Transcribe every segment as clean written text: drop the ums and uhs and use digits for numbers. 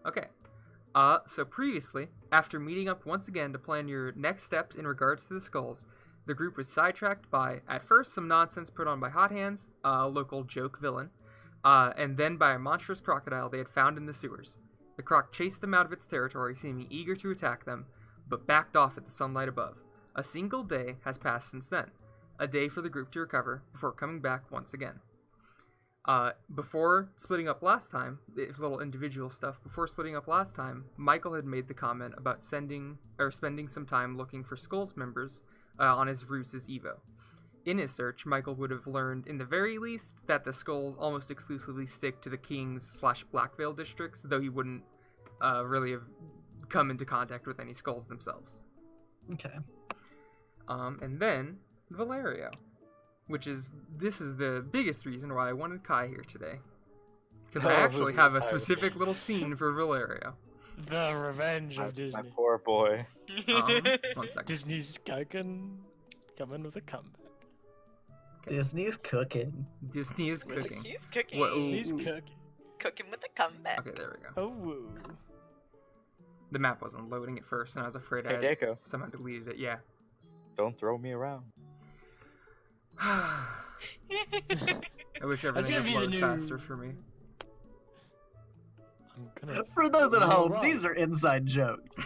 Okay. So previously, after meeting up once again to plan your next steps in regards to the skulls, the group was sidetracked by, at first, some nonsense put on by Hot Hands, a local joke villain, and then by a monstrous crocodile they had found in the sewers. The croc chased them out of its territory, seeming eager to attack them, but backed off at the sunlight above. A single day has passed since then, a day for the group to recover before coming back once again. Before splitting up last time, little individual stuff, before splitting up last time, Michael had made the comment about spending some time looking for Skulls members on his routes as Evo. In his search, Michael would have learned, in the very least, that the Skulls almost exclusively stick to the Kings/Blackvale districts, though he wouldn't really have come into contact with any Skulls themselves. Okay. And then, Valerio. This is the biggest reason why I wanted Kai here today. Because I actually have a specific little scene for Valerio. The revenge of Disney. My poor boy. 1 second. Disney's coming with a comeback. Okay. Disney's cooking. Disney is cooking. Disney's cooking. Disney's cooking. Cooking with a comeback. Okay, there we go. Oh, woo. The map wasn't loading at first, and I was afraid Hey, I had Deco. somehow deleted it. Yeah. Don't throw me around. I wish everything gonna would be the load new- faster for me. I'm gonna... For those at You're home, wrong. these are inside jokes.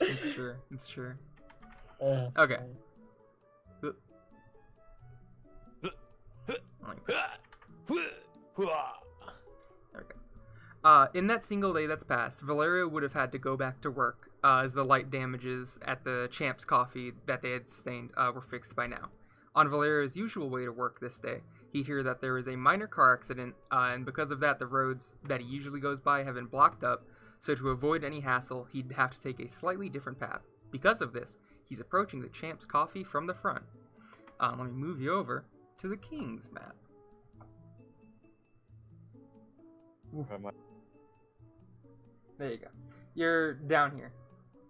It's true. It's true. Uh, Okay. Like this. There we go. In that single day that's passed, Valerio would have had to go back to work, as the light damages at the Champ's Coffee that they had sustained were fixed by now. On Valerio's usual way to work this day, he'd hear that there is a minor car accident, and because of that, the roads that he usually goes by have been blocked up, so to avoid any hassle, he'd have to take a slightly different path. Because of this, he's approaching the Champ's Coffee from the front. Let me move you over to the King's map. There you go. You're down here,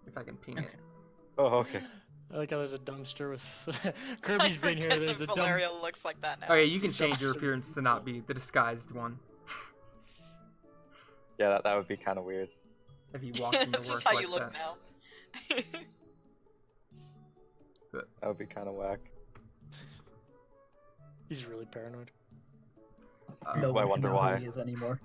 if I can ping it. Oh, okay. I like how there's a dumpster with... Kirby's been here, there's a dumpster. Valerio looks like that now. Oh yeah, you can change your appearance to not be the disguised one. Yeah, that would be kind of weird. If you walk into That's work just how like you look that. now. That would be kind of whack. He's really paranoid. no I one wonder can know why. who he is anymore.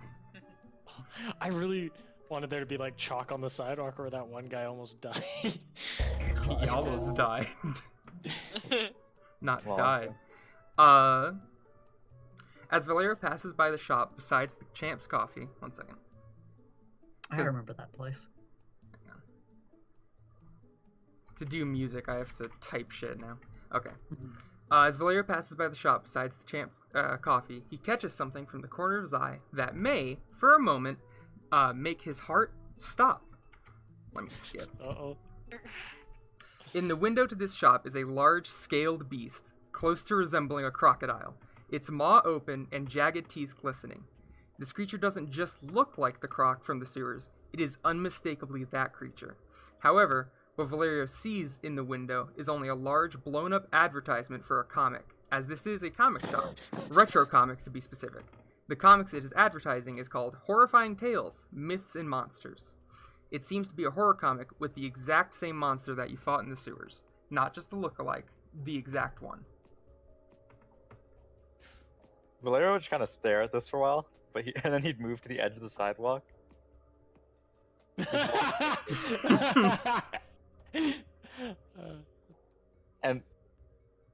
I really wanted there to be like chalk on the sidewalk where that one guy almost died. He almost died. Not Well, died. As Valerio passes by the shop besides the Champ's Coffee, 1 second. I remember that place. To do music, I have to type shit now. Okay. As Valerio passes by the shop besides the Champ's Coffee, he catches something from the corner of his eye that may, for a moment, make his heart stop. Let me skip. Uh-oh. In the window to this shop is a large, scaled beast, close to resembling a crocodile, its maw open and jagged teeth glistening. This creature doesn't just look like the croc from the sewers, it is unmistakably that creature. However, what Valerio sees in the window is only a large, blown-up advertisement for a comic, as this is a comic shop, retro comics to be specific. The comics it is advertising is called Horrifying Tales, Myths and Monsters. It seems to be a horror comic with the exact same monster that you fought in the sewers. Not just a look-alike, the exact one. Valerio would just kind of stare at this for a while, and then he'd move to the edge of the sidewalk. And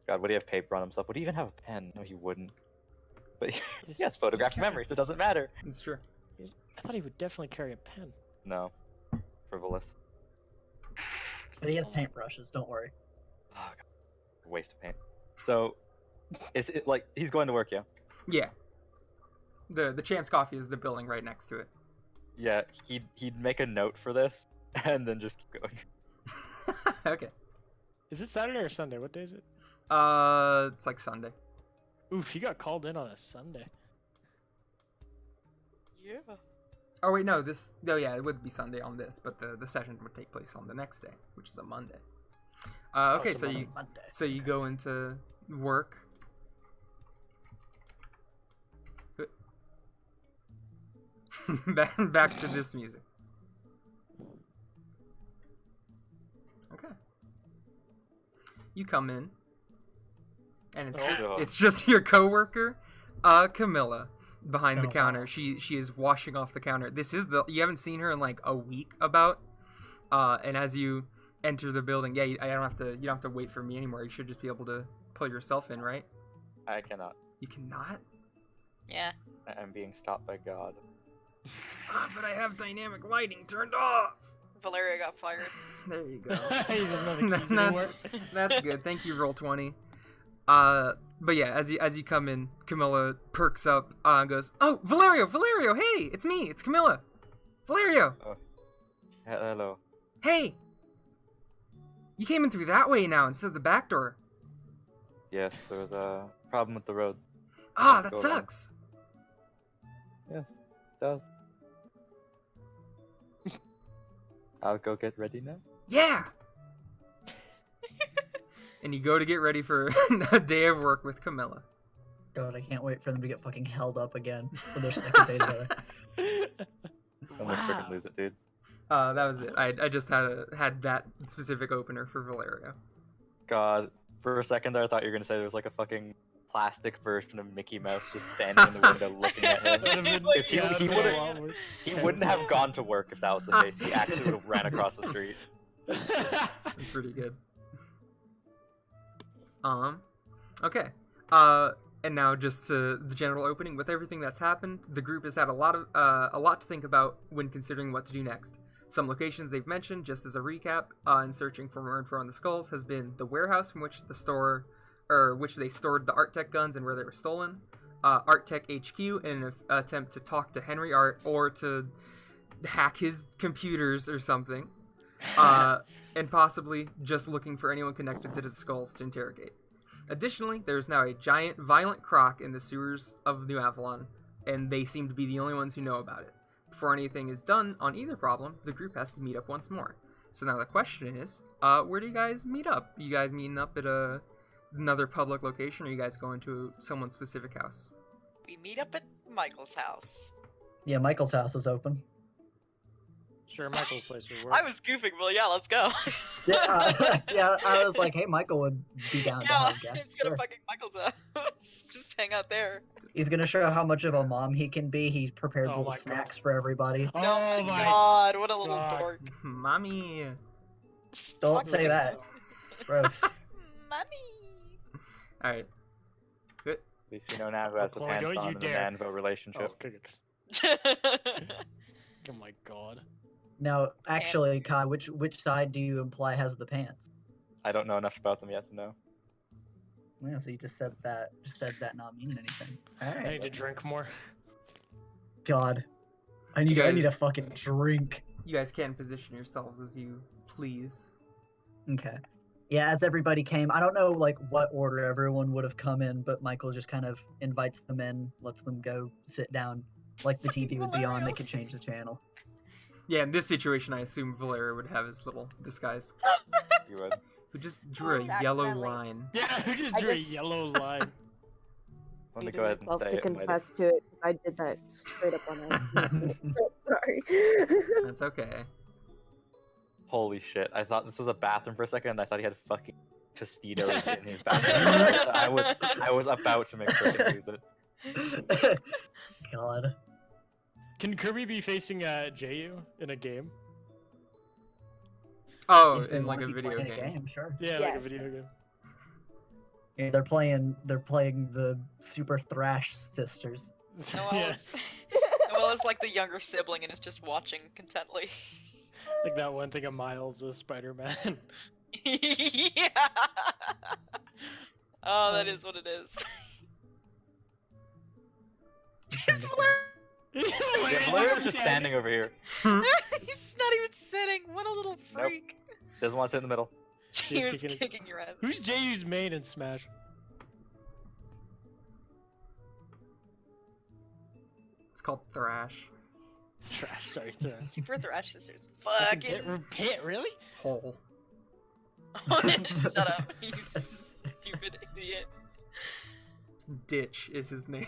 God, would he have paper on himself? Would he even have a pen? No, he wouldn't. But he has photographic memory, so it doesn't matter. It's true. I thought he would definitely carry a pen. No, frivolous. But he has paintbrushes, don't worry. Oh, God. Waste of paint. So, is it like he's going to work? Yeah. Yeah. The Champ's Coffee is the building right next to it. Yeah, he'd make a note for this, and then just keep going. Okay. Is it Saturday or Sunday? What day is it? It's like Sunday. Oof, he got called in on a Sunday. Yeah. Oh wait, no, yeah, it would be Sunday on this, but the session would take place on the next day, which is a Monday. Okay, it's a so Monday. you go into work. back to this music. Okay. You come in, and it's just your coworker, Camilla, behind the counter. Wow. She is washing off the counter. You haven't seen her in like a week about. And as you enter the building, you don't have to wait for me anymore. You should just be able to pull yourself in, right? I cannot. You cannot? Yeah. I'm being stopped by God. But I have dynamic lighting turned off. Valeria got fired. There you go. He doesn't know the keys anymore. That's good. Thank you, Roll20. But yeah, as you come in, Camilla perks up and goes, "Oh, Valerio, hey, it's me, it's Camilla. Valerio. Hello. Hey. You came in through that way now instead of the back door. Yes, there was a problem with the road. Ah, that Go on. sucks. Yes, it does. I'll go get ready now. Yeah. And you go to get ready for a day of work with Camilla. God, I can't wait for them to get fucking held up again for their second day together. I'm gonna freaking lose it, dude. That was it. I just had that specific opener for Valerio. God, for a second there, I thought you were gonna say there was like a fucking plastic version of Mickey Mouse just standing in the window looking at him. He wouldn't have gone to work if that was the case. He actually would have ran across the street. That's pretty good. Okay. And now just to the general opening. With everything that's happened, the group has had a lot to think about when considering what to do next. Some locations they've mentioned, just as a recap, in searching for more info on the skulls, has been the warehouse from which they stored the Art Tech guns and where they were stolen, Art Tech HQ in an attempt to talk to Henry Art or to hack his computers or something, and possibly just looking for anyone connected to the skulls to interrogate. Additionally, there is now a giant, violent croc in the sewers of New Avalon, and they seem to be the only ones who know about it. Before anything is done on either problem, the group has to meet up once more. So now the question is, where do you guys meet up? You guys meeting up at another public location, or are you guys going to someone's specific house? We meet up at Michael's house. Yeah, Michael's house is open. Sure, Michael's place would work. I was goofing, but yeah, let's go. Yeah, I was like, hey, Michael would be down to Yeah, have guests. let's go to Sure. fucking Michael's house. Just hang out there. He's gonna show how much of a mom he can be. He prepared Oh little my God. snacks for everybody. Oh my God, what a little God. dork. Mommy. Don't Fuck say you. that. Gross. Mommy. Alright. Good. At least we know now who has the Chloe, pants don't on you in the dare. Manvo relationship. Oh, okay, good. Oh my God. Now, actually, Kai, which side do you imply has the pants? I don't know enough about them yet to know. Yeah, so you just said that not meaning anything. All I need right. to drink more. God, I need a guys- fucking drink. You guys can position yourselves as you please. Okay. Yeah, as everybody came, I don't know like what order everyone would have come in, but Michael just kind of invites them in, lets them go sit down. Like the TV would be on, they could change the channel. Yeah, in this situation, I assume Valeria would have his little disguise. You would. Who just drew a Most yellow accidentally. line. Yeah, who just I drew a just- yellow line? Let me Needed go ahead and myself say to it. in my confess to it. I did that straight up on accident. Sorry. That's okay. Holy shit! I thought this was a bathroom for a second. And I thought he had fucking Tostitos in his bathroom. I was about to make sure to use it. God. Can Kirby be facing Ju in a game? Oh, If they in like wanna a be video playing a game. sure. Yeah, Yeah. like a video game. Yeah, they're playing the Super Thrash Sisters. Yeah, Noella's like the younger sibling and is just watching contently. like that one thing of Miles with Spider-Man. Yeah. Oh, that is what it is. It's Yeah, Valeria's just standing over here. He's not even sitting. What a little Nope. freak. Doesn't want to sit in the middle. He was kicking his- kicking your ass. Who's Ju's main in Smash? It's called Thrash. Thrash, sorry, Thrash. Super Thrash Sisters. Pit, Fucking. Pit, really? Hole. Shut up, you stupid idiot. Ditch is his name.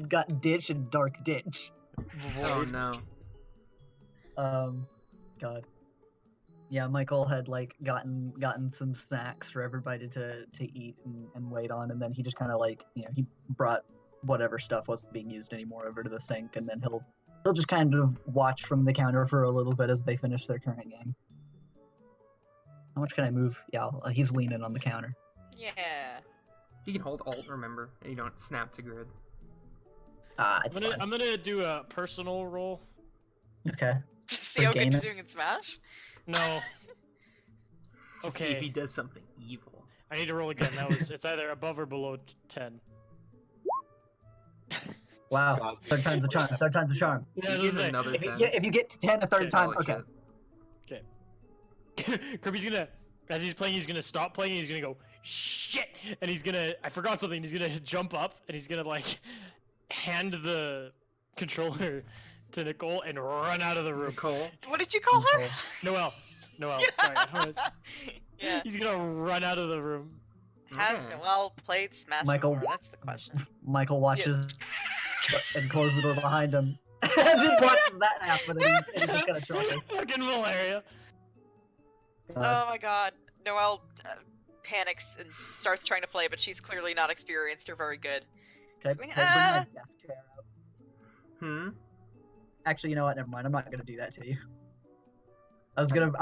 got ditch and dark ditch. Oh no. God. Yeah, Michael had like gotten some snacks for everybody to eat and wait on, and then he just kind of like he brought whatever stuff wasn't being used anymore over to the sink, and then he'll just kind of watch from the counter for a little bit as they finish their current game. How much can I move? Yeah, he's leaning on the counter. Yeah. You can hold Alt, remember, and you don't snap to grid. It's fine. I'm gonna do a personal roll. Okay. To see how good gain you're it? doing in Smash? No. To see if he does something evil. I need to roll again. It's either above or below 10. Wow. God. Third time's a charm. Third time's a charm. Yeah, You this give is another If 10. you get to 10 a third time, Holy okay. shit. Kirby's gonna, as he's playing, he's gonna stop playing and he's gonna go, shit! And he's gonna, I forgot something, he's gonna jump up and he's gonna like, hand the controller to Nicole and run out of the room. Nicole. What did you call her? Noelle, Yeah. sorry. I was- Yeah. He's gonna run out of the room. Has Okay. Noelle played Smash Michael- before? That's the question. Michael watches and closes the door behind him. And then watches that happen, and he's just gonna chuck us. Fucking Valeria. Oh my god. Noelle panics and starts trying to play, but she's clearly not experienced or very good. Can I Swing- bring my desk chair out? Hmm? Actually, you know what? Never mind. I'm not gonna do that to you. I was gonna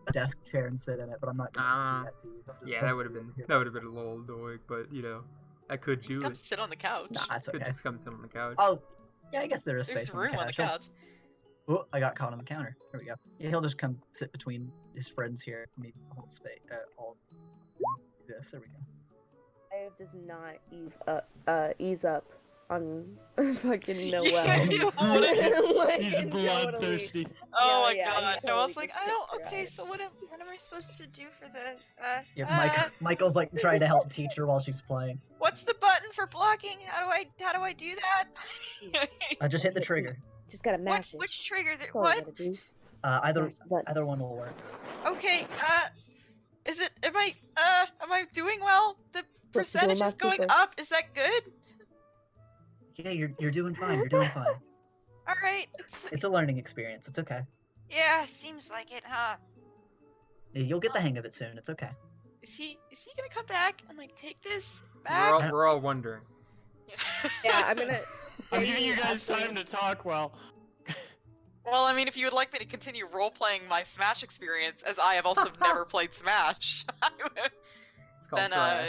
a desk chair and sit in it, but I'm not gonna do that to you. I'm just Yeah, gonna that would have sit been over here. a little annoying, but I could You do come it. sit on the couch. Nah, it's Could okay. just come sit on the couch. Oh, yeah, I guess there is There's space room on the He'll- couch. Oh, I got caught on the counter. Here we go. Yeah, he'll just come sit between his friends here. Let me hold space. I'll do this. There we go. I does not ease up on fucking Noelle. Yeah, you wouldn't. Like, He's totally. bloodthirsty. Oh my Yeah, god. he Noelle's totally like, gets I don't. it Okay, right. so what am I supposed to do for the Yeah, Michael's like trying to help teach her while she's playing. what's the button for blocking? How do I do that? I just hit the trigger. Just gotta mash it. Which trigger? That's all you What? gotta do. Either Mash the buttons. either one will work. Okay, is it, am I doing well? The Supposed to do a percentage is master going first. up, is that good? Yeah, you're doing fine. You're doing fine. Alright, It's a learning experience. It's okay. yeah, seems like it, huh? Yeah, you'll get the hang of it soon. It's okay. Is he gonna come back and like take this back? We're all wondering. Yeah, I'm gonna. I'm Maybe giving you guys after- time to talk while. Well, I mean, if you would like me to continue role-playing my Smash experience, as I have also never played Smash, It's called then, Thrash.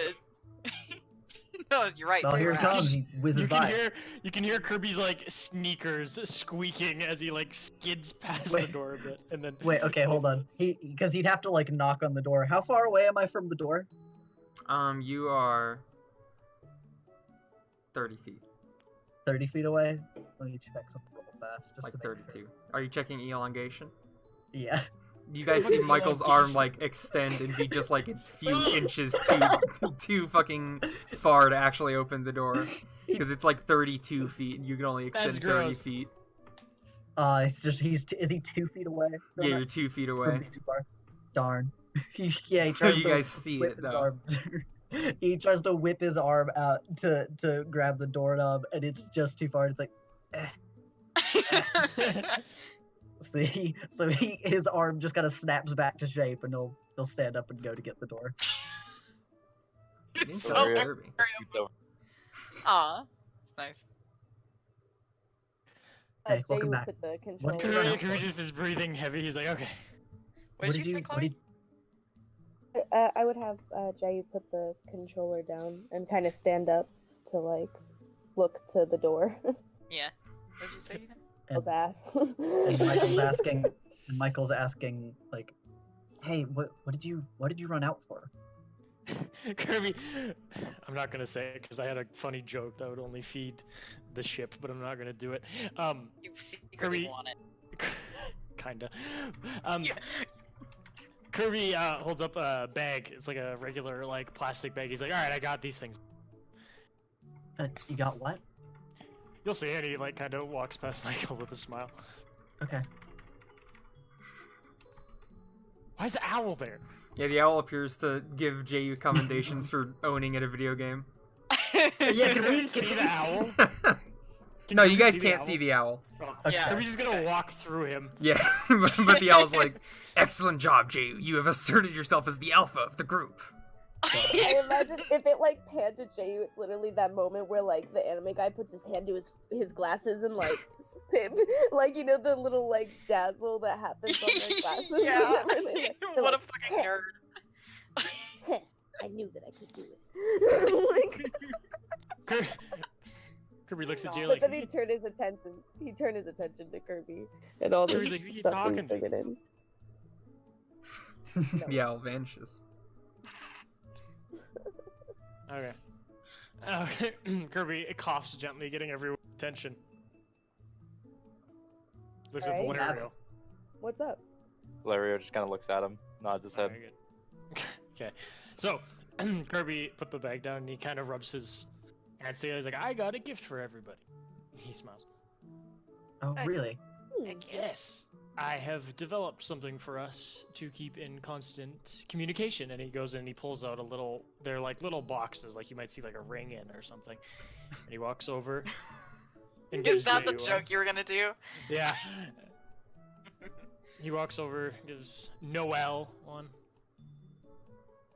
no, you're right. Oh, here it Thrash. comes. He whizzes You can by. hear Kirby's like sneakers squeaking as he like skids past the Wait. door a bit, and then. Wait, okay, hold on. Because he'd have to like knock on the door. How far away am I from the door? You are 30 feet, 30 feet away. Let me check something real fast. Just like to make 32. Sure. Are you checking elongation? Yeah. You guys What see is Michael's elongation? arm like extend and be just like a few inches too fucking far to actually open the door because it's like 32 feet and you can only extend That's 30 gross. feet. It's just is he 2 feet away? Yeah, you're 2 feet away. Wouldn't be too far. Darn. Yeah, he So tries you to guys see whip it, his though. arm- he tries to whip his arm out to grab the doorknob, and it's just too far. It's like, his arm just kind of snaps back to shape, and he'll stand up and go to get the door. It's So so weird. disturbing. Aw, it's nice. Hey, Jay welcome would back. put the What controller can I down. help Kirby just is breathing heavy. He's like, okay. What did you say, Chloe? I would have Jay put the controller down and kind of stand up to like look to the door. Yeah. What did you say, Ethan? His ass. And Michael's asking like, "Hey, what did you run out for?" Kirby, I'm not gonna say it because I had a funny joke that would only feed the ship, but I'm not gonna do it. You secretly Kirby- want it. Kinda. Yeah. Kirby holds up a bag. It's like a regular like plastic bag. He's like, all right, I got these things. You got what? You'll see. And he like kind of walks past Michael with a smile. Okay. Why is the owl there? Yeah, the owl appears to give Jay commendations for owning at a video game. Yeah, Can can we we see the owl? No, you Kirby guys see can't owl? see the owl. Oh, Yeah. Kirby's just gonna walk through him. Yeah, but the owl's like, excellent job, Jay. You have asserted yourself as the alpha of the group. I imagine if it like panned to Jayu, it's literally that moment where like the anime guy puts his hand to his glasses and like spin, like you know the little like dazzle that happens on their glasses. Yeah. whenever they're What a like, fucking nerd. "Heh, I knew that I could do it. Kirby, Kirby looks at Jay But like, then he turned his attention to Kirby and all this Kirby's like, "Who you stuff we talking to?" figured in. The owl vanishes. Okay. Kirby coughs gently, getting everyone's attention. Looks at Right. Valerio. What's up? Valerio just kind of looks at him, nods his head. Very good. Okay, so Kirby put the bag down and he kind of rubs his hands together. He's like, "I got a gift for everybody." He smiles. Oh, really? Heck yeah. Yes, I have developed something for us to keep in constant communication. And he goes in and he pulls out a little, they're like little boxes, like you might see like a ring in or something. And he walks over and Is gives that the Jay one. joke you were gonna do? Yeah. He walks over, gives Noel one.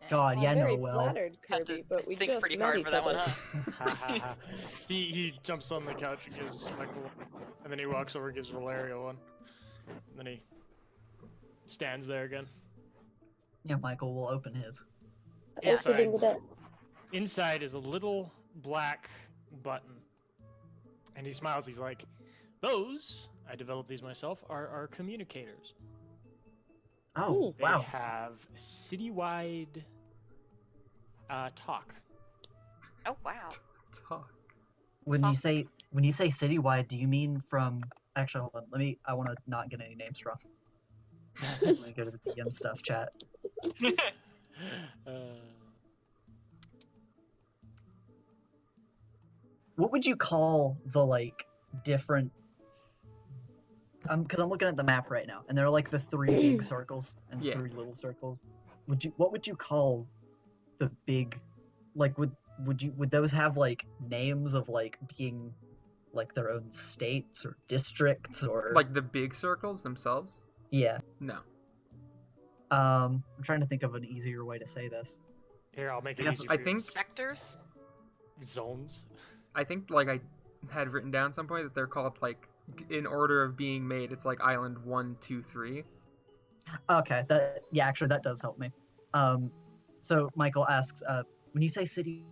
God, I'm yeah, very Noel. flattered, Had to Kirby, but we think just pretty met hard each for that one, other. huh? he jumps on the couch and gives Michael one. And then he walks over and gives Valerio one. And then he stands there again. Yeah, Michael will open his. Opening it up. Inside is a little black button. And he smiles, he's like, "Those, I developed these myself, are our communicators. Oh, They wow. have citywide talk." Oh wow. Talk. When you say citywide, do you mean from? Actually, hold on. I want to not get any names wrong. Let me go to the DM stuff chat. Uh, What would you call the like different? Because I'm looking at the map right now, and there are like the 3 big circles and Yeah. 3 little circles. What would you call the big? Like, would those have like names of like being like their own states or districts or Like the big circles themselves? yeah? No. I'm trying to think of an easier way to say this. Here, I'll make it Yes, easy I for you. think Sectors? Zones. I think like I had written down some point that they're called like in order of being made. It's like Island 1, 2, 3. Okay, actually that does help me. So Michael asks, when you say city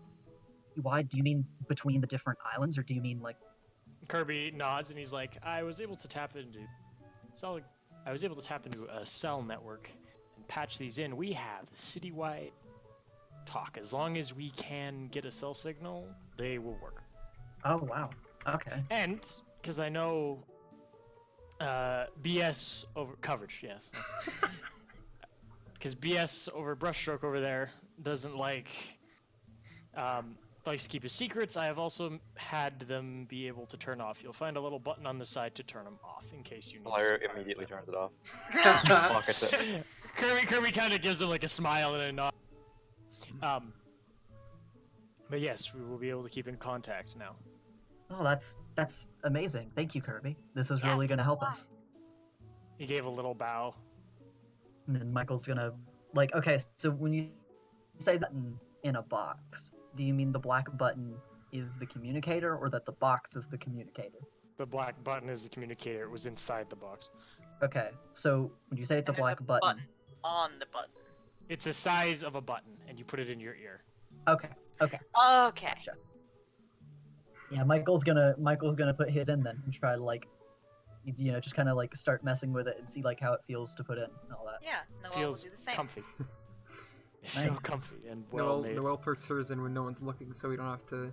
wide, do you mean between the different islands, or do you mean like? Kirby nods and he's like, I was able to tap into a cell network and patch these in. We have citywide talk. As long as we can get a cell signal, they will work. Oh wow. Okay. And because I know BS over coverage, yes. Because BS over brushstroke over there doesn't likes to keep his secrets. I have also had them be able to turn off. You'll find a little button on the side to turn them off in case you need. Valerio some immediately fire. turns it off. No. Pockets it. Kirby kind of gives him like a smile and a nod. But yes, we will be able to keep in contact now. Oh, that's amazing. Thank you, Kirby. This is Yeah, really gonna help why? us. He gave a little bow. And then Michael's gonna like, okay, so when you say that in a box, do you mean the black button is the communicator, or that the box is the communicator? The black button is the communicator. It was inside the box. Okay, so when you say it's a And there's black button, on the button. It's the size of a button, and you put it in your ear. okay, Okay. gotcha. Yeah, Michael's gonna put his in then and try to like, just kind of like start messing with it and see like how it feels to put in and all that. Yeah, Noel will Feels do the same. comfy. Feel Nice. comfy and well made. Noel puts hers in when no one's looking, so we don't have to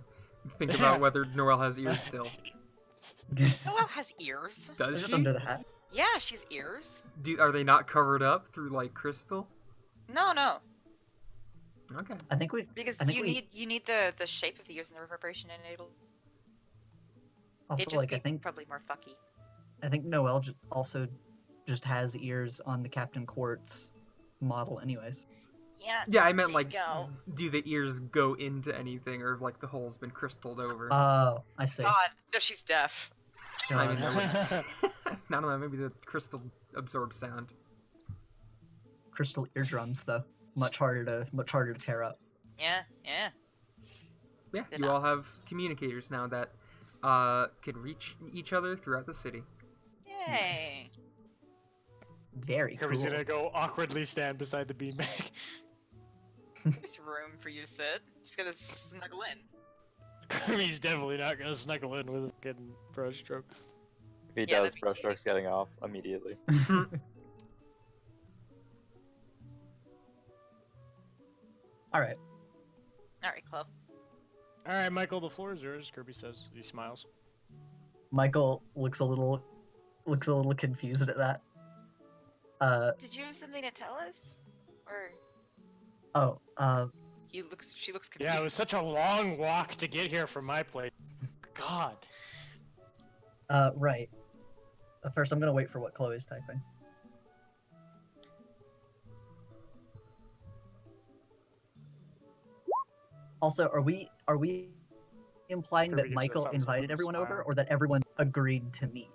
think about whether Noel has ears still. Noel has ears. Does Just she? under the hat. Yeah, she has ears. Are they not covered up through like crystal? No. Okay. I think we've Because I think you need the shape of the ears and the reverberation, and it'll also just like be I think probably more fucky. Noel also just has ears on the Captain Quartz model, anyways. Yeah. Yeah, I meant there like, you go. do the ears go into anything, or like the hole's been crystalled over? Oh, I see. God, no, she's deaf. I mean, God. that would... I don't know, maybe the crystal absorbs sound. Crystal eardrums, though, much harder to tear up. Yeah, yeah. Yeah, Good you enough. all have communicators now that can reach each other throughout the city. Yay. Very Kirby's cool. gonna go awkwardly stand beside the beanbag. There's room for you to sit. Just gonna snuggle in. Kirby's definitely not gonna snuggle in with a fucking brushstroke. If he Yeah, does, that'd be brushstroke's getting off immediately. All right. Alright, club. Alright, Michael, the floor is yours, Kirby says. He smiles. Michael looks a little confused at that. Did you have something to tell us? Or she looks confused. Yeah, it was such a long walk to get here from my place. God. Right. First, I'm gonna wait for what Chloe's typing. Also, are we implying Kirby that gives a Michael thumbs up invited and a everyone over, smile. or that everyone agreed to meet,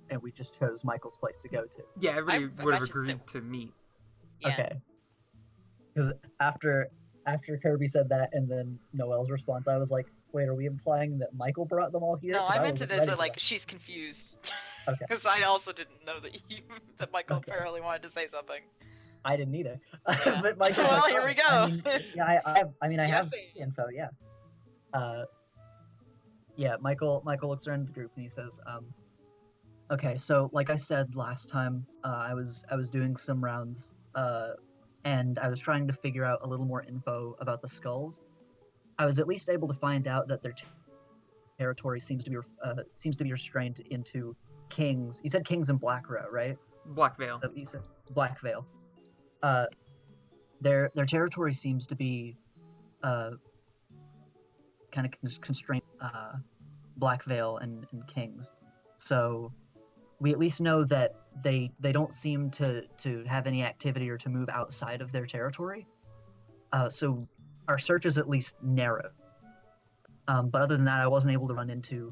and we just chose Michael's place to go to? Yeah, everybody I would have imagine agreed that- to meet. Yeah. Okay. Because after Kirby said that, and then Noelle's response, I was like, "Wait, are we implying that Michael brought them all here?" No, 'Cause I meant to wasn't this ready that for like that. she's confused. Okay. Because I also didn't know that that Michael Okay. apparently wanted to say something. I didn't either. Yeah. But Michael's Well, like, here "Oh, we go." I mean, yeah, I Yes, have I- info. Yeah. Yeah. Michael looks around the group and he says, "Okay, so like I said last time, I was doing some rounds, and I was trying to figure out a little more info about the skulls. I was at least able to find out that their territory seems to be restrained into kings. You said kings in Black Row, right? Black Veil. Is that what you said? Black Veil. Their territory seems to be kind of constrained. Black Veil and kings. So we at least know that they don't seem to have any activity or to move outside of their territory. So our search is at least narrow. But other than that, I wasn't able to run into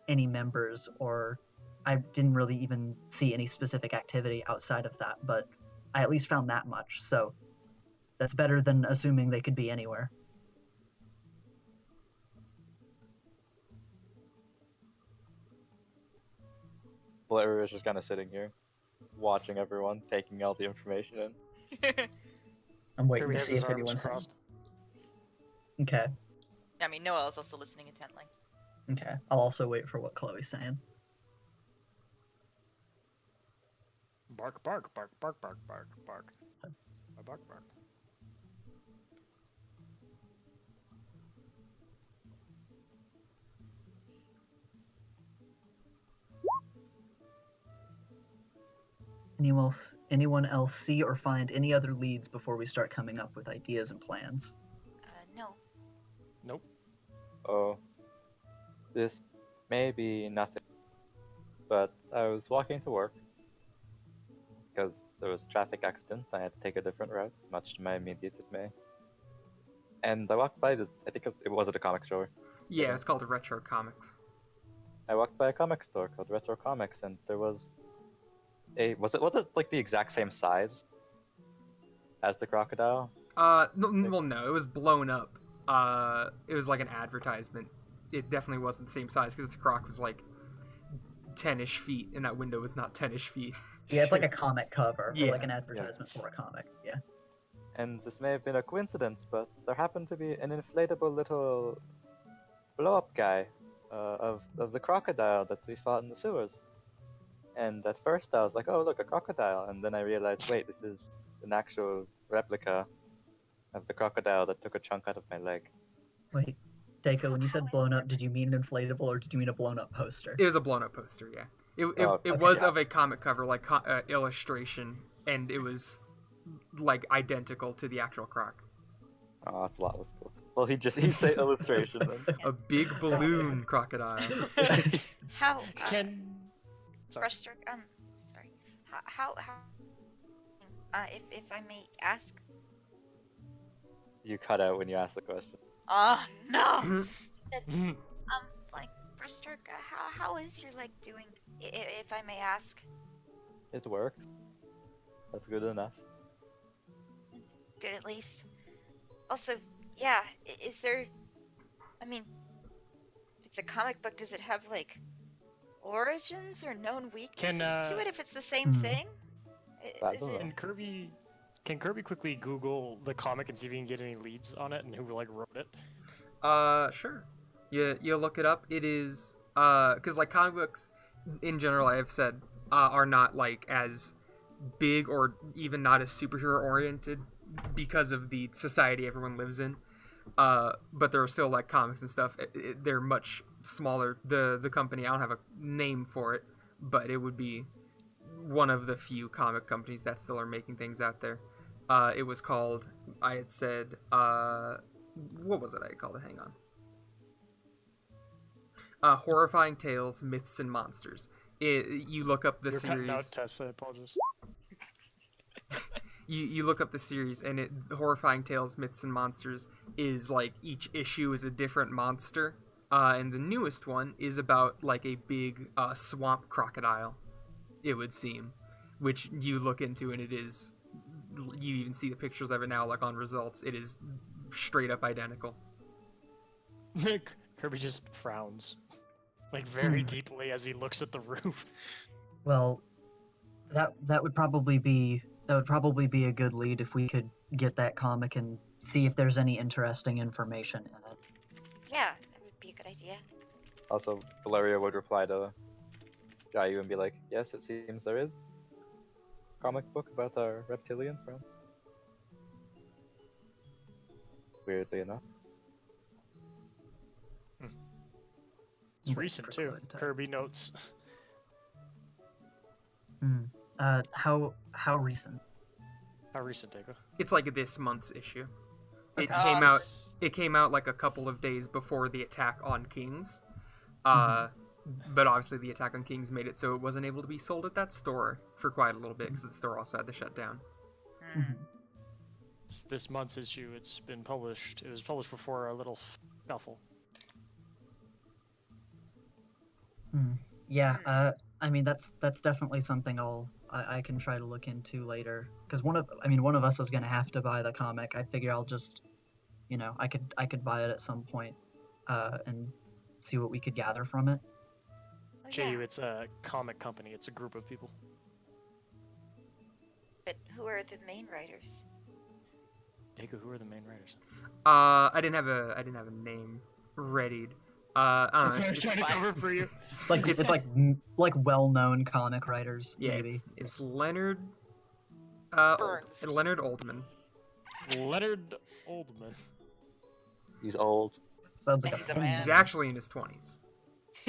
any members, or I didn't really even see any specific activity outside of that. But I at least found that much. So that's better than assuming they could be anywhere." Blair is just kind of sitting here, watching everyone, taking all the information in. I'm waiting Kirby to has see his if arms anyone. crossed. Okay. I mean, Noelle is also listening intently. Okay. I'll also wait for what Chloe's saying. Bark, bark, bark, bark, bark, bark, bark. Bark, bark. Anyone else see or find any other leads before we start coming up with ideas and plans? No. Nope. Oh, this may be nothing, but I was walking to work because there was a traffic accident. I had to take a different route, much to my immediate dismay. And I walked by I think it was at a comic store. Yeah, it's called Retro Comics. I walked by a comic store called Retro Comics, and there was was it like the exact same size as the crocodile? No, it was blown up. It was like an advertisement. It definitely wasn't the same size because the croc was like 10-ish feet, and that window was not 10-ish feet. Yeah, it's like a comic cover, or Yeah, like an advertisement for a comic. Yeah. And this may have been a coincidence, but there happened to be an inflatable little blow-up guy of the crocodile that we fought in the sewers. And at first I was like, oh look, a crocodile, and then I realized, wait, this is an actual replica of the crocodile that took a chunk out of my leg. Wait, Daiko, when you said blown up, did you mean an inflatable or did you mean a blown up poster? It was a blown up poster, yeah. It okay, was yeah. of a comic cover, like illustration, and it was like identical to the actual croc. Oh, that's a lot less cool. Well, he'd say illustration then. A big balloon crocodile. How? Can. Sorry. Brushstroke. Sorry. How? If I may ask, You cut out when you asked the question. Oh no! Mhm. Like, Brister, how is your leg doing, if I may ask? It works. That's good enough. Good at least. Also, yeah, is there... I mean, if it's a comic book, does it have, like, origins or known weaknesses to it if it's the same thing? I Is don't it... know. Can Kirby quickly Google the comic and see if he can get any leads on it and who like wrote it? Sure. You look it up. It is because like comic books in general, I have said, are not like as big or even not as superhero oriented because of the society everyone lives in. But there are still like comics and stuff. They're much smaller. The company, I don't have a name for it, but it would be one of the few comic companies that still are making things out there. It was called, I had said, what was it I had called it? Hang on. Horrifying Tales, Myths, and Monsters. You look up the You're series. cutting out, Tessa, I apologize. You look up the series, and Horrifying Tales, Myths, and Monsters is like each issue is a different monster. And the newest one is about like a big swamp crocodile, it would seem, which you look into, and it is. You even see the pictures of it now, like on results. It is straight up identical. Kirby just frowns, like very deeply as he looks at the roof. Well, that would probably be a good lead if we could get that comic and see if there's any interesting information in it. Yeah, that would be a good idea. Also, Valeria would reply to Jayu and be like, yes, it seems there is a comic book about our reptilian friend. Weirdly enough. It's recent too. Kirby notes. How recent? How recent, Deco? It's like this month's issue. It Okay. came out. It came out like a couple of days before the attack on Kings. But obviously the attack on Kings made it so it wasn't able to be sold at that store for quite a little bit because the store also had to shut down. It's this month's issue. It's been published. It was published before our little scuffle. Yeah, I mean that's definitely something I can try to look into later. Because one of us is gonna have to buy the comic. I figure I'll just, I could buy it at some point, and see what we could gather from it. Oh, JU, yeah. it's a comic company. It's a group of people. But who are the main writers? Deco, who are the main writers? I didn't have a name readied. I don't know. That's what I was trying to cover for you. It's like well-known comic writers. Yeah, maybe. it's Leonard. Burns. Leonard Oldman. Leonard Oldman. He's old. Sounds like He's a a man. He's actually in his 20s.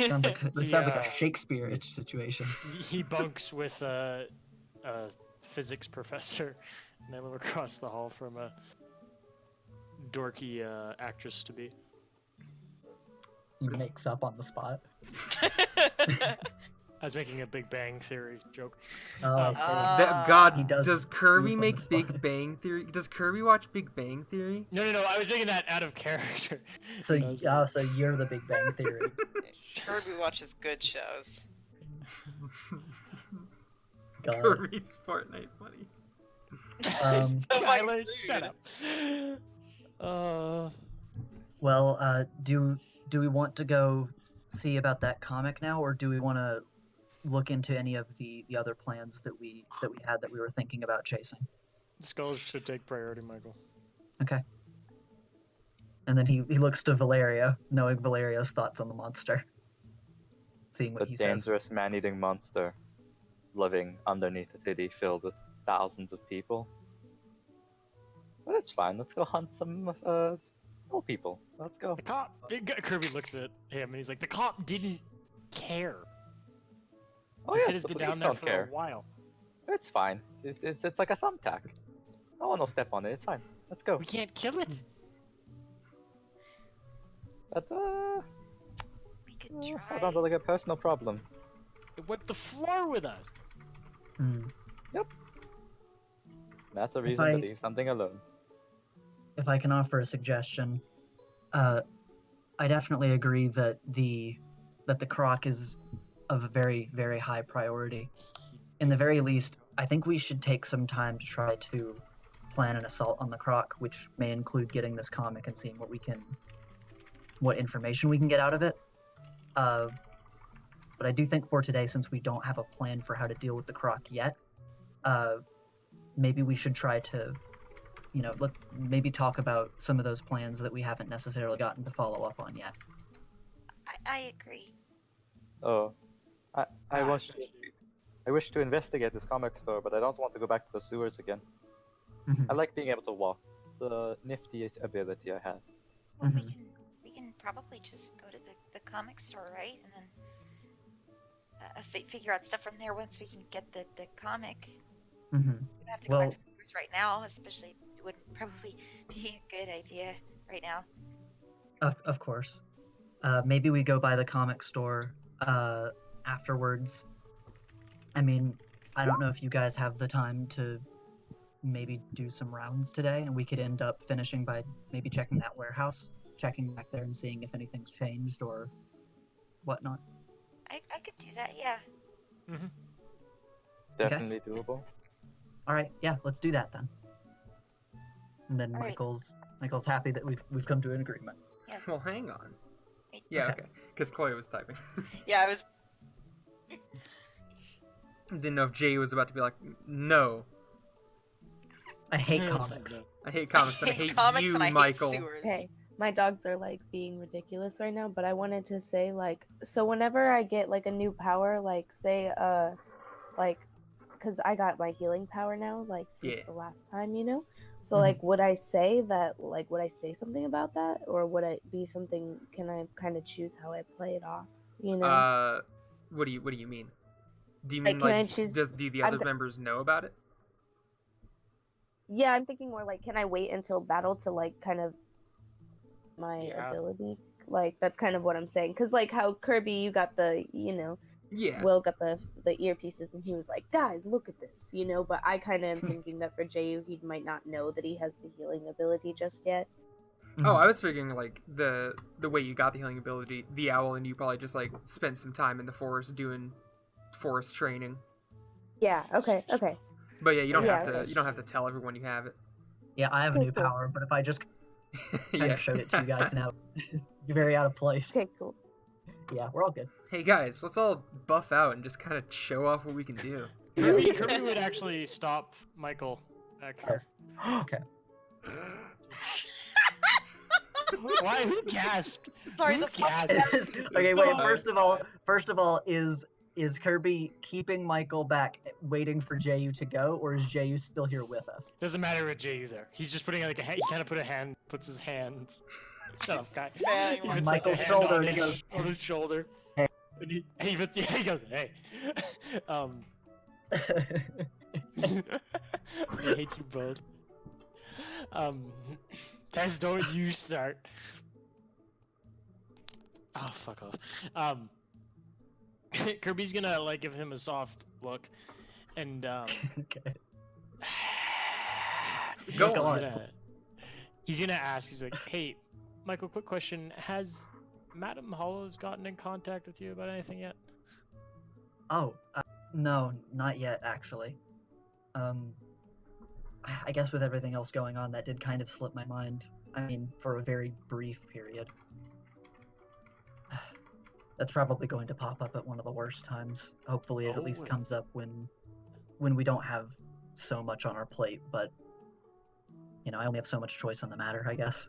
Sounds like Yeah. a Shakespeare-ish situation. He bunks with a physics professor, and they live across the hall from a dorky actress to be. He makes up on the spot. I was making a Big Bang Theory joke. Oh, I see. God, He does does Kirby goof on make the spot. Big Bang Theory? Does Kirby watch Big Bang Theory? No, I was making that out of character. So, I was- so you're the Big Bang Theory. Kirby watches good shows. God. Kirby's Fortnite funny. Tyler, shut up. Well, do we want to go see about that comic now, or do we want to look into any of the other plans that we had that we were thinking about chasing? Skulls should take priority, Michael. Okay. And then he looks to Valeria, knowing Valeria's thoughts on the monster. Seeing what The he says. dangerous man-eating monster living underneath a city filled with thousands of people. But it's fine. Let's go hunt some small people. Let's go. The cop. Kirby looks at him and he's like, the cop didn't care. Oh He said yes, it's the been police down there don't for care. a while. It's fine. It's like a thumbtack. No one will step on it. It's fine. Let's go. We can't kill it. But We could that try. sounds like a personal problem. It wiped the floor with us. Hmm. That's a If reason I- to leave something alone. if I can offer a suggestion, I definitely agree that the croc is of a very, very high priority. In the very least, I think we should take some time to try to plan an assault on the croc, which may include getting this comic and seeing what information we can get out of it. But I do think for today, since we don't have a plan for how to deal with the croc yet, maybe we should try to, maybe talk about some of those plans that we haven't necessarily gotten to follow up on yet. I agree. Oh, I wish to investigate this comic store, but I don't want to go back to the sewers again. I like being able to walk. It's a nifty ability I have. Well, we can probably just go to the comic store, right? And then figure out stuff from there once we can get the comic. We don't have to go back to the sewers right now, especially it wouldn't probably be a good idea right now. Of course. Maybe we go by the comic store afterwards. I mean, I don't know if you guys have the time to maybe do some rounds today, and we could end up finishing by maybe checking that warehouse, checking back there and seeing if anything's changed or whatnot. I could do that, yeah. Definitely doable. All right, yeah, let's do that then. And then All right. Michael's happy that we've come to an agreement. Well, hang on. Yeah, Okay. okay. Because Chloe was typing. Yeah, I was. Didn't know if Jay was about to be like, no, I hate comics. I hate comics and I hate comics you, and I Michael. hate sewers. Hey, my dogs are like being ridiculous right now, but I wanted to say like, so whenever I get like a new power, like say because I got my healing power now, like since Yeah. the last time, So like, would I say something about that, or would it be something? Can I kind of choose how I play it off? What do you mean? Do you Like, mean can I like choose- do the other members know about it? Yeah, I'm thinking more like, can I wait until battle to like kind of my Yeah. ability? Like that's kind of what I'm saying, because like how Kirby, you got the Yeah. Will got the earpieces, and he was like, guys, look at this, But I kind of am thinking that for Jayu, he might not know that he has the healing ability just yet. Oh, I was figuring like the way you got the healing ability, the owl, and you probably just like spent some time in the forest doing forest training. Yeah. Okay. But yeah, you don't have to okay. you don't have to tell everyone you have it. Yeah, I have a Okay, new cool. power, but if I just kind Yeah. of showed it to you guys now, you're very out of place. Okay. Cool. Yeah, we're all good. Hey guys, let's all buff out and just kind of show off what we can do. Kirby would actually stop Michael back here. Okay. Why? Who gasped? Sorry, Who the fuck. gasped? Okay, so wait. hard. First of all, is Kirby keeping Michael back, waiting for Jayu to go, or is Jayu still here with us? Doesn't matter with Jay there. He's just putting like a hand. He kind of puts his hands. Shut up, guy. Yeah, He you puts, Michael's a hand shoulder, on and he goes, on his shoulder. Hey. And he goes, hey. I hate you both. Tess, don't you start. Oh, fuck off. Kirby's gonna like give him a soft look, and okay. Go Go on. on. He's gonna ask. He's like, "Hey, Michael, quick question: has Madam Hollows gotten in contact with you about anything yet?" Oh, no, not yet, actually. I guess with everything else going on, that did kind of slip my mind. I mean, for a very brief period. That's probably going to pop up at one of the worst times. Hopefully it at least Oh. comes up when we don't have so much on our plate, but I only have so much choice on the matter, I guess.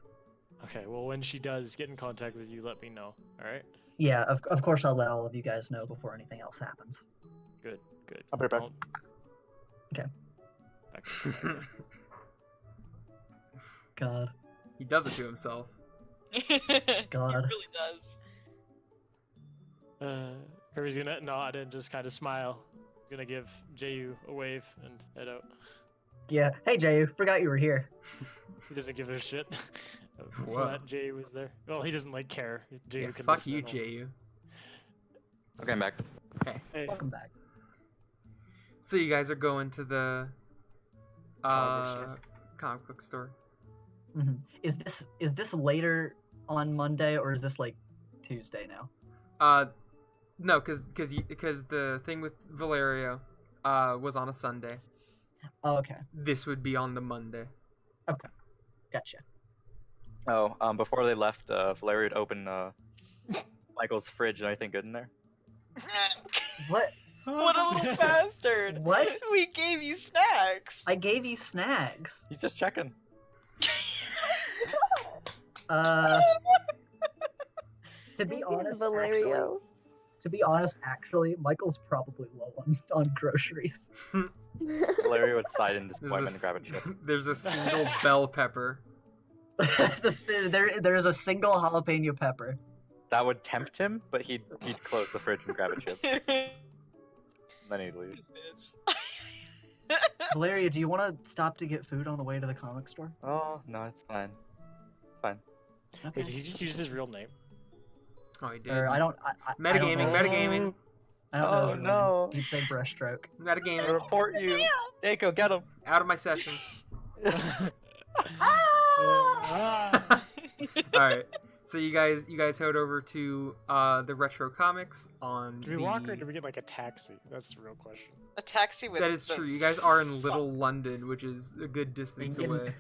Okay. Well, when she does get in contact with you, let me know. All right. Yeah, of course I'll let all of you guys know before anything else happens. Good. Good. I'll be back. Don't- Okay. Back to God. He does it to himself. God. He really does. Kirby's gonna nod and just kind of smile. Gonna give Jayu a wave and head out. Yeah. Hey, Jayu, forgot you were here. He doesn't give a shit Whoa. that Jayu was there. Well, he doesn't like care. Jayu Yeah, can fuck listen you, and all. Jayu. Okay, I'm back. Hey. Welcome back. So you guys are going to the Comic book store. comic book store. Is this later on Monday or is this like Tuesday now? No, because the thing with Valerio was on a Sunday. Oh, okay. This would be on the Monday. Okay. Gotcha. Oh, before they left, Valeria had opened Michael's fridge and anything good in there? What? What a little bastard! What? We gave you snacks! I gave you snacks. He's just checking. To be honest, Valerio. actually, Michael's probably low on groceries. Valeria would sigh in disappointment and grab a chip. There's a single bell pepper. There is a single jalapeno pepper. That would tempt him, but he'd close the fridge and grab a chip. Then he'd leave. Valeria, do you want to stop to get food on the way to the comic store? Oh, no, it's fine. It's fine. Okay. Wait, did he just use his real name? Oh, he did. Or I don't. Metagaming, metagaming, I don't know. Oh, his real no. name. He'd say brushstroke. I metagaming. report you. Eiko, get him. Out of my session. Ah! All right. So you guys head over to the retro comics on. Do we walk or do we get like a taxi? That's the real question. A taxi with That is the- true. You guys are in Little London, which is a good distance We can- away.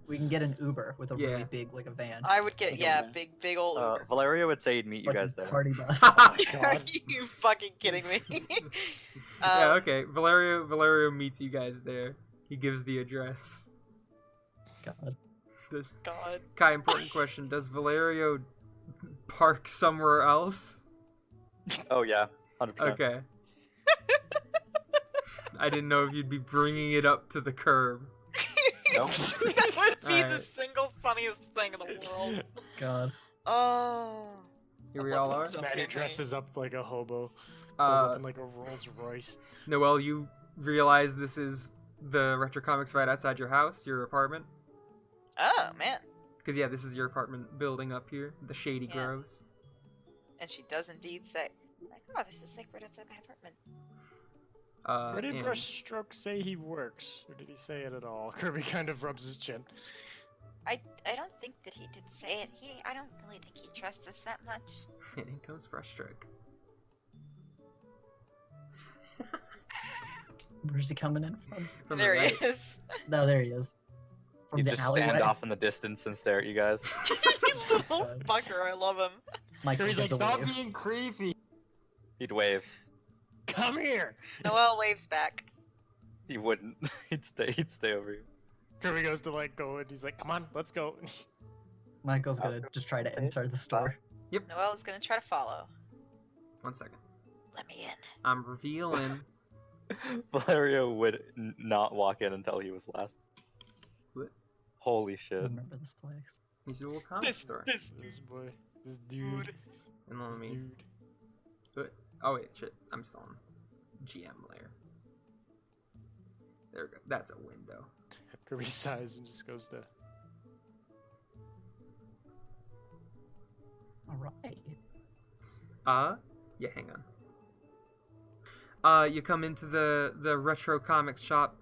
We can get an Uber with a Yeah. really big, like a van. I would get, Like yeah, a- big old Uber. Valeria would say he'd meet you Like guys a there. party bus. Oh my Are god. you fucking kidding me? Yeah. Okay. Valerio meets you guys there. He gives the address. God. Does, God. Kai, important question: does Valerio park somewhere else? Oh, yeah. 100%. Okay. I didn't know if you'd be bringing it up to the curb. Nope. That would be the Alright. single funniest thing in the world. God. Oh. Here we I love all are. this stuff. Maddie Okay. dresses up like a hobo. Pulls up Uh, in like a Rolls Royce. Noelle, you realize this is the retro comics right outside your house, your apartment. Oh, man. Because yeah, this is your apartment building up here, the Shady Yeah. Groves. And she does indeed say, Like, oh, this is like right outside my apartment. Where did And- Brushstroke say he works? Or did he say it at all? Kirby kind of rubs his chin. I don't think that he did say it. I don't really think he trusts us that much. And in comes Brushstroke. Where's he coming in from? From there the he right. is. No, there he is. From He'd the just alleyway. stand off in the distance and stare at you guys. Little fucker, I love him. Michael Kirby's like, gives a stop wave. being creepy. He'd wave. Come here. Noelle waves back. He wouldn't. He'd stay over you. Kirby goes to like go and he's like, come on, let's go. Michael's gonna just try to enter the store. Noelle is gonna try to follow. 1 second. Let me in. I'm revealing. Valerio would not walk in until he was last. What? Holy I shit. remember this place. He's your little comic store. This boy, this dude, And let this me. dude. What? Oh wait, shit. I'm still on GM layer. There we go. That's a window. Kirby sighs and just goes to. All right. Yeah, hang on. You come into the retro comics shop.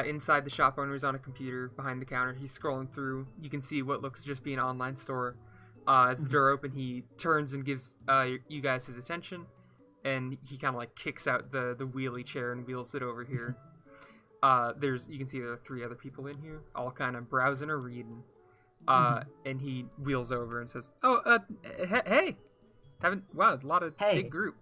Inside the shop owner is on a computer behind the counter. He's scrolling through. You can see what looks to just be an online store. As the door open, he turns and gives you guys his attention, and he kind of like kicks out the wheelie chair and wheels it over here. You can see there are 3 other people in here, all kind of browsing or reading. And he wheels over and says, "Oh, hey, wow, a lot of big group."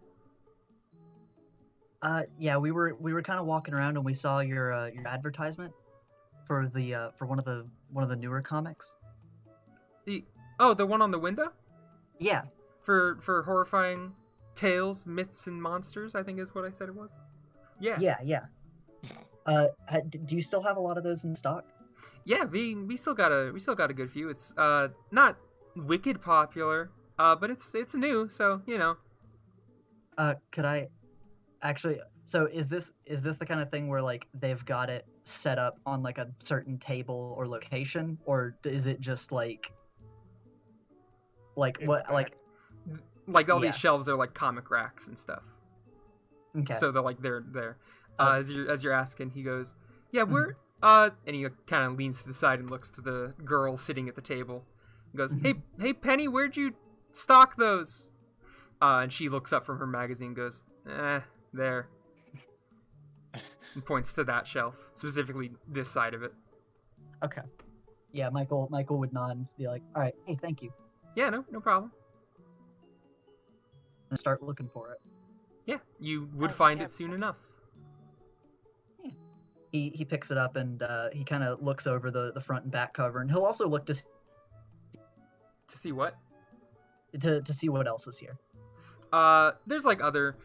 Yeah, we were kind of walking around and we saw your advertisement for the for one of the newer comics. The one on the window Yeah. for horrifying tales, myths, and monsters. I think is what I said it was. Yeah. Yeah. Do you still have a lot of those in stock? Yeah, we still got a good few. It's not wicked popular, but it's new, so you know. Could I actually? So is this the kind of thing where like they've got it set up on like a certain table or location, or is it just like In what the like? Like all Yeah. these shelves are like comic racks and stuff. Okay. So they're like they're there. Oh. As you're asking, he goes, "Yeah, And he kind of leans to the side and looks to the girl sitting at the table. He goes, hey, Penny, where'd you stock those? And she looks up from her magazine and goes, there. And points to that shelf, specifically this side of it. Okay. Yeah, Michael would nod and be like, all right, hey, thank you. Yeah, no problem. And start looking for it. Yeah, you would find it soon enough. He picks it up and he kind of looks over the front and back cover, and he'll also look to see what? To see what else is here. There's like other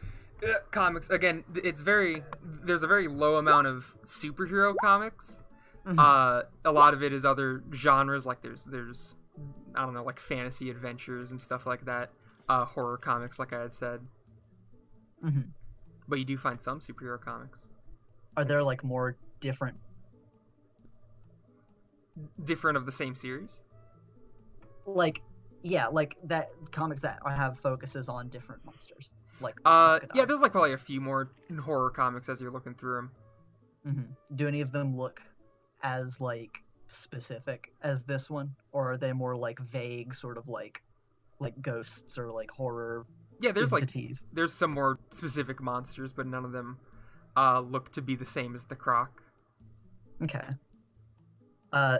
comics. Again, there's a very low amount of superhero comics. A lot of it is other genres, like there's I don't know, like fantasy adventures and stuff like that. Horror comics, like I had said. But you do find some superhero comics. Are there like more different of the same series? Like, yeah, like that comics that have focuses on different monsters. Like, yeah, there's like probably a few more horror comics as you're looking through them. Do any of them look as like specific as this one, or are they more like vague, sort of like ghosts or like horror? Yeah, there's entities? There's some more specific monsters, but none of them look to be the same as the Croc. Okay. I'll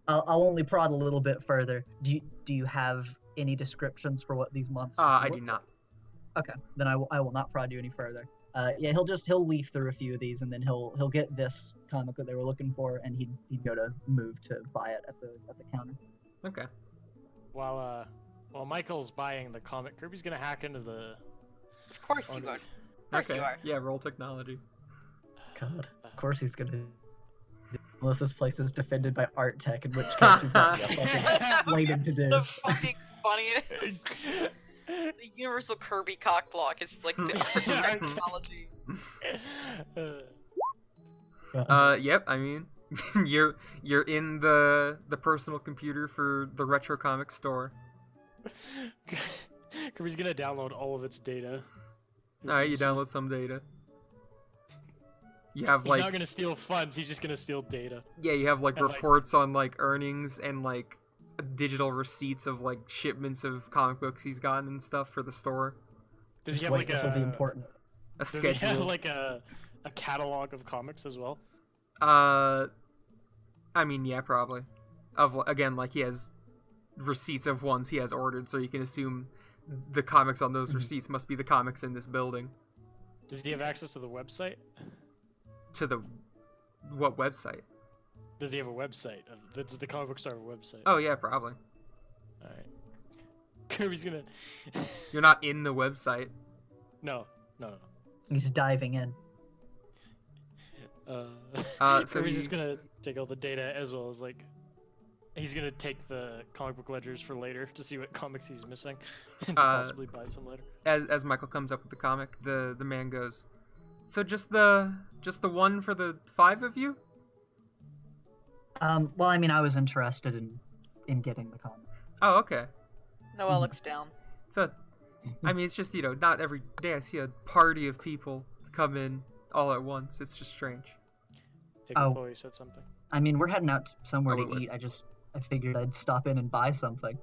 only prod a little bit further. Do you have any descriptions for what these monsters I look do not. like? Okay, then I will not prod you any further. Yeah, he'll leaf through a few of these, and then he'll get this comic that they were looking for, and he'd go to move to buy it at the counter. Okay. While Michael's buying the comic, Kirby's gonna hack into the. Of course you are. Of course you are. Yeah, roll technology. God, of course he's gonna. Unless this place is defended by art tech, in which case we've got fucking bladed to do. The fucking funniest. The universal Kirby cock block is like the technology. Yep. I mean, you're in the personal computer for the retro comic store. Kirby's gonna download all of its data. Alright, you download some data. You have He's not gonna steal funds, he's just gonna steal data. Yeah, you have like And, reports on like earnings and like digital receipts of like shipments of comic books he's gotten and stuff for the store. Does he have like this will be important. A Does he schedule. have like a catalog of comics as well? I mean, yeah, probably. Again, like he has receipts of ones he has ordered, so you can assume the comics on those receipts must be the comics in this building. Does he have access to the website? To the what website? Does he have a website? Does the comic book store have a website? Oh yeah, probably. Alright. Kirby's gonna. You're not in the website. No. He's diving in. So Kirby's just gonna take all the data as well as like. He's gonna take the comic book ledgers for later to see what comics he's missing, and possibly buy some later. As Michael comes up with the comic, the man goes, "So just the one for the 5 of you?" Well, I mean, I was interested in getting the comic. Oh, okay. Noel looks down. So, I mean, it's just, not every day I see a party of people come in all at once. It's just strange. Chloe said something. I mean, we're heading out somewhere to wait. eat. I figured I'd stop in and buy something.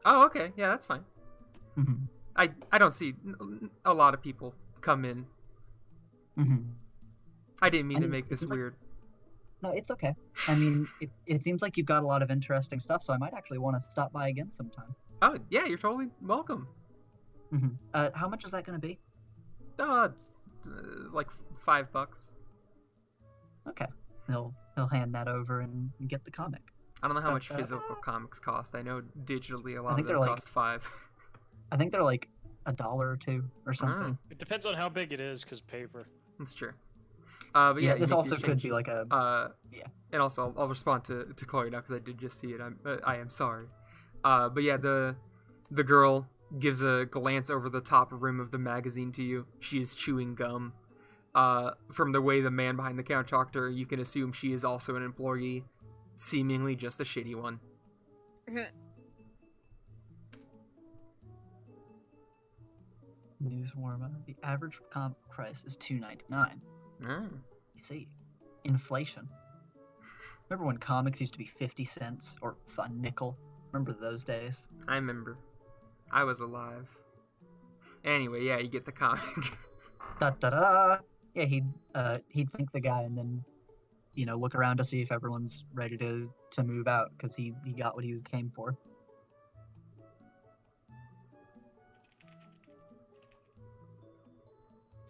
Oh, okay. Yeah, that's fine. I don't see a lot of people come in. I didn't mean to make this weird. No, it's okay. I mean, it seems like you've got a lot of interesting stuff, so I might actually want to stop by again sometime. Oh, yeah, you're totally welcome. How much is that going to be? Like $5. Okay. He'll hand that over and get the comic. I don't know how much physical comics cost. I know digitally a lot of think them they're cost $5. I think they're like $1 or $2 or something. It depends on how big it is, cause paper. That's true. But yeah, this you also make could your be like a yeah. And also, I'll respond to Chloe now because I did just see it. I am sorry. But yeah, the girl gives a glance over the top rim of the magazine to you. She is chewing gum. From the way the man behind the counter talked to her, you can assume she is also an employee, seemingly just a shitty one. News Warma. The average comic price is $2.99. Oh. You see. inflation. Remember when comics used to be 50 cents or a nickel? Remember those days? I remember. I was alive. Anyway, yeah, you get the comic. Da da da. Yeah, he'd thank the guy and then, look around to see if everyone's ready to move out because he got what he came for.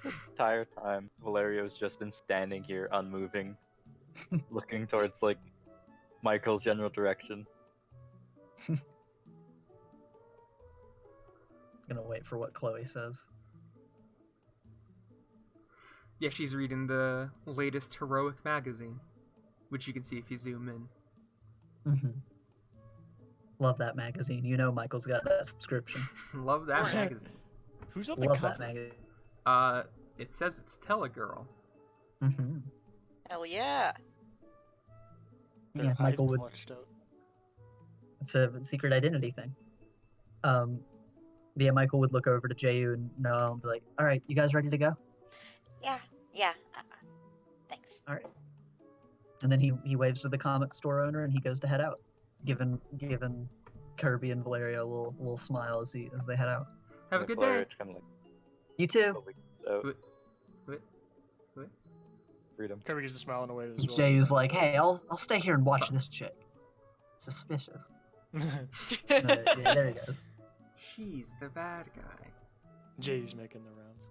The entire time, Valerio's just been standing here, unmoving, looking towards, like, Michael's general direction. Gonna wait for what Chloe says. Yeah, she's reading the latest heroic magazine, which you can see if you zoom in. Love that magazine. Michael's got that subscription. Love that Right. magazine. Who's on the Love cover? that magazine. It says it's Telegirl. Hell yeah. Their Yeah, eyes Michael would. blotched out. It's a secret identity thing. Yeah, Michael would look over to Jayu and Noel and be like, "All right, you guys ready to go?" Yeah. Thanks. All right. And then he waves to the comic store owner and he goes to head out, giving Kirby and Valeria a little smile as they head out. Have a And good Valerio day. just kinda, like, You too. slowly gets out. Wait. Freedom. Kirby gives a smile and a wave as well. Jayu's like, "Hey, I'll stay here and watch this chick." Suspicious. Yeah, there he goes. She's the bad guy. Jay's making the rounds.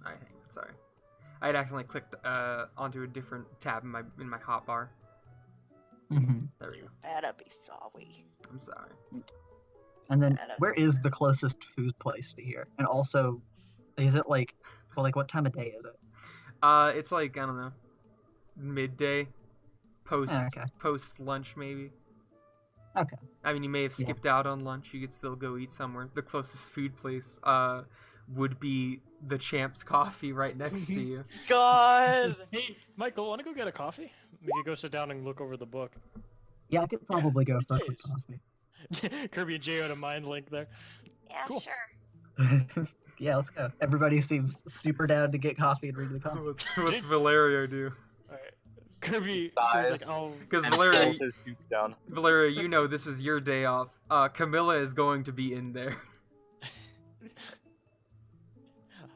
Alright, hang on, sorry. I had accidentally clicked onto a different tab in my hotbar. There we go. Better be sorry. I'm sorry. And then, where is the closest food place to here? And also, is it like what time of day is it? It's like, I don't know, midday, post lunch maybe. Okay. I mean, you may have skipped out on lunch. You could still go eat somewhere. The closest food place would be the Champ's Coffee right next to you. God. Hey, Michael, wanna go get a coffee? We could go sit down and look over the book. Yeah, I could probably go for a Jeez. coffee. Kirby and Jay on a mind link there. Yeah, Cool. sure. Yeah, let's go. Everybody seems super down to get coffee and read the comic. What's Valerio do? Alright. Kirby's Sighs. like, oh, Because And Valerio, pulls his tooth down. Valerio, this is your day off. Camilla is going to be in there.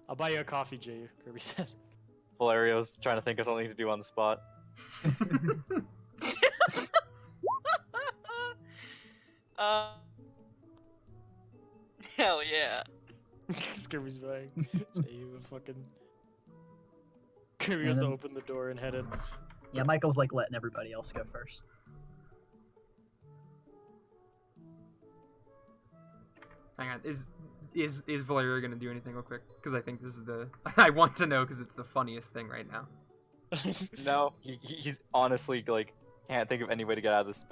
I'll buy you a coffee, Jay, Kirby says. Valerio's trying to think of something to do on the spot. Hell yeah. Kirby's buying. Jay, a fucking... Kirby goes to open the door and head in. Yeah, Michael's like letting everybody else go first. Hang on, is Valerio gonna do anything real quick? Because I think this is the I want to know because it's the funniest thing right now. No, he's honestly, like, can't think of any way to get out of this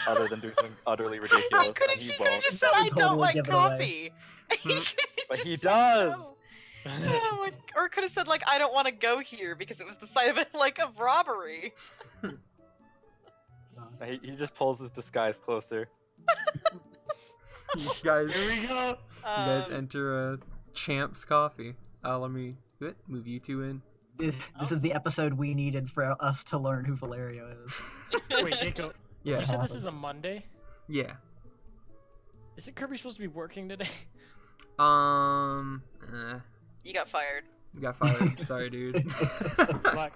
other than do something utterly ridiculous. I and could've, he he could've won't. just said That I would don't totally like give it away. coffee. He could've But just he said does! no. Yeah, like, or could have said like I don't want to go here because it was the site of it like a robbery. He just pulls his disguise closer. You guys, Here we go! you guys enter Champ's Coffee. Let me move you two in. This is the episode we needed for us to learn who Valerio is. Wait, Nico, Yeah, you said this is a Monday? yeah. Isn't Kirby supposed to be working today? You got fired. You got fired. Sorry, dude. Like,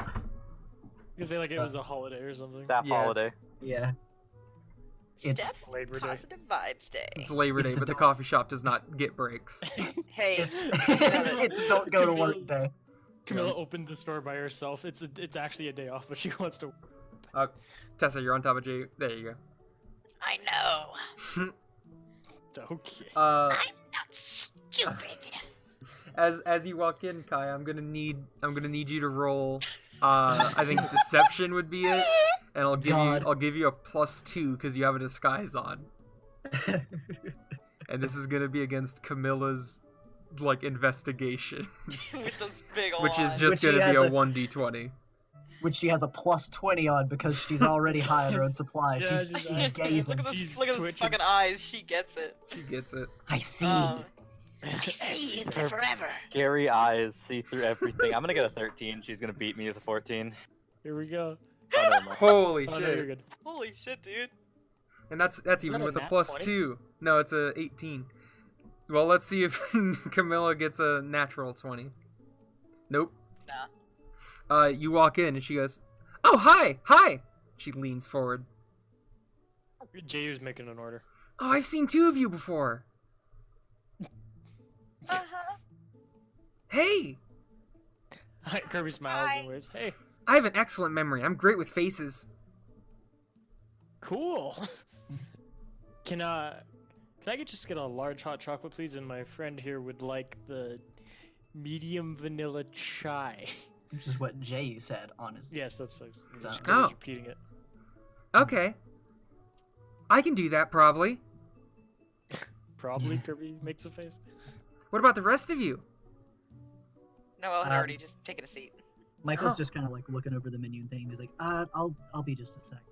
you say like it was a holiday or something. Staff Yeah, holiday. Yeah. It's Steph, Labor Day. positive vibes day. It's Labor Day, It's but the adult. coffee shop does not get breaks. Hey, it's don't go to work day. Camilla opened the store by herself. It's actually a day off, but she wants to. Tessa, you're on top of Jay. There you I know. Okay. go. I'm not stupid. As you walk in, Kai, I'm gonna need you to roll. I think deception would be it, and I'll give you a +2 because you have a disguise on. And this is gonna be against Camilla's like investigation, with those big old which is eyes. just Which she gonna be has a a- 1d20. Which she has a +20 on because she's already high on her own supply. Yeah, she's she's gazing. Look at those, She's look at those twitching. fucking eyes. She gets it. She gets it. I see. I see into forever. Scary eyes see through everything. I'm gonna get a 13. She's gonna beat me with a 14. Here we go. Oh, never mind. Holy Oh, no, you're shit! good. Holy shit, dude. And that's even that a with a nat plus 20? 2. No, it's a 18. Well, let's see if Camilla gets a natural 20. Nope. Nah. You walk in and she goes, "Oh, hi, hi." She leans forward. Jayu's making an order. "Oh, I've seen 2 of you before. Uh-huh. Hey, Kirby smiles Hi. and waves. Hey, I have an excellent memory. I'm great with faces." cool. Can I just get a large hot chocolate, please? And my friend here would like the medium vanilla chai. Which is what Jay said, honestly. Yes, that's just Oh. repeating it. Okay. I can do that, probably. Probably Kirby makes a face. What about the rest of you? Noel had Um, already just taken a seat. Michael's Huh. just kind of like looking over the menu thing. He's like, I'll be just a sec.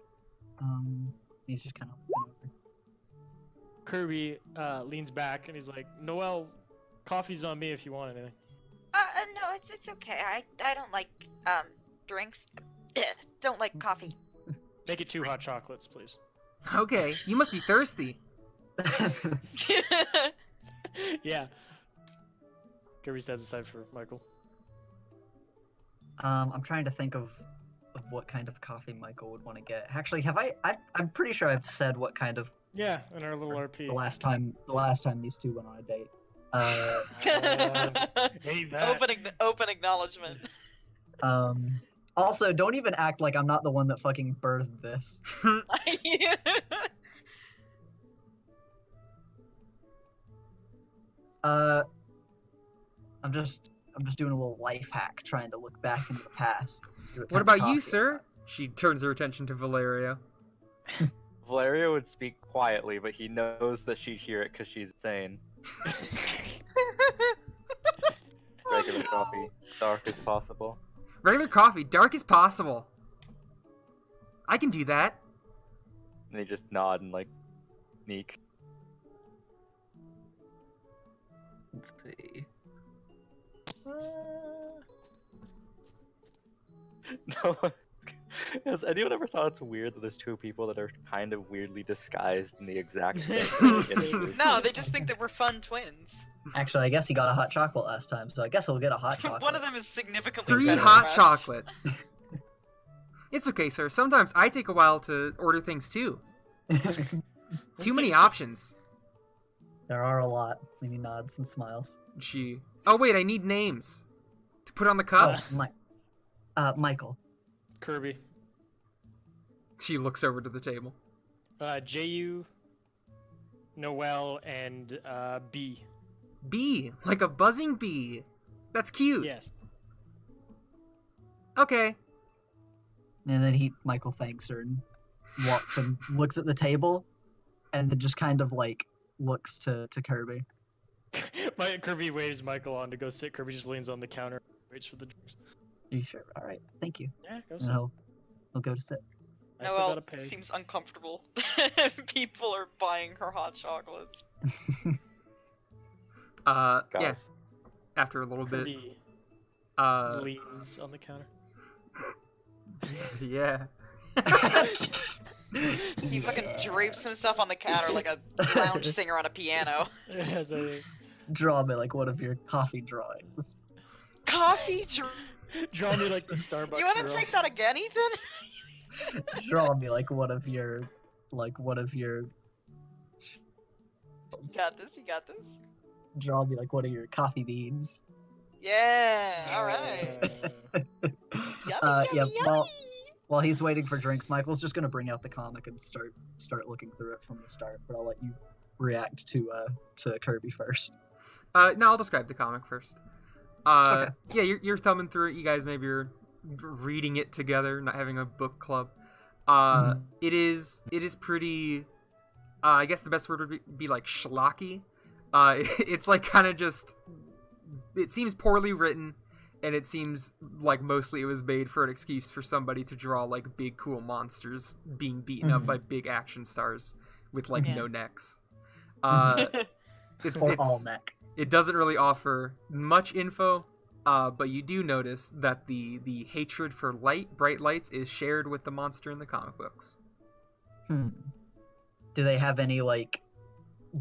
He's just kind of looking over. Kirby leans back and he's like, Noel, coffee's on me if you want anything. No, it's okay. I don't like drinks. Don't like coffee. Make it 2 hot chocolates, please. Okay, you must be thirsty. Yeah. Kirby stands aside for Michael. I'm trying to think of what kind of coffee Michael would want to get. Actually, I'm pretty sure I've said what kind of Yeah, in our little RP. the last time these two went on a date. Hate that. Open acknowledgement. Also, don't even act like I'm not the one that fucking birthed this. I'm just doing a little life hack, trying to look back into the past. See What kind of about you, coffee sir? She turns her attention to Valeria. Valeria would speak quietly, but he knows that she'd hear it because she's sane. Regular coffee, dark as possible. Regular coffee, dark as possible. I can do that. And they just nod and like, sneak. Let's see. No. Has anyone ever thought it's weird that there's 2 people that are kind of weirdly disguised in the exact same thing? No, they just think that we're fun twins. Actually, I guess he got a hot chocolate last time, so I guess he'll get a hot chocolate. One of them is significantly 3 better hot dressed. chocolates. It's okay, sir. Sometimes I take a while to order things too. Too many options. There are a lot. And he nods and smiles. She. Oh wait, I need names to put on the cups. Michael. Kirby. She looks over to the table. Ju, Noel, and B. Bee, like a buzzing bee. That's cute. Yes. Okay. And then Michael thanks her and walks and looks at the table, and then just kind of like looks to Kirby. Kirby waves Michael on to go sit. Kirby just leans on the counter, waits for the drinks. Are you sure? All right, thank you. Yeah, go And sit. he'll go to sit. I still Noel gotta pay. seems uncomfortable. People are buying her hot chocolates. Yeah. Guys. After a little bit. Kirby leans on the counter. Yeah. He fucking drapes himself on the counter like a lounge singer on a piano. As I Draw me like one of your coffee drawings. Coffee draw me like the Starbucks. You want to girl. take that again, Ethan? Draw me like one of your. You got this, you got this. Draw me like one of your coffee beans. Yeah, alright. Yummy, Yeah. yummy. While he's waiting for drinks, Michael's just gonna bring out the comic and start looking through it from the start. But I'll let you react to Kirby first. No, I'll describe the comic first. Okay. Yeah, you're thumbing through it. You guys maybe are reading it together, not having a book club. It is pretty. I guess the best word would be like schlocky. It's like kind of just. It seems poorly written, and it seems like mostly it was made for an excuse for somebody to draw like big cool monsters being beaten up by big action stars with like Yeah. no necks. Or all neck. It doesn't really offer much info, but you do notice that the hatred for bright lights, is shared with the monster in the comic books. Do they have any, like,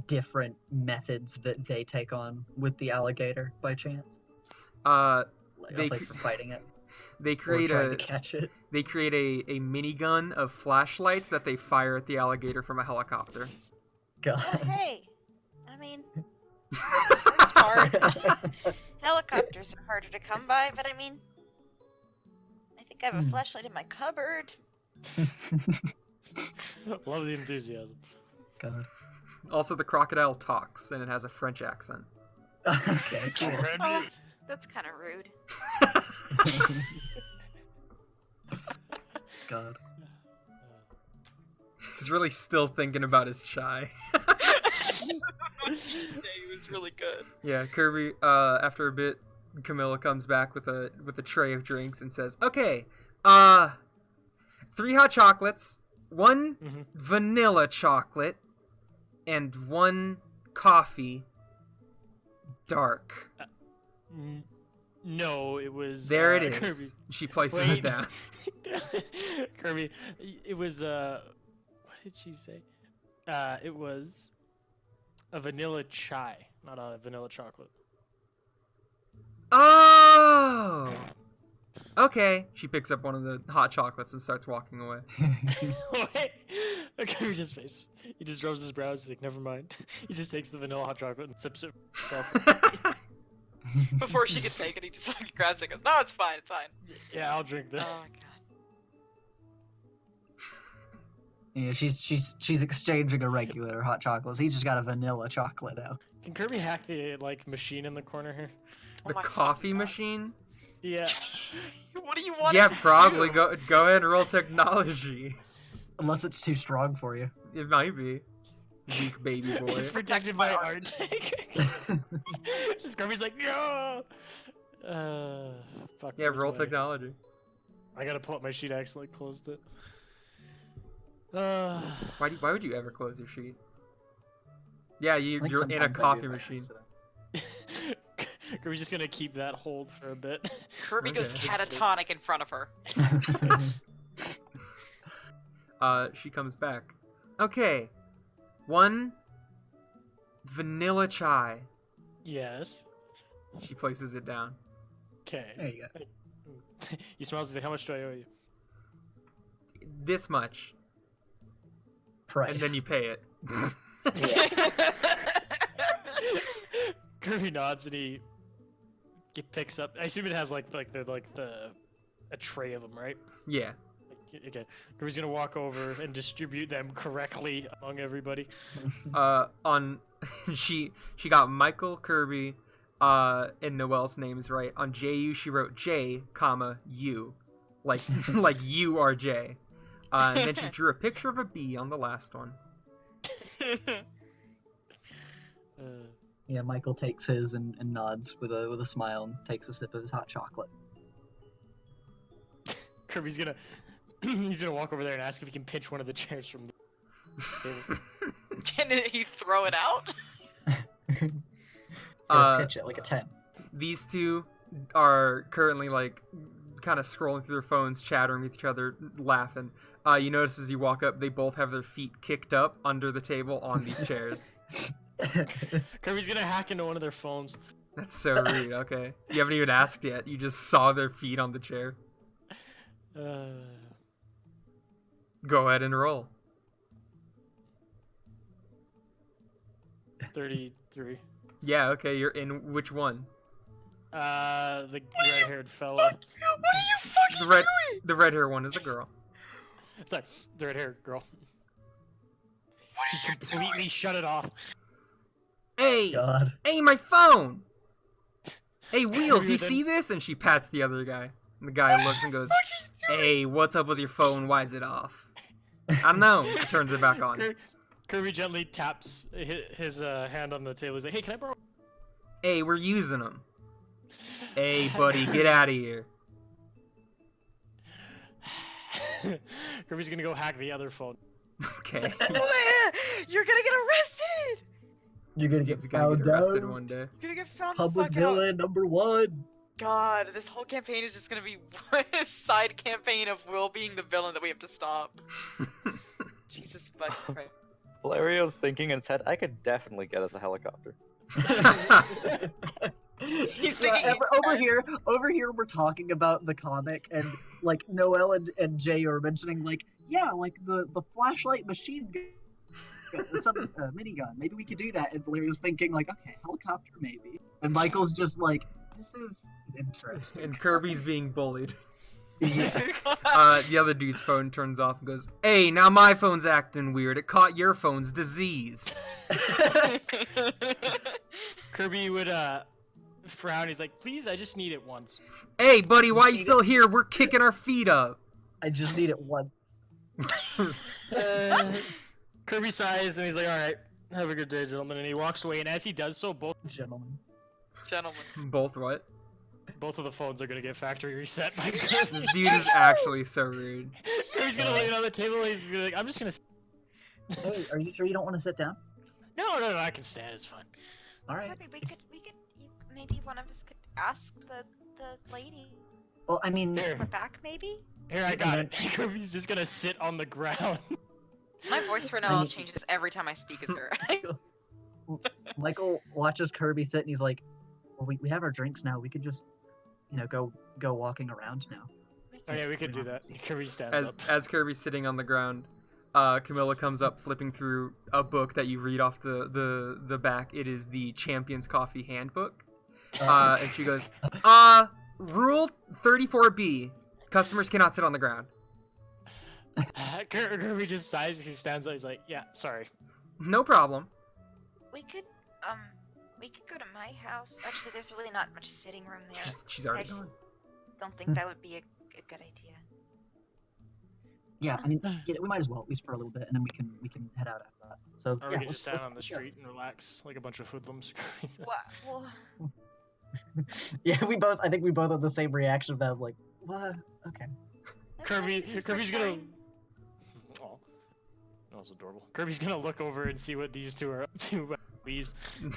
different methods that they take on with the alligator, by chance? Like for fighting it? They Or create trying to catch it? They create a minigun of flashlights that they fire at the alligator from a helicopter. God. Well, hey, I mean, they're smart. Helicopters are harder to come by, but I mean, I think I have a flashlight in my cupboard. Love the enthusiasm. God. Also, the crocodile talks, and it has a French accent. Okay, cool. Oh, that's kind of rude. God. He's really still thinking about his chai. Yeah, he was really good. Yeah, Kirby, after a bit, Camilla comes back with a tray of drinks and says, "Okay, 3 hot chocolates, 1 vanilla chocolate, and 1 coffee, dark." No, it was... There it is. Kirby. She places Wait. it down. Kirby, it was, what did she say? It was a vanilla chai, not a vanilla chocolate. Oh! Okay. She picks up one of the hot chocolates and starts walking away. Wait! Kirby just face. He just rubs his brows, he's like, never mind. He just takes the vanilla hot chocolate and sips it himself. Before she could take it, he just like grabs it and goes, "No, it's fine, it's fine." Yeah, I'll drink this. Oh my god. Yeah, she's exchanging a regular hot chocolate. He's just got a vanilla chocolate out. Can Kirby hack the, like, machine in the corner here? Oh The my coffee fucking God. machine? Yeah. What do you want? Yeah, it to probably. do? Go ahead and roll technology. Unless it's too strong for you. It might be. Weak baby boy. It's protected by art. Just Kirby's like, no! Fuck. Yeah, where's roll my- technology. I gotta pull up my sheet, I accidentally closed it. Why would you ever close your sheet? Yeah, I think you're in a sometimes I do coffee that, machine. so- Kirby's just gonna keep that hold for a bit. Kirby goes Okay. catatonic in front of her. She comes back. Okay. 1 vanilla chai. Yes. She places it down. Okay. There you go. He smiles, he's like, how much do I owe you? This much. Price. And then you pay it. Kirby nods and he picks up. I assume it has like a tray of them, right? Yeah. Okay. Kirby's gonna walk over and distribute them correctly among everybody. She got Michael, Kirby, and Noelle's names right. On JU she wrote J, comma, U. Like like you are J. And then she drew a picture of a bee on the last one. Yeah, Michael takes his and nods with a smile and takes a sip of his hot chocolate. Kirby's gonna he's gonna walk over there and ask if he can pinch one of the chairs from the table. Can he throw it out? Pitch it like a 10. These two are currently like kind of scrolling through their phones, chattering with each other, laughing. You notice as you walk up, they both have their feet kicked up under the table on these chairs. Kirby's gonna hack into one of their phones. That's so rude. Okay, you haven't even asked yet. You just saw their feet on the chair. Go ahead and roll. 33. Yeah. Okay, you're in. Which one? The red-haired fella. What are you fucking The red. doing? The red hair one is a girl. Sorry, the red-haired girl. What are you Completely doing? shut it off. Hey, God. hey, my phone. Hey, Wheels, you Then- see this? And she pats the other guy. And the guy looks and goes, "Hey, what's up with your phone? Why is it off?" I don't know. She turns it back on. Kirby gently taps his hand on the table. He's like, "Hey, can I borrow?" Hey, we're using them. Hey, buddy, get out of here. Kirby's gonna go hack the other phone. Okay. You're gonna get arrested! You're gonna Steve's get gonna found get arrested out. one day. You're gonna get found the Public fuck out. villain #1. God, this whole campaign is just gonna be a side campaign of Will being the villain that we have to stop. Jesus fucking Christ. Valerio's thinking in his head, I could definitely get us a helicopter. He's Yeah, thinking over here, we're talking about the comic, and like Noel and Jay are mentioning like, yeah, like the flashlight machine gun, some minigun. Maybe we could do that. And Valerio's thinking like, okay, helicopter maybe. And Michael's just like, this is interesting. And Kirby's being bullied. Yeah. The other dude's phone turns off and goes, "Hey, now my phone's acting weird. It caught your phone's disease." Kirby would frown. He's like, please, I just need it once. Hey, buddy, why you still here? We're kicking our feet up. I just need it once. Kirby sighs and he's like, all right, have a good day, gentlemen. And he walks away. And as he does so, both Gentlemen. Both what? of the phones are gonna get factory reset. By This dude is actually so rude. Kirby's gonna lay it on the table. He's gonna like, I'm just gonna. Hey, are you sure you don't want to sit down? No, I can stand. It's fine. All right. Maybe maybe one of us could ask the lady. Well, I mean, Here. We're back, maybe? Here, I got it. Kirby's just gonna sit on the ground. My voice for Noel changes every time I speak as her. Michael watches Kirby sit and he's like, well, we have our drinks now. We could just, go walking around now. Oh yeah, we could do that. Kirby stands As, up. as Kirby's sitting on the ground, Camilla comes up flipping through a book that you read off the back. It is the Champion's Coffee Handbook. And she goes, Rule 34B, customers cannot sit on the ground. Kirby just sighs. He stands up. He's like, yeah, sorry. No problem. We could go to my house. Actually, there's really not much sitting room there. She's already I just gone. don't think that would be a good idea. Yeah, I mean, we might as well, at least for a little bit, and then we can head out after that. So, Or yeah, we could just stand on the let's go. street and relax like a bunch of hoodlums. Well, Yeah, I think we both had the same reaction of that, like, what? Okay. Kirby's gonna. Oh, that was adorable. Kirby's gonna look over and see what these two are up to. But leaves.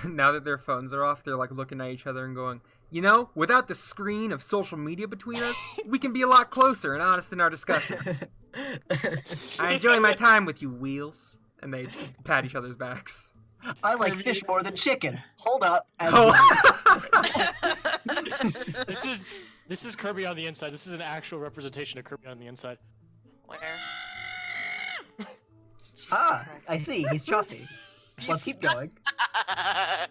Now that their phones are off, they're like looking at each other and going, without the screen of social media between us, we can be a lot closer and honest in our discussions. I enjoy my time with you, Wheels. And they pat each other's backs. I like Kirby- fish more than chicken. Hold up. And This is Kirby on the inside. This is an actual representation of Kirby on the inside. Where? I see. He's Chuffy. Let's keep going.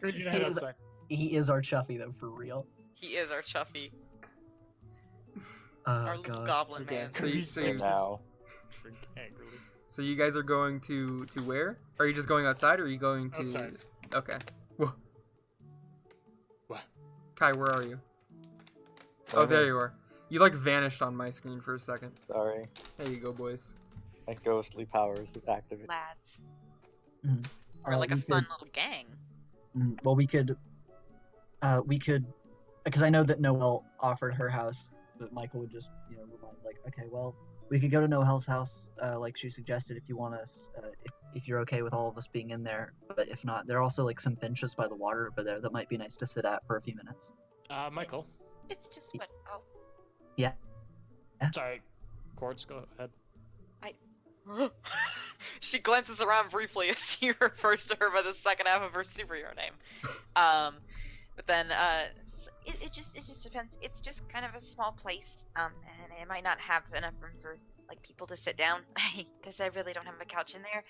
Kirby's gonna head outside. He is our Chuffy, though, for real. He is our Chuffy. Oh, Our little goblin Okay, man. so you Now. Angrily. So you guys are going to where? Are you just going outside, or are you going to? Outside. Okay. Whoa. What? Kai, where are you? Oh, there you are. You like vanished on my screen for a second. Sorry, There you go, boys. my ghostly powers is activated. lads. Or like a we fun could- little gang. Well, we could, because I know that Noelle offered her house, but Michael would just, remind, like, okay, well, we could go to Noelle's house, like she suggested, if you want us, if you're okay with all of us being in there. But if not, there are also like some benches by the water over there that might be nice to sit at for a few minutes. Michael. It's just what. Oh, Sorry. Quartz, go ahead. She glances around briefly as he refers to her by the second half of her superhero name. But then it just depends. It's just kind of a small place, and it might not have enough room for like people to sit down, because I really don't have a couch in there.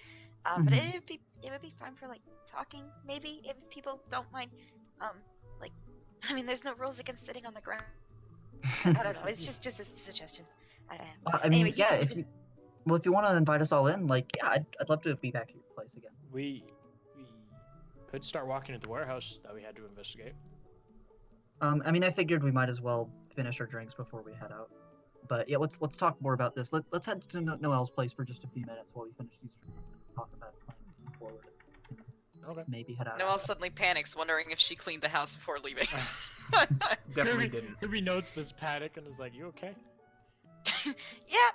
But it would be fine for like talking, maybe, if people don't mind. Like, I mean, there's no rules against sitting on the ground. I don't know. It's just a suggestion. I mean, Anyway, yeah, if you want to invite us all in, like, yeah, I'd love to be back at your place again. We could start walking into the warehouse that we had to investigate. I mean, I figured we might as well finish our drinks before we head out. But yeah, let's talk more about this. Let's head to Noelle's place for just a few minutes while we finish these drinks and talk about planning forward. Okay. Maybe head out. Noelle suddenly panics, wondering if she cleaned the house before leaving. Definitely didn't. Kirby notes this panic and is like, "You okay?" Yeah.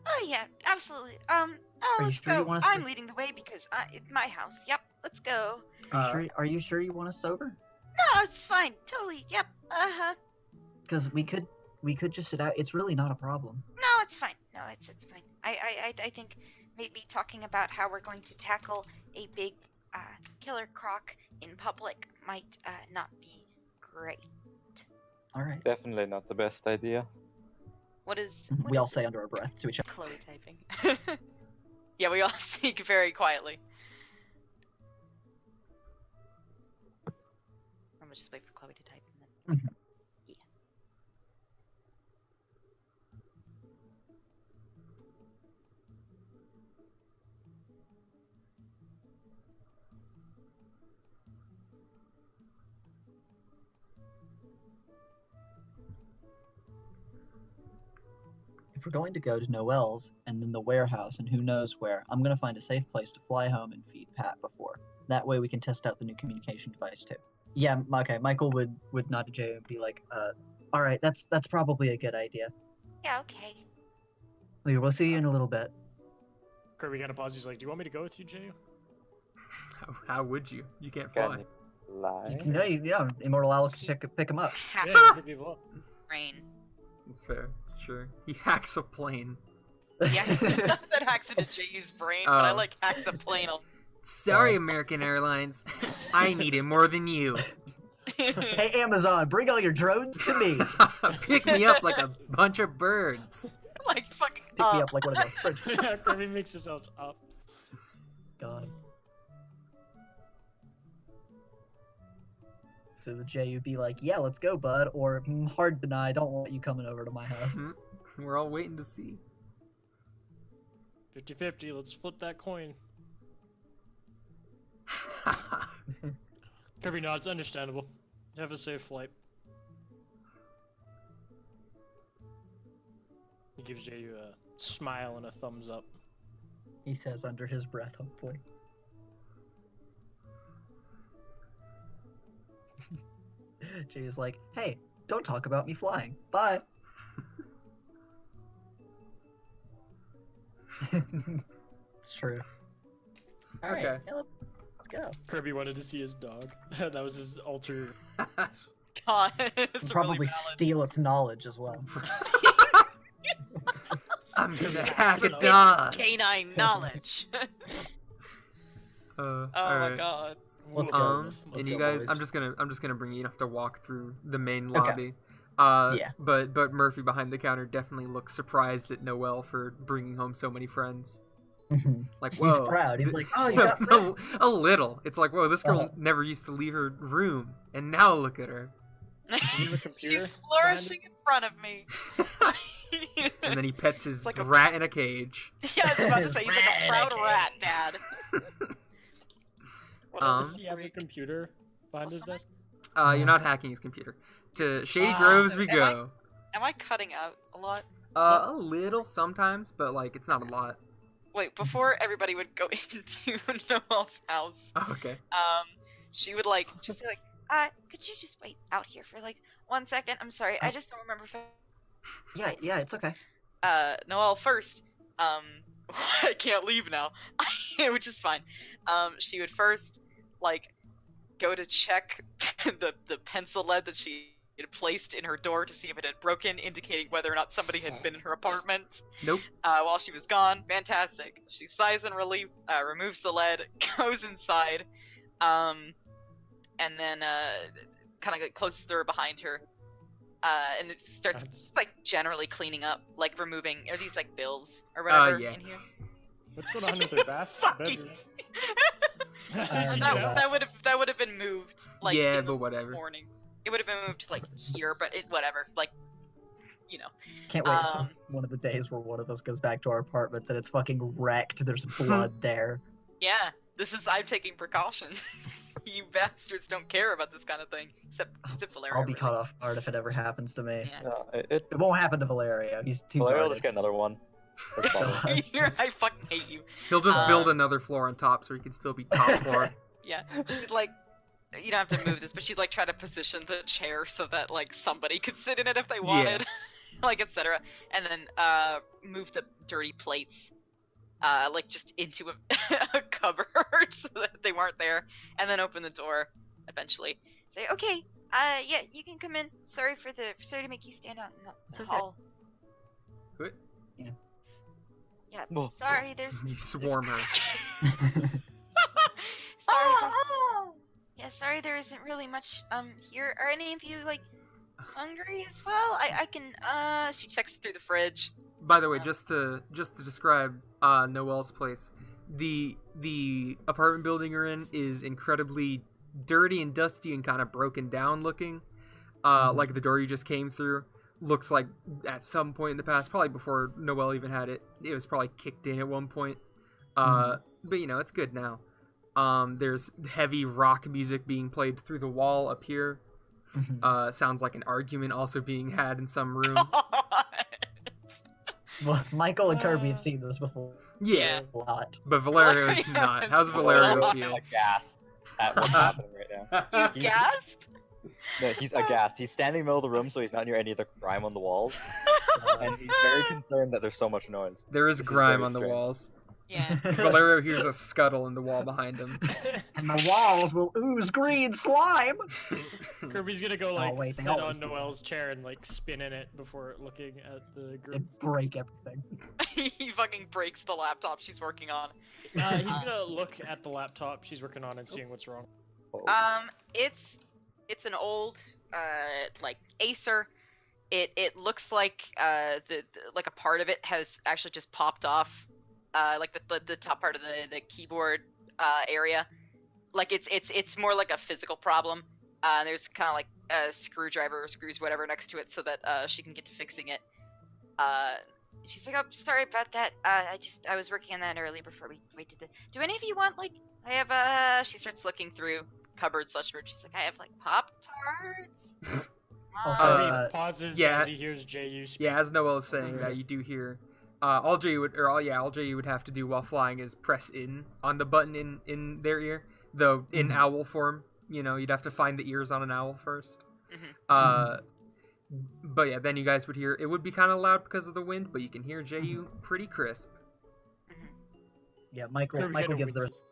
Oh yeah, absolutely. you Let's sure you go. want us to- I'm leading the way because it's my house. Yep, let's go. Are you sure you want us over? No, it's fine. Totally. Yep. Because we could just sit out. It's really not a problem. No, it's fine. No, it's fine. I think maybe talking about how we're going to tackle a big killer croc in public might not be great. All right. Definitely not the best idea. What is? We all say under our breath to each other. Chloe typing. Yeah, we all speak very quietly. I'm gonna just wait for Chloe to type and then. Mhm. Yeah. If we're going to go to Noel's and then the warehouse and who knows where, I'm gonna find a safe place to fly home and feed Pat before. That way we can test out the new communication device too. Yeah, okay. Michael would nod to Jay and be like, all right, that's probably a good idea. Yeah, okay. We'll see you in a little bit. Kirby kind of pauses. He's like, "Do you want me to go with you, Jay?" How would you? You can't Can fly. you lie? Yeah, Immortal Owl can pick him up. Hack Yeah, you pick people up. brain. It's fair. It's true. He hacks a plane. Yeah, I said hacks into JU's brain, but I Oh. like hacks a plane. Sorry, American Airlines. I need it more than you. Hey, Amazon, bring all your drones to me. Pick me up like a bunch of birds. Like fucking Pick me up like one of those. Yeah, Kirby makes his house up. God. So the Jay would be like, yeah, let's go, bud. Or, hard deny, I don't want you coming over to my house. We're all waiting to see. 50-50. Let's flip that coin. Kirby nods. Understandable. Have a safe flight. He gives Jay a smile and a thumbs up. He says under his breath, hopefully. Jay's like, hey, don't talk about me flying. Bye. It's true. All right, Okay. yeah, let's go. Kirby wanted to see his dog. That was his alter. God. And It's probably really valid. steal its knowledge as well. I'm gonna hack a It's dog. canine knowledge. Oh Oh my god. Let's go. Let's And you go, guys, boys. I'm just gonna bring you. You don't have to walk through the main Okay. lobby. Yeah. But Murphy behind the counter definitely looks surprised at Noel for bringing home so many friends. Like, whoa. He's proud. He's like, oh, you got friends. a little. It's like, whoa, this girl Uh-huh. never used to leave her room, and now look at her. he have a computer She's behind flourishing in front of me. And then he pets his Like a- rat in a cage. Yeah, I was about to say, he's like Rat a proud again. rat, Dad. What else? Does he have a computer behind his desk? You're not hacking his computer. To Shady Ah, Groves we am I- go. Am I cutting out a lot? A little sometimes, but like it's not a lot. Wait, before everybody would go into Noel's house, Okay. she would just say Could you just wait out here for like 1 second? I'm sorry, I just don't remember if Yeah, it's okay. Noel first, I can't leave now, which is fine. She would first, go to check the pencil lead that she had placed in her door to see if it had broken, indicating whether or not somebody had been in her apartment. Nope. While she was gone. Fantastic. She sighs in relief, removes the lead, goes inside, and then kind of closes the door behind her. And it starts That's- generally cleaning up, removing these bills or whatever yeah. in here. What's going on with their bedroom? that would have been moved Yeah, in but the whatever. morning. It would have been moved here, but whatever. Can't wait until Um, one of the days where one of us goes back to our apartments and it's fucking wrecked. There's blood there. Yeah, I'm taking precautions. You bastards don't care about this kind of thing, except Valeria. I'll be really. caught off guard if it ever happens to me. Yeah. It It won't happen to Valerio. He's too Valerio will guarded. just get another one. That's fine. I fucking hate you. He'll just build Uh, another floor on top so he can still be top floor. Yeah, she'd you don't have to move this, but she'd try to position the chair so that somebody could sit in it if they wanted, etc. And then move the dirty plates like just into a cupboard so that they weren't there, and then open the door eventually. Say, okay, yeah, you can come in. Sorry to make you stand out in It's the okay. hall. What? Yeah, Whoa. sorry, there's You swarm her. sorry, yeah, sorry there isn't really much here. Are any of you like hungry as well? I can she checks through the fridge. By the way, just to describe Noelle's place, the apartment building you're in is incredibly dirty and dusty and kind of broken down looking. Like the door you just came through looks like at some point in the past, probably before Noelle even had it, it was probably kicked in at one point. But you know, it's good now. There's heavy rock music being played through the wall up here. Sounds like an argument also being had in some room. Well, Michael and Kirby have seen this before Yeah, a lot. but Valerio is not. How's Valerio Valerio feel? Aghast at what's happening right now. You gasp? No, he's aghast. He's standing in the middle of the room, so he's not near any of the grime on the walls, and he's very concerned that there's so much noise. There is This is grime very on the strange. walls. Yeah. Valerio hears a scuttle in the wall behind him. And the walls will ooze green slime! Kirby's gonna go like wait, they sit always on do Noelle's chair and like spin in it before looking at the group. And break everything. He fucking breaks the laptop she's working on. He's gonna look at the laptop she's working on and seeing what's wrong. It's an old like Acer. It looks like the like a part of it has actually just popped off, like the top part of the keyboard area. Like it's more like a physical problem. There's kind of like a screwdriver or screws whatever next to it so that she can get to fixing it. She's like, oh, sorry about that. I was working on that earlier before we did the. Do any of you want like? I have She starts looking through cupboard / fridge. She's like, I have like Pop-Tarts. Also, Kirby pauses yeah. as he hears JU speak. Yeah, as Noelle is saying that, you do hear. All J would have to do while flying is press in on the button in their ear. Though in owl form, you know, you'd have to find the ears on an owl first. But yeah, then you guys would hear. It would be kind of loud because of the wind, but you can hear JU pretty crisp. yeah, Michael Kirby kinda gives the winces.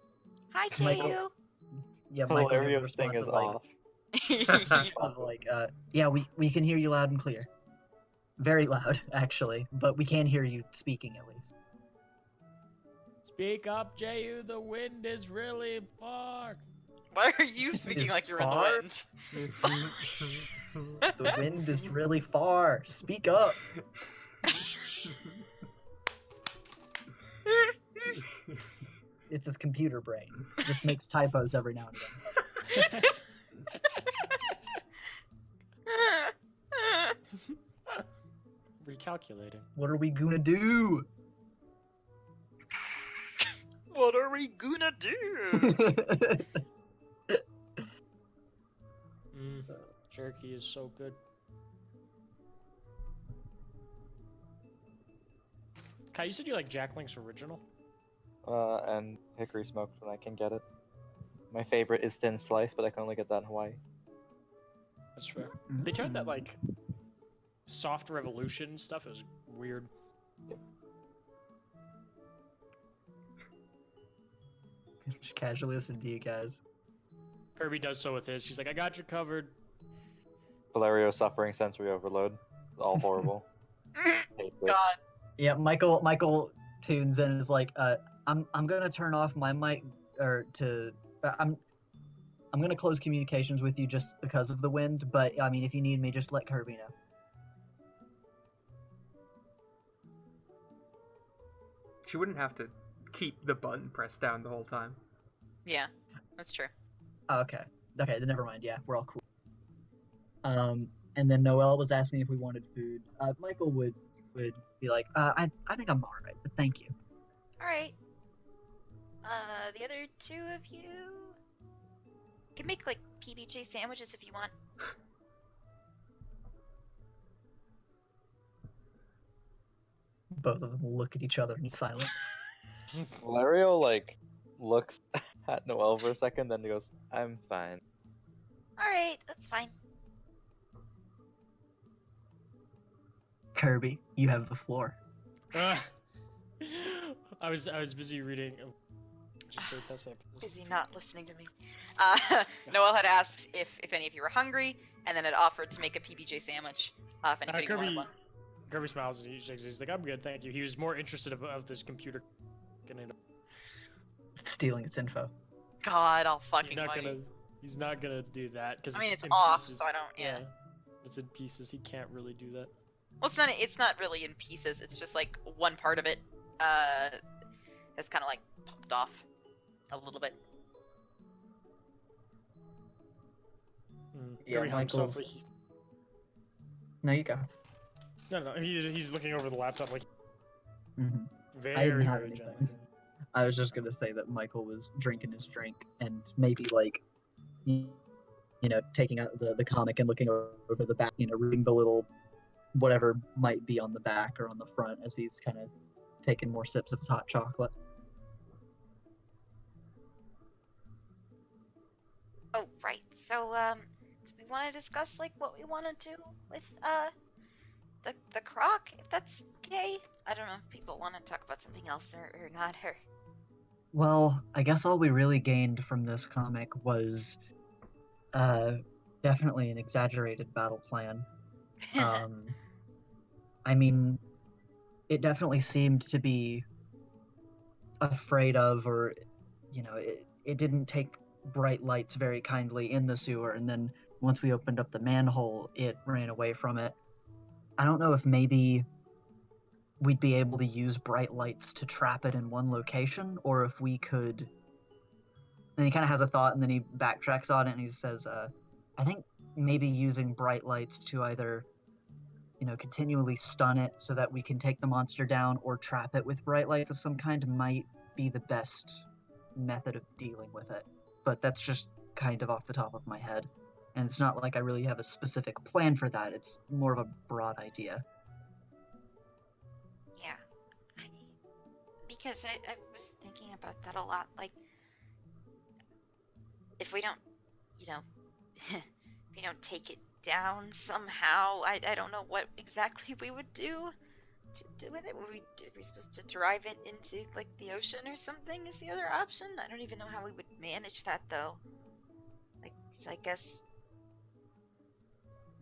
Hi, Michael- JU. Michael gives the Valerio's thing response is of, off. like, yeah, we can hear you loud and clear. Very loud, actually, but we can hear you speaking at least. Speak up, JU. The wind is really far. Why are you speaking Is like you're far? in the wind? The wind is really far. Speak up. It's his computer brain. Just makes typos every now and then. Recalculating. What are we gonna do? What are we gonna do? Jerky is so good. Kai, you said you like Jack Link's original? And hickory smoked when I can get it. My favorite is thin slice, but I can only get that in Hawaii. That's fair. They tried that like soft revolution stuff. It was weird. Just casually listen to you guys. Kirby does so with his. She's like, I got you covered. Valerio suffering sensory overload. It's all horrible. Hate it. God. Yeah, Michael tunes in and is like, I'm gonna turn off my mic I'm gonna close communications with you just because of the wind, but I mean if you need me just let Kirby know. She wouldn't have to keep the button pressed down the whole time. Yeah, that's true. Oh, okay, then never mind, yeah, we're all cool. And then Noelle was asking if we wanted food. Michael would be like, I think I'm alright, but thank you. Alright. The other two of you can make like PBJ sandwiches if you want. Both of them look at each other in silence. Valerio like looks at Noelle for a second, then he goes, "I'm fine." Alright, that's fine. Kirby, you have the floor. I was busy reading. Just so Tessa. Busy not listening to me. Noel had asked if any of you were hungry, and then had offered to make a PBJ sandwich if anybody wanted one. Kirby smiles and he shakes. He's like, "I'm good, thank you." He was more interested of this computer. Stealing its info. God, I'll fucking He's not gonna do that because I mean, it's off, so I don't. Yeah. It's in pieces. He can't really do that. Well, it's not really in pieces. It's just like one part of it has kind of like popped off a little bit. Yeah, Michael's... No, you go. No. He's looking over the laptop like. Mm-hmm. Very, very gently. I was just gonna say that Michael was drinking his drink and maybe like, taking out the comic and looking over the back, reading the little whatever might be on the back or on the front as he's kind of taking more sips of his hot chocolate. Oh, right. So, do we want to discuss, like, what we want to do with, the croc, if that's okay? I don't know if people want to talk about something else or not, or... Well, I guess all we really gained from this comic was, definitely an exaggerated battle plan. I mean, it definitely seemed to be afraid of, or, it didn't take bright lights very kindly in the sewer, and then once we opened up the manhole, it ran away from it. I don't know if maybe we'd be able to use bright lights to trap it in one location, or if we could... And he kind of has a thought, and then he backtracks on it, and he says, I think maybe using bright lights to either, continually stun it so that we can take the monster down, or trap it with bright lights of some kind might be the best method of dealing with it. But that's just kind of off the top of my head. And it's not like I really have a specific plan for that, it's more of a broad idea. Yeah. Because I was thinking about that a lot, like, if we don't, if we don't take it down somehow, I don't know what exactly we would do to do with it. Are we supposed to drive it into, like, the ocean or something is the other option? I don't even know how we would manage that, though. Like, so I guess...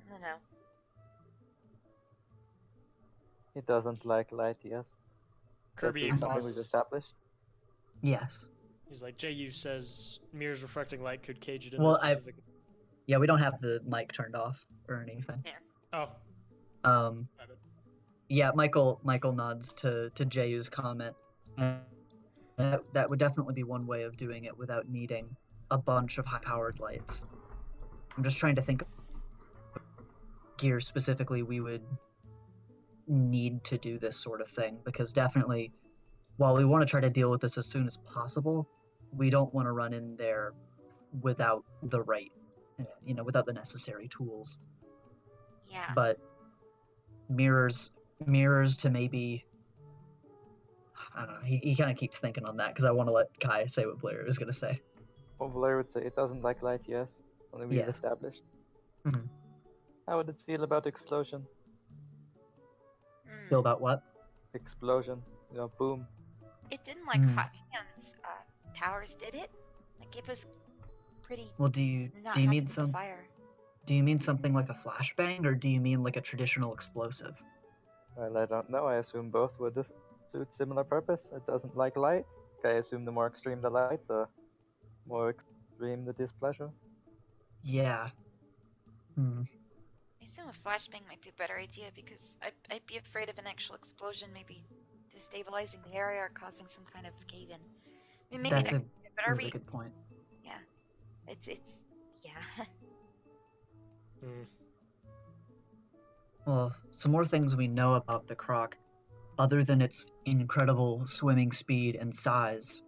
I don't know. He doesn't like light, yes. Kirby That's something pauses. we've established. Yes. He's like, JU says mirrors reflecting light could cage it in Well, a specific... Yeah, we don't have the mic turned off or anything. Oh. Yeah, Michael nods to Jayu's comment. And that would definitely be one way of doing it without needing a bunch of high-powered lights. I'm just trying to think of gear specifically we would need to do this sort of thing, because definitely, while we want to try to deal with this as soon as possible, we don't want to run in there without the right, without the necessary tools. Yeah. But mirrors to maybe, I don't know, he kind of keeps thinking on that, because I want to let Kai say what Blair is going to say. Well, Blair would say it doesn't like light, yes. Something we've established. Mhm. How would it feel about explosion? Feel about what? Explosion. Boom. It didn't like hot hands towers, did it? Like, it was pretty... Well, do you mean some... fire. Do you mean something like a flashbang, or do you mean like a traditional explosive? Well, I don't know. I assume both would suit similar purpose. It doesn't like light. I assume the more extreme the light, the more extreme the displeasure. Yeah. I assume a flashbang might be a better idea, because I'd be afraid of an actual explosion maybe destabilizing the area or causing some kind of cave-in. I mean, maybe That's a but are really good point. Yeah. It's yeah. Well, some more things we know about the croc, other than its incredible swimming speed and size.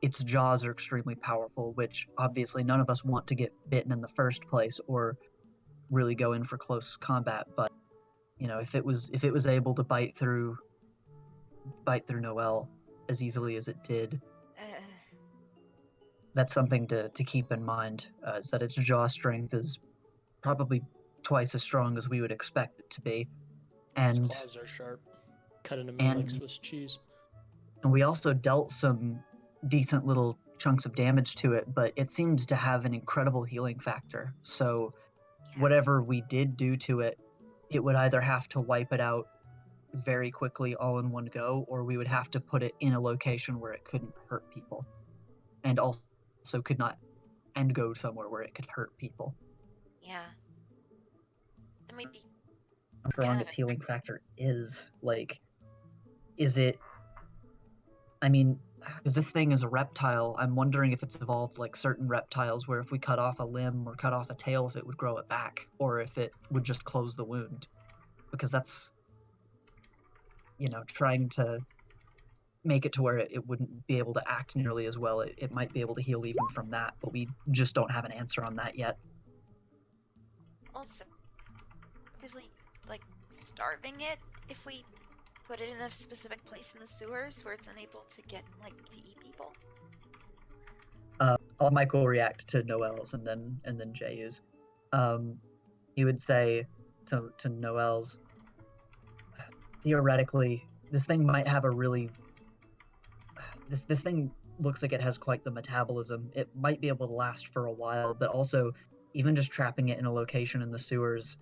Its jaws are extremely powerful, which obviously none of us want to get bitten in the first place or really go in for close combat. But if it was able to bite through Noelle as easily as it did, that's something to keep in mind. Is that its jaw strength is probably twice as strong as we would expect it to be, and His claws are sharp, cutting him in like Swiss cheese. And we also dealt some decent little chunks of damage to it, but it seems to have an incredible healing factor. So whatever we did do to it, it would either have to wipe it out very quickly all in one go, or we would have to put it in a location where it couldn't hurt people. And also could not and go somewhere where it could hurt people. Yeah. That might be. How strong Yeah. its healing factor is. Like, is it... I mean, because this thing is a reptile, I'm wondering if it's evolved like certain reptiles where if we cut off a limb or cut off a tail, if it would grow it back, or if it would just close the wound. Because that's, trying to make it to where it wouldn't be able to act nearly as well. It might be able to heal even from that, but we just don't have an answer on that yet. Also, actively, like, starving it if we put it in a specific place in the sewers where it's unable to get, like, to eat people? Michael will react to Noel's and then Jayu's. He would say to Noel's, theoretically, this thing might have a really... This thing looks like it has quite the metabolism. It might be able to last for a while, but also, even just trapping it in a location in the sewers,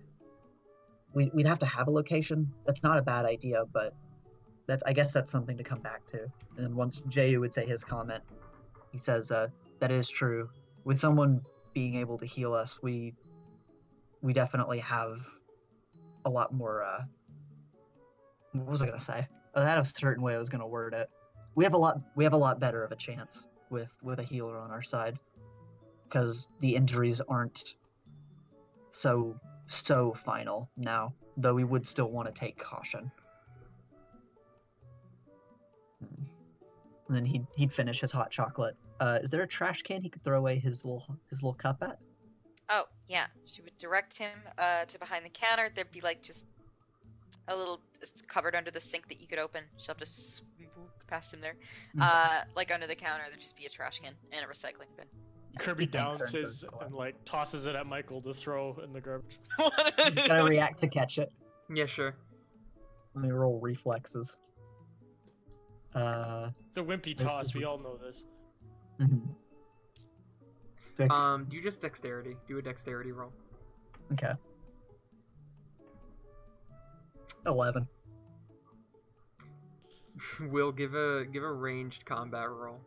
we'd have to have a location. That's not a bad idea, but I guess that's something to come back to. And once Jayu would say his comment, he says, that is true. With someone being able to heal us, we definitely have a lot more, what was I gonna say? I had a certain way I was gonna word it. We have a lot better of a chance with a healer on our side, because the injuries aren't so final now, though we would still want to take caution. And then he'd finish his hot chocolate. Is there a trash can he could throw away his little cup at? Oh, yeah. She would direct him to behind the counter. There'd be, like, just a little cupboard under the sink that you could open. She'll have to swoop past him there. Like, under the counter, there'd just be a trash can and a recycling bin. Kirby Thanks, downs his Ernest. and like tosses it at Michael to throw in the garbage. Gotta react to catch it. Yeah, sure. Let me roll reflexes. It's a wimpy toss. We all know this. Mhm. Do just dexterity. Do a dexterity roll. Okay. 11. We'll give a ranged combat roll.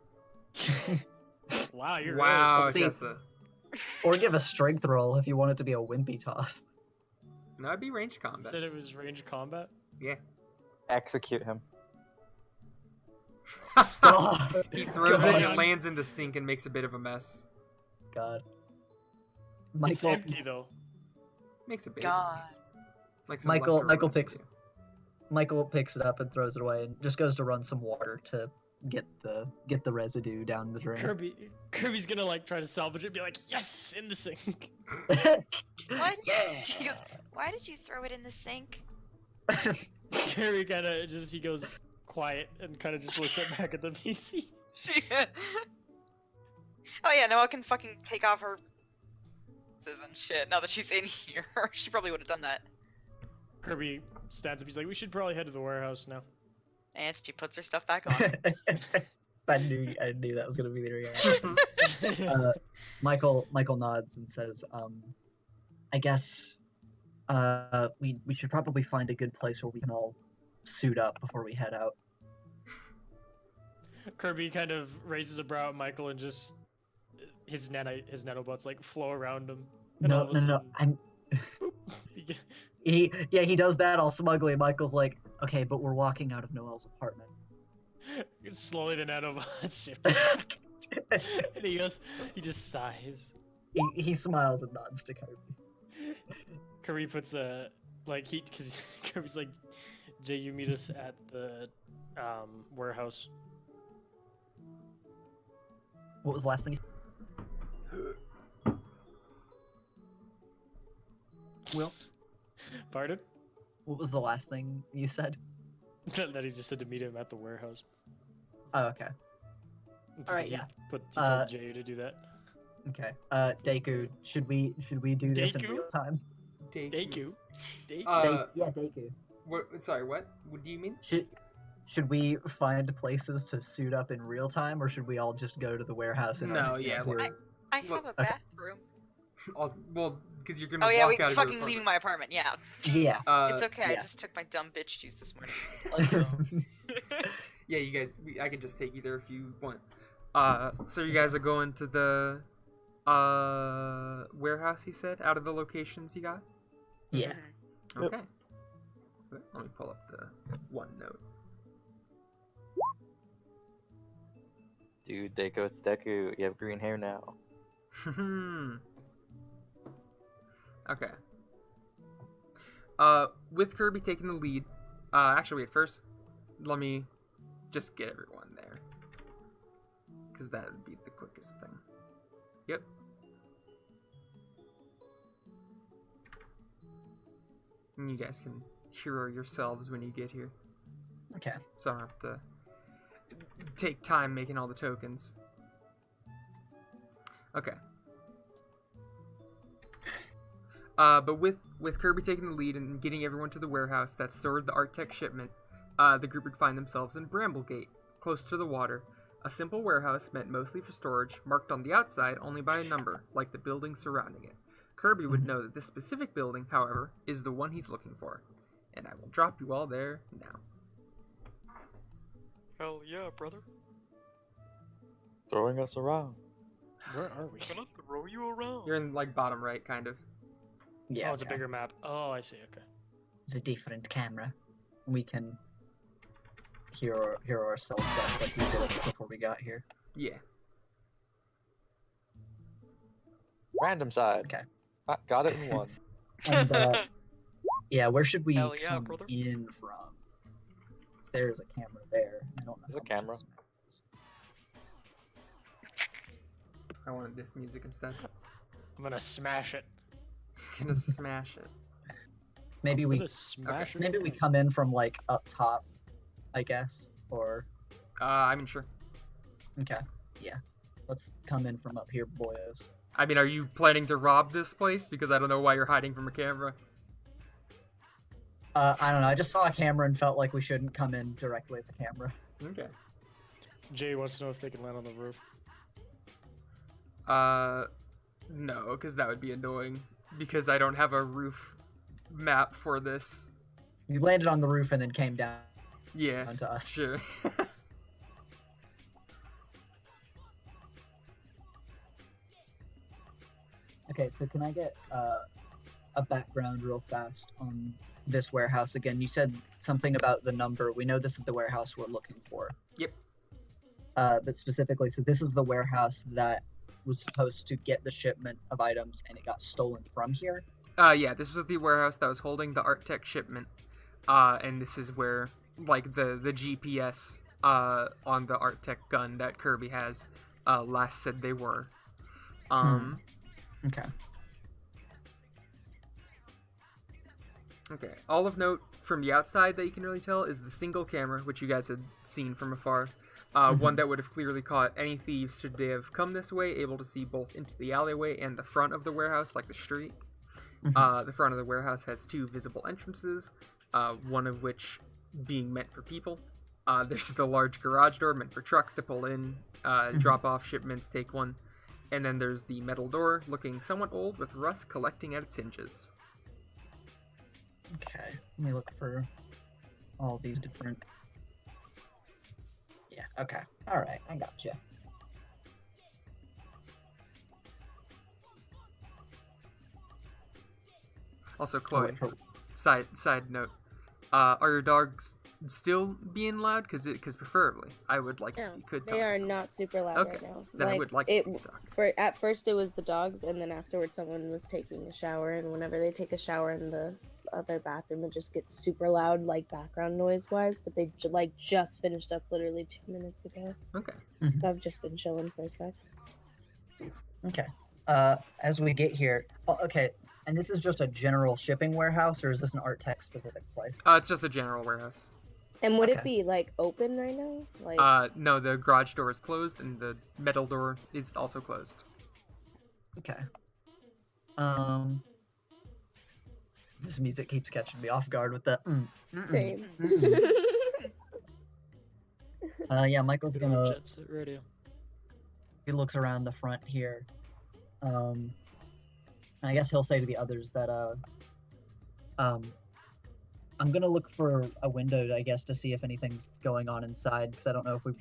Wow, you're Wow, Let's see. Jessa. Or give a strength roll if you want it to be a wimpy toss. No, it'd be ranged right. combat. Said it was ranged combat. Yeah. Execute him. God. He throws it and God. it lands in the sink and makes a bit of a mess. God. It's empty though. Makes a bit God. of a mess. Like some Michael leftover picks residue. Michael picks it up and throws it away and just goes to run some water to get the residue down the drain. Kirby's gonna like try to salvage it and be like, yes, in the sink. What? Yeah. She goes, why did you throw it in the sink? Kirby kinda he goes quiet and kinda just looks back at the PC. Oh yeah, Noah can fucking take off her and shit now that she's in here. She probably would have done that. Kirby stands up, he's like, we should probably head to the warehouse now. And she puts her stuff back on. I knew that was gonna be the reaction. Michael nods and says, I guess we should probably find a good place where we can all suit up before we head out. Kirby kind of raises a brow at Michael and just his nanobots like flow around him. And all of a No. sudden, He does that all smugly. Michael's like, okay, but we're walking out of Noel's apartment. slowly the nanobots shift. And he just sighs. He smiles and nods to Kirby. Kirby puts a because Kirby's like, Jay, you meet us at the warehouse. What was the last thing? Will, Pardon? what was the last thing you said? That he just said to meet him at the warehouse. Oh, okay. Alright, He yeah. told Jay to do that. Okay. Deku, should we do this in Deku? real time? Deku. Yeah, Deku. What? Sorry, what? What do you mean? should we find places to suit up in real time, or should we all just go to the warehouse? And No, yeah, I have a bathroom. Well, because you're gonna Oh yeah, walk we out of fucking your leaving my apartment. Yeah. Yeah. It's okay. I yeah. just took my dumb bitch juice this morning. Yeah, you guys. I can just take either if you want. So you guys are going to the warehouse. He said out of the locations you got. Yeah. Okay. Let me pull up the OneNote. Dude, Deku, it's Deku. You have green hair now. Okay. With Kirby taking the lead. Actually, wait. First, let me just get everyone there, because that would be the quickest thing. Yep. And you guys can hero yourselves when you get here, Okay. so I don't have to take time making all the tokens. Okay. But with Kirby taking the lead and getting everyone to the warehouse that stored the Arctech shipment, the group would find themselves in Bramblegate, close to the water. A simple warehouse meant mostly for storage, marked on the outside only by a number, like the building surrounding it. Kirby would know that this specific building, however, is the one he's looking for. And I will drop you all there now. Hell yeah, brother. Throwing us around. Where are we? I'm gonna throw you around. You're in, like, bottom right, kind of. Yeah. Oh, it's a okay. bigger map. Oh, I see. Okay. It's a different camera. We can hero ourselves up like we did before we got here. Yeah. Random side. Okay. Got it in one. And yeah, where should we Hell yeah, come brother. in from? There's a camera there. I don't know. There's a how much camera. this map is. I wanted this music instead. I'm gonna smash it. Gonna smash it. Maybe I'm we gonna smash maybe it. we come in from like up top, I guess. Or I mean, sure. okay, yeah. Let's come in from up here, boys. I mean, are you planning to rob this place? Because I don't know why you're hiding from a camera. I don't know. I just saw a camera and felt like we shouldn't come in directly at the camera. Okay. Jay wants to know if they can land on the roof. No, because that would be annoying. Because I don't have a roof map for this. You landed on the roof and then came down Yeah, onto us. sure. Okay, so can I get a background real fast on this warehouse again? You said something about the number. We know this is the warehouse we're looking for. Yep. But specifically, so this is the warehouse that was supposed to get the shipment of items and it got stolen from here. Yeah, this was the warehouse that was holding the Arctech shipment. And this is where, like, the GPS on the Arctech gun that Kirby has last said they were. Okay. Okay. All of note from the outside that you can really tell is the single camera, which you guys had seen from afar. One that would have clearly caught any thieves should they have come this way, able to see both into the alleyway and the front of the warehouse, like the street. The front of the warehouse has two visible entrances, one of which being meant for people. There's the large garage door meant for trucks to pull in, drop off shipments, take one. And then there's the metal door, looking somewhat old with rust collecting at its hinges. Okay. Let me look for all these different. Yeah. Okay. All right. I gotcha. Also, Oh, Chloe, wait for- side note, are your dogs still being loud? Because preferably, I would like if No, you could. they tell me are something. not super loud Okay, right now. then I would like it. to talk. At first, it was the dogs, and then afterwards, someone was taking a shower. And whenever they take a shower in the other bathroom, it just gets super loud, like background noise wise. But they just finished up literally 2 minutes ago. Okay. So I've just been chilling for a sec. Okay. As we get here, okay. And this is just a general shipping warehouse, or is this an Art Tech specific place? It's just a general warehouse. And would Okay. it be like open right now? Like No, the garage door is closed and the metal door is also closed. Okay. This music keeps catching me off guard with the. same. Yeah, Michael's gonna. Jet set radio. He looks around the front here. And I guess he'll say to the others that I'm gonna look for a window, I guess, to see if anything's going on inside, because I don't know if we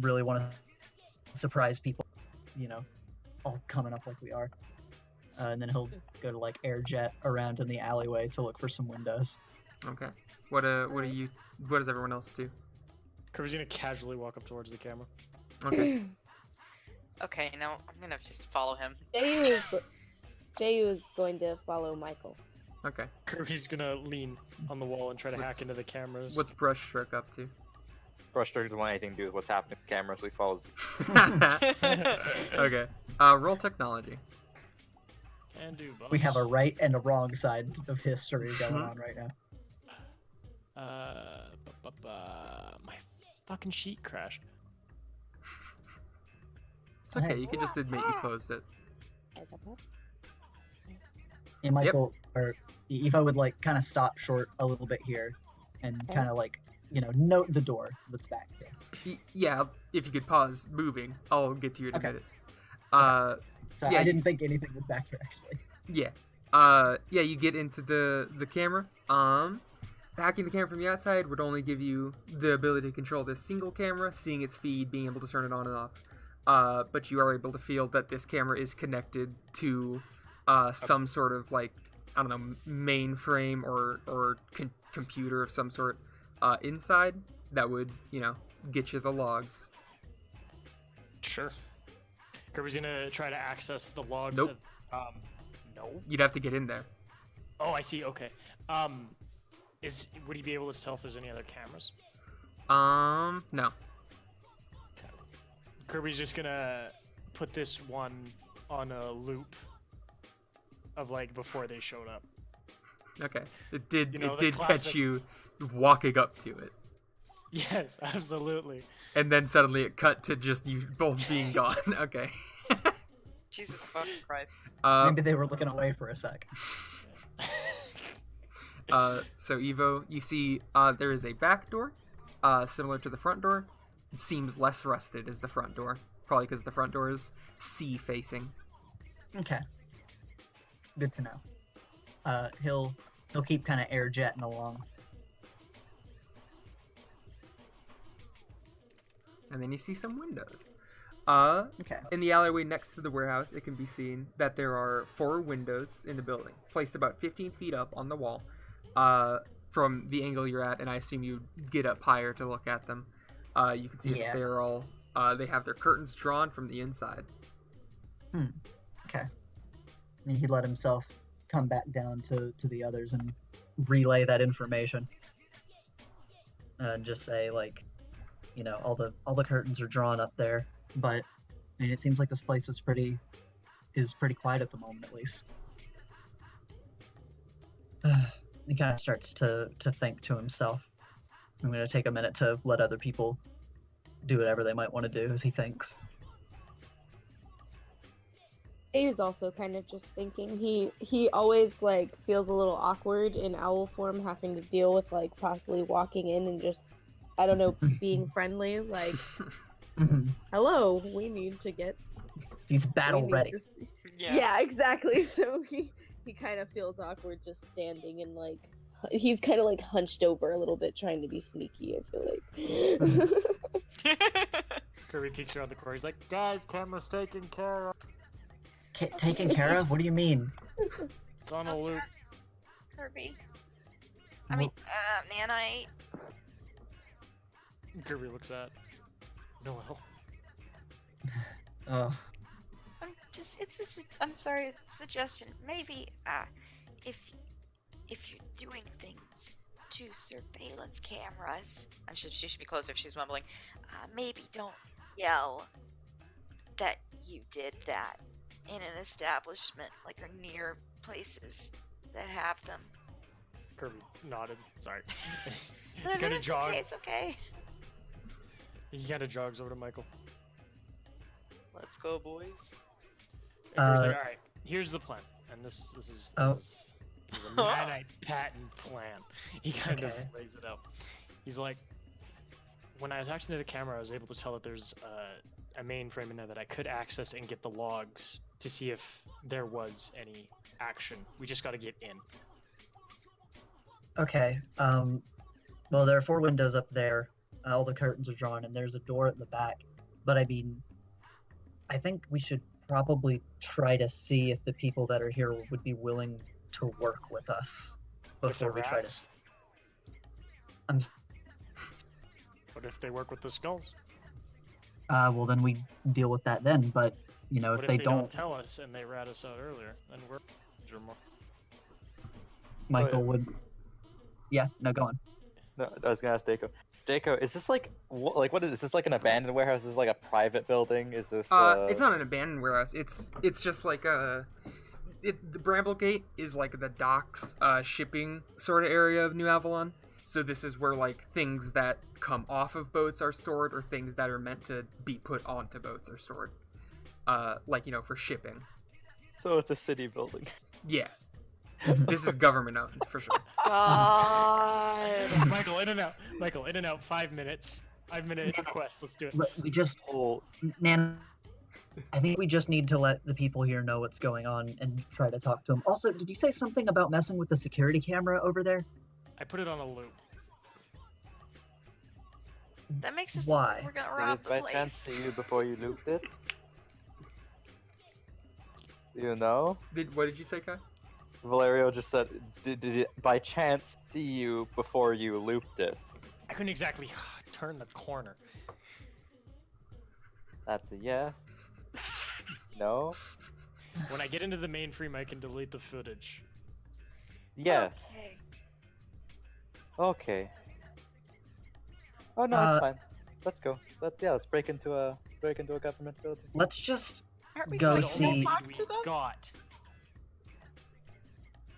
really want to surprise people, you know, all coming up like we are. And then he'll go to like air jet around in the alleyway to look for some windows. Okay. What does everyone else do? Kirby's gonna casually walk up towards the camera. Okay. Okay, now I'm gonna just follow him. Jayu is going to follow Michael. Okay. Kirby's gonna lean on the wall and try to hack What's- into the cameras. What's Brushstroke up to? Brushstroke doesn't want anything to do with what's happening with the camera, so he follows. Okay. Roll technology. Can do, boss. We have a right and a wrong side of history going on right now. My fucking sheet crashed. It's okay. You can just admit you closed it. And Michael or Eva would like kind of stop short a little bit here, and kind of like note the door that's back there. Yeah. If you could pause moving, I'll get to you in a Okay. minute. So Yeah, I didn't think anything was back here actually. Yeah. Yeah, you get into the camera. Hacking the camera from the outside would only give you the ability to control this single camera, seeing its feed, being able to turn it on and off. But you are able to feel that this camera is connected to some sort of like, I don't know, mainframe or computer of some sort inside that would, get you the logs. Sure. Kirby's gonna try to access the logs. Nope. No. You'd have to get in there. Oh, I see. Okay. Would he be able to tell if there's any other cameras? No. Okay. Kirby's just gonna put this one on a loop of like before they showed up. Okay. It did You know, it the did catch classic- you walking up to it. Yes, absolutely. And then suddenly it cut to just you both being gone. Okay. Jesus fucking Christ. Maybe they were looking away for a sec. So Evo, you see there is a back door, similar to the front door. It seems less rusted as the front door, probably because the front door is sea facing. Okay. Good to know. He'll keep kind of air jetting along. And then you see some windows. Okay. In the alleyway next to the warehouse, it can be seen that there are 4 windows in the building, placed about 15 feet up on the wall. From the angle you're at, and I assume you get up higher to look at them. You can see that they're all they have their curtains drawn from the inside. Okay. And he let himself come back down to the others and relay that information. And just say like, all the curtains are drawn up there, but I mean it seems like this place is pretty quiet at the moment at least. He kind of starts to think to himself. I'm going to take a minute to let other people do whatever they might want to do as he thinks. He was also kind of just thinking. He always like feels a little awkward in owl form, having to deal with like possibly walking in and just, I don't know, being friendly. Like, hello, we need to get. He's battle we need ready. to Yeah. Yeah, exactly. So he kind of feels awkward just standing and like he's kind of like hunched over a little bit, trying to be sneaky. I feel like. Kirby peeks around the corner. He's like, guys, camera's taken care of. Taken care of? What do you mean? It's on a loop. Kirby. I mean, Nanite. Kirby looks at Noel. I'm sorry, suggestion. Maybe, if you're doing things to surveillance cameras, She should be closer if she's mumbling. maybe don't yell that you did that in an establishment, like, or near places that have them. Kirby nodded. Sorry. No, He kind of it's jogs. okay, it's okay. He kind of jogs over to Michael. Let's go, boys. And Kirby's like, all right, here's the plan, and this is a Nanite patent plan. He kind of lays it out. He's like, when I was accessing the camera, I was able to tell that there's a mainframe in there that I could access and get the logs to see if there was any action. We just got to get in. Okay. Well, there are 4 windows up there. All the curtains are drawn, and there's a door at the back. But I mean, I think we should probably try to see if the people that are here would be willing to work with us What if they're before we try to. rats? I'm. What if they work with the skulls? Well, then we deal with that then. But What if they don't tell us and they rat us out earlier? Then we're more. Michael would. Yeah. No, go on. No, I was gonna ask Dako. Dako, is this like what is this? Is this like an abandoned warehouse? Is this like a private building? Is this? It's not an abandoned warehouse. It's just like the Bramblegate is like the docks, shipping sort of area of New Avalon. So this is where like things that come off of boats are stored, or things that are meant to be put onto boats are stored. Like for shipping. So it's a city building. Yeah. This is government owned for sure. God. Michael, in and out. Michael, in and out. 5 minutes. 5-minute quest. Let's do it. We just. Nan, I think we just need to let the people here know what's going on and try to talk to them. Also, did you say something about messing with the security camera over there? I put it on a loop. That makes us Why? we're gonna Did rob it the by place. chance see you before you looped it? Do you know? What did you say, Kai? Valerio just said, did it by chance see you before you looped it? I couldn't exactly turn the corner. That's a yes. No? When I get into the mainframe, I can delete the footage. Yes. Okay. Okay. Oh no, it's fine. Let's go. Let's break into a government building. Let's just Aren't we Go supposed to see- talk to them? Got.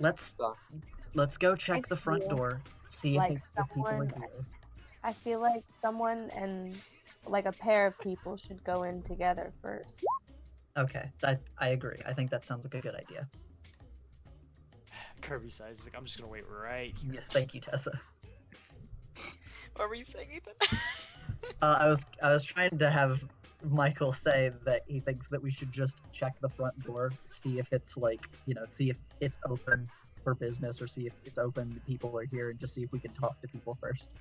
let's go check the front door. See Like if people are someone- here. I feel like someone and like a pair of people should go in together first. Okay, I agree. I think that sounds like a good idea. Kirby size. He's like, I'm just gonna wait right here. Yes, thank you, Tessa. What were you saying, Ethan? I was trying to have Michael say that he thinks that we should just check the front door, see if it's see if it's open for business, or see if it's open, people are here, and just see if we can talk to people first.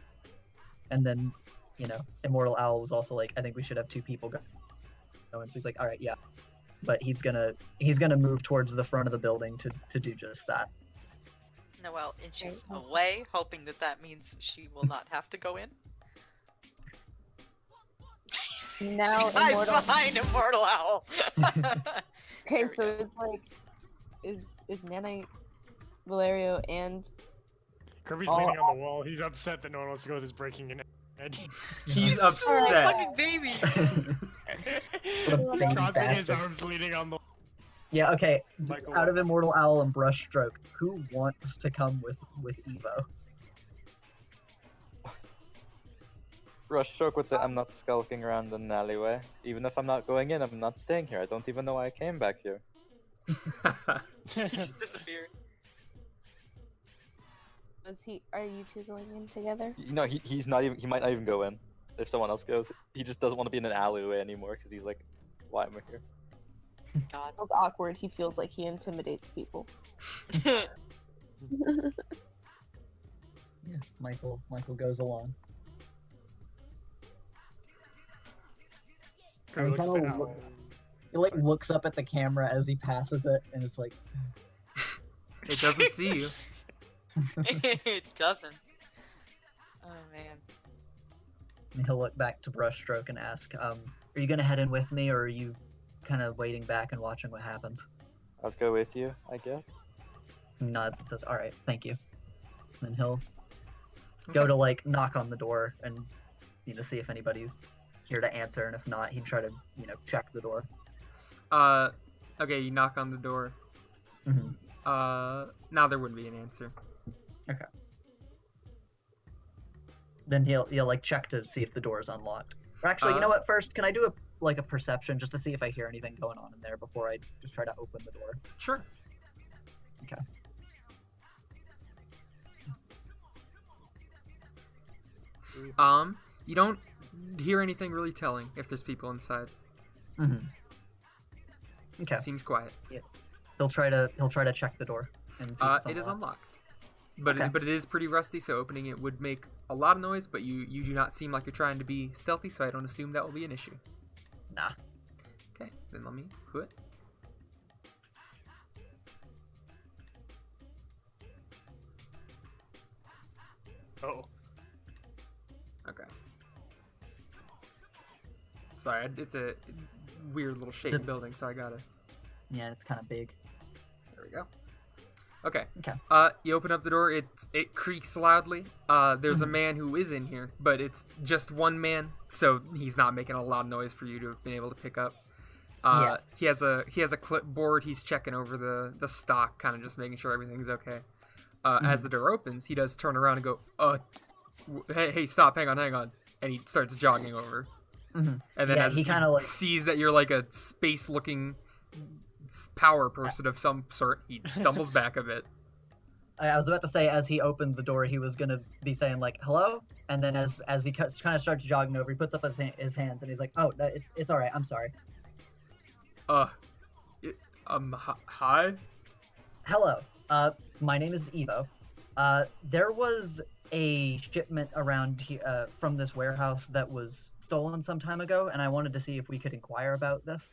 And then, Immortal Owl was also like, I think we should have 2 people go. And so he's like, all right, yeah. But he's gonna move towards the front of the building to do just that. Noelle inches away, hoping that means she will not have to go in. Now She hides Immortal. behind Immortal Owl. Okay, There we so go. it's like, is Nana, Valerio, and Kirby's Oh, leaning on the wall. He's upset that no one wants to go with his breaking in. He's Sorry, upset. fucking baby. What a He's baby crossing his bastard. arms, leaning on the. Yeah, okay. Michael, Out of Immortal Owl and Brushstroke, who wants to come with Evo? Brushstroke would say, I'm not skulking around in an alleyway. Even if I'm not going in, I'm not staying here. I don't even know why I came back here. He just disappeared. are you 2 going in together? He's not even. He might not even go in if someone else goes. He just doesn't want to be in an alleyway anymore because he's like, why am I here? God. It feels awkward. He feels like he intimidates people. Yeah, Michael goes along. Kirby looks Kinda at the look- owl. He looks up at the camera as he passes it, and it's like, It doesn't see you. It doesn't. Oh man. and he'll look back to Brushstroke and ask, "Are you gonna head in with me, or are you kind of waiting back and watching what happens?" I'll go with you, I guess. He nods and says, "All right, thank you." And then he'll go to knock on the door and see if anybody's here to answer, and if not, he'd try to check the door. Okay, you knock on the door. hmm Now there wouldn't be an answer. Then he'll check to see if the door is unlocked. Or actually, you know what? First, can I do a perception just to see if I hear anything going on in there before I just try to open the door? Sure. Okay. You don't hear anything really telling if there's people inside. Mm-hmm. Okay. Seems quiet. He'll try to check the door and see if it's It is unlocked. unlocked. Okay. But it is pretty rusty, so opening it would make a lot of noise, but you do not seem like you're trying to be stealthy, so I don't assume that will be an issue. Nah. Okay, then let me put. Oh. Okay. Sorry, it's a weird little shaped building, so I gotta. Yeah, it's kind of big. There we go. Okay. Okay. You open up the door. It creaks loudly. There's a man who is in here, but it's just one man, so he's not making a loud noise for you to have been able to pick up. Yeah. He has a clipboard. He's checking over the stock, kind of just making sure everything's okay. As the door opens, he does turn around and go, hey, stop, hang on, and he starts jogging over. Mm-hmm. And then Yeah, as he he kinda, like- sees that you're like a space-looking power person of some sort, he stumbles back a bit. I was about to say, as he opened the door, he was gonna be saying like "hello," and then as he kind of starts jogging over, he puts up his hands and he's like, "Oh, no, it's all right. I'm sorry." Hi. Hello. My name is Evo. There was a shipment around here from this warehouse that was stolen some time ago, and I wanted to see if we could inquire about this.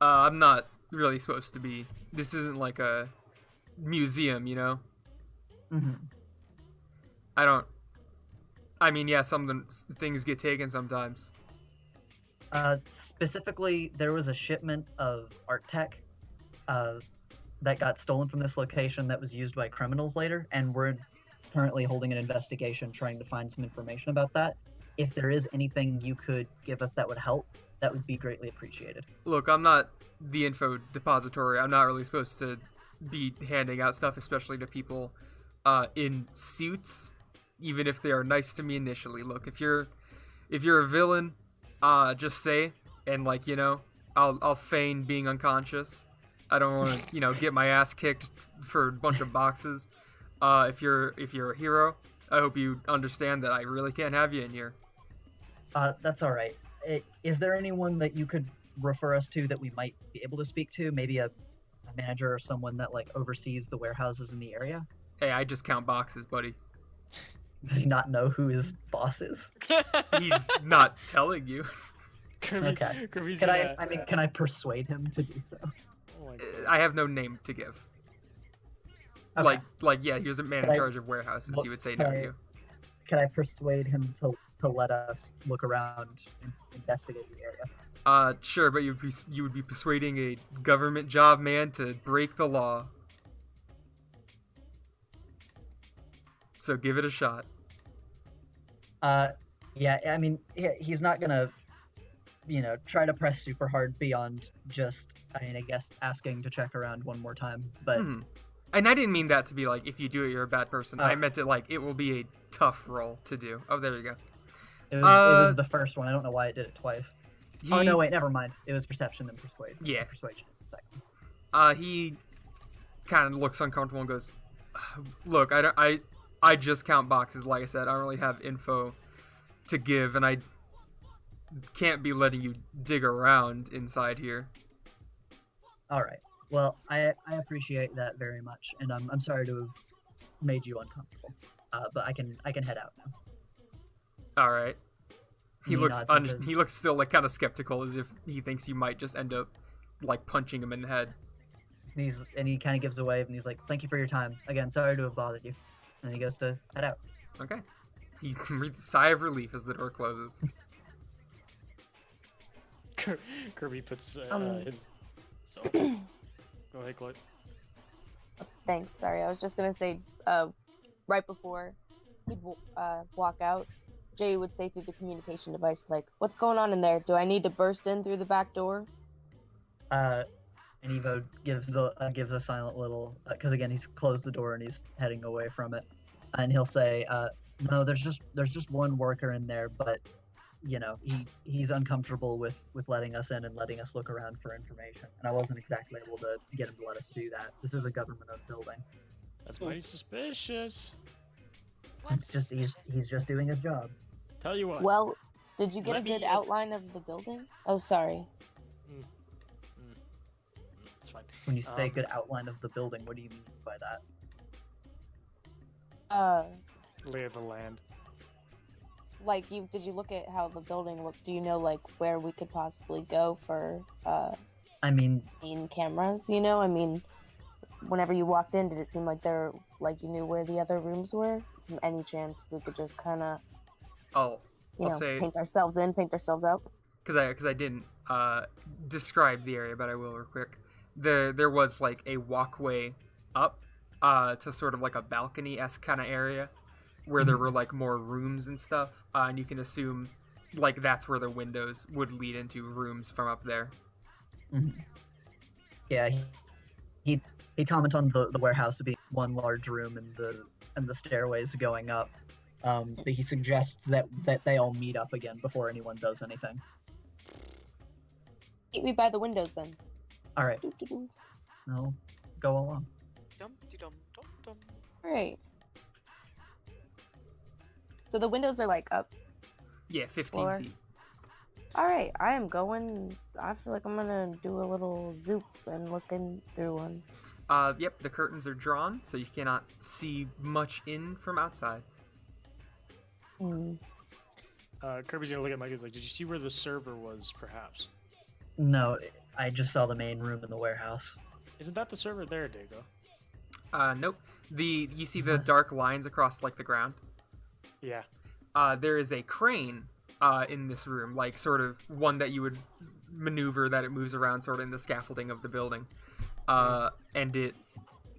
I'm not really supposed to be. This isn't like a museum, you know? Mm-hmm. I mean, yeah, things get taken sometimes. Specifically, there was a shipment of art tech that got stolen from this location that was used by criminals later, and we're currently holding an investigation trying to find some information about that. If there is anything you could give us that would help, that would be greatly appreciated. Look, I'm not the info depository. I'm not really supposed to be handing out stuff, especially to people in suits, even if they are nice to me initially. Look, if you're a villain, just say, and like, you know, I'll feign being unconscious. I don't want to, get my ass kicked for a bunch of boxes. If you're a hero, I hope you understand that I really can't have you in here. That's all right. Is there anyone that you could refer us to that we might be able to speak to? Maybe a manager or someone that like oversees the warehouses in the area? Hey, I just count boxes, buddy. Does he not know who his boss is? He's not telling you. Kirby, Okay. Kirby's Can gonna... can I persuade him to do so? Oh my God. I have no name to give. Okay. Yeah, he was a man Can in I- charge of warehouses. He would say can no to I- you. Can I persuade him to let us look around and investigate the area? Sure, but you would be persuading a government job man to break the law. So give it a shot. Yeah, I mean, he's not gonna, try to press super hard beyond just, I guess, asking to check around one more time, but... And I didn't mean that to be like, if you do it, you're a bad person. Oh. I meant it like, it will be a tough role to do. Oh, there you go. It was the first one. I don't know why it did it twice. Oh, no, wait, never mind. It was perception and persuasion. Yeah. Persuasion is the second. He kind of looks uncomfortable and goes, look, I just count boxes. Like I said, I don't really have info to give, and I can't be letting you dig around inside here. All right. Well, I appreciate that very much, and I'm sorry to have made you uncomfortable. But I can head out now. All right. He looks nods and says- he looks still like kind of skeptical, as if he thinks you might just end up like punching him in the head. And he kind of gives a wave, and he's like, "Thank you for your time. Again, sorry to have bothered you." And he goes to head out. Okay. He breathes a sigh of relief as the door closes. Kirby puts his... So, go ahead, Chloe. Thanks. Sorry, I was just gonna say, right before he'd walk out, Jay would say through the communication device, like, "What's going on in there? Do I need to burst in through the back door?" And Evo gives a silent little, because again he's closed the door and he's heading away from it, and he'll say, "No, there's just one worker in there, but he's uncomfortable with letting us in and letting us look around for information, and I wasn't exactly able to get him to let us do that. This is a government-owned building. That's mighty suspicious. What? It's just he's just doing his job." Tell you what. Well, Did you get Let a good me- outline of the building? Oh, sorry. It's fine. When you say Um, good outline of the building, what do you mean by that? Lay of the land. Like did you look at how the building looked? Do you know like where we could possibly go for I mean, main cameras? You know, I mean, whenever you walked in, did it seem like you knew where the other rooms were? Any chance we could just kind of I'll you know say, paint ourselves in, paint ourselves out? because I didn't describe the area, but I will real quick. There was like a walkway up to sort of like a balcony-esque kind of area where there were like more rooms and stuff, and you can assume like that's where the windows would lead into rooms from up there. yeah, he commented on the warehouse being one large room and the stairways going up. But he suggests that they all meet up again before anyone does anything. Meet me by the windows then. All right, Doo-doo-doo. no, go along. Dum-de-dum-dum-dum. Great. So the windows are like up. Yeah, 15 Floor. feet. All right, I am going. I feel like I'm gonna do a little zoop and look in through one. Yep, the curtains are drawn, so you cannot see much in from outside. Hmm. Kirby's gonna look at Mike. He's like, "Did you see where the server was? Perhaps? No, I just saw the main room in the warehouse. Isn't that the server there, Dago?" Nope. You see the What? dark lines across like the ground. Yeah. There is a crane in this room, like sort of one that you would maneuver that it moves around sort of in the scaffolding of the building. And it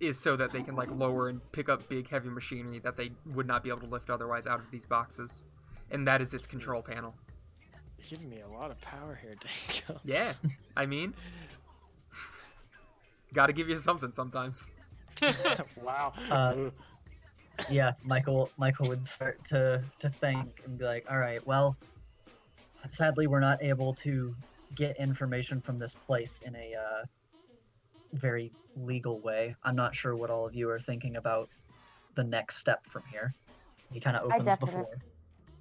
is so that they can like lower and pick up big heavy machinery that they would not be able to lift otherwise out of these boxes. And that is its control panel. You're giving me a lot of power here, Dago. Yeah, I mean, gotta give you something sometimes. Wow. Uh, Yeah, Michael would start to think and be like, all right, well, sadly we're not able to get information from this place in a very legal way. I'm not sure what all of you are thinking about the next step from here. He kind of opens the floor.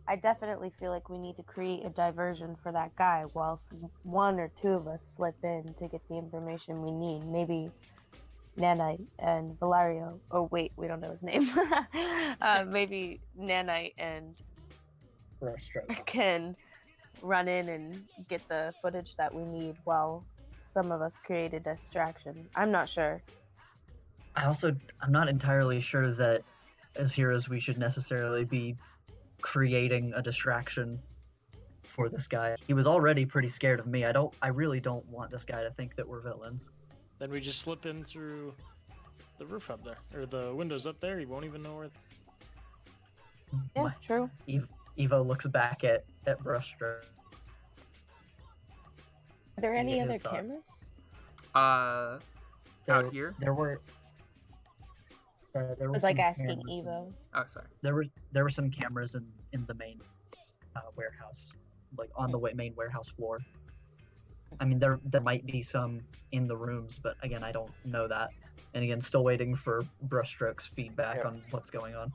I definitely feel like we need to create a diversion for that guy whilst one or two of us slip in to get the information we need. Maybe Nanite and Valerio. Oh wait, we don't know his name. Maybe Nanite and For a stroke. can run in and get the footage that we need while some of us create a distraction. I'm not sure. I'm not entirely sure that as heroes we should necessarily be creating a distraction for this guy. He was already pretty scared of me. I really don't want this guy to think that we're villains. Then we just slip in through the roof up there, or the windows up there. He won't even know where. Yeah, My- true. Evo looks back at Brushstroke. Are there any His other thoughts. cameras? Out here? There were I was like some asking cameras in- Evo. Oh, sorry. There were some cameras in the main warehouse, like on the main warehouse floor. I mean, there might be some in the rooms, but again, I don't know that. And again, still waiting for Brushstroke's feedback Yeah. on what's going on.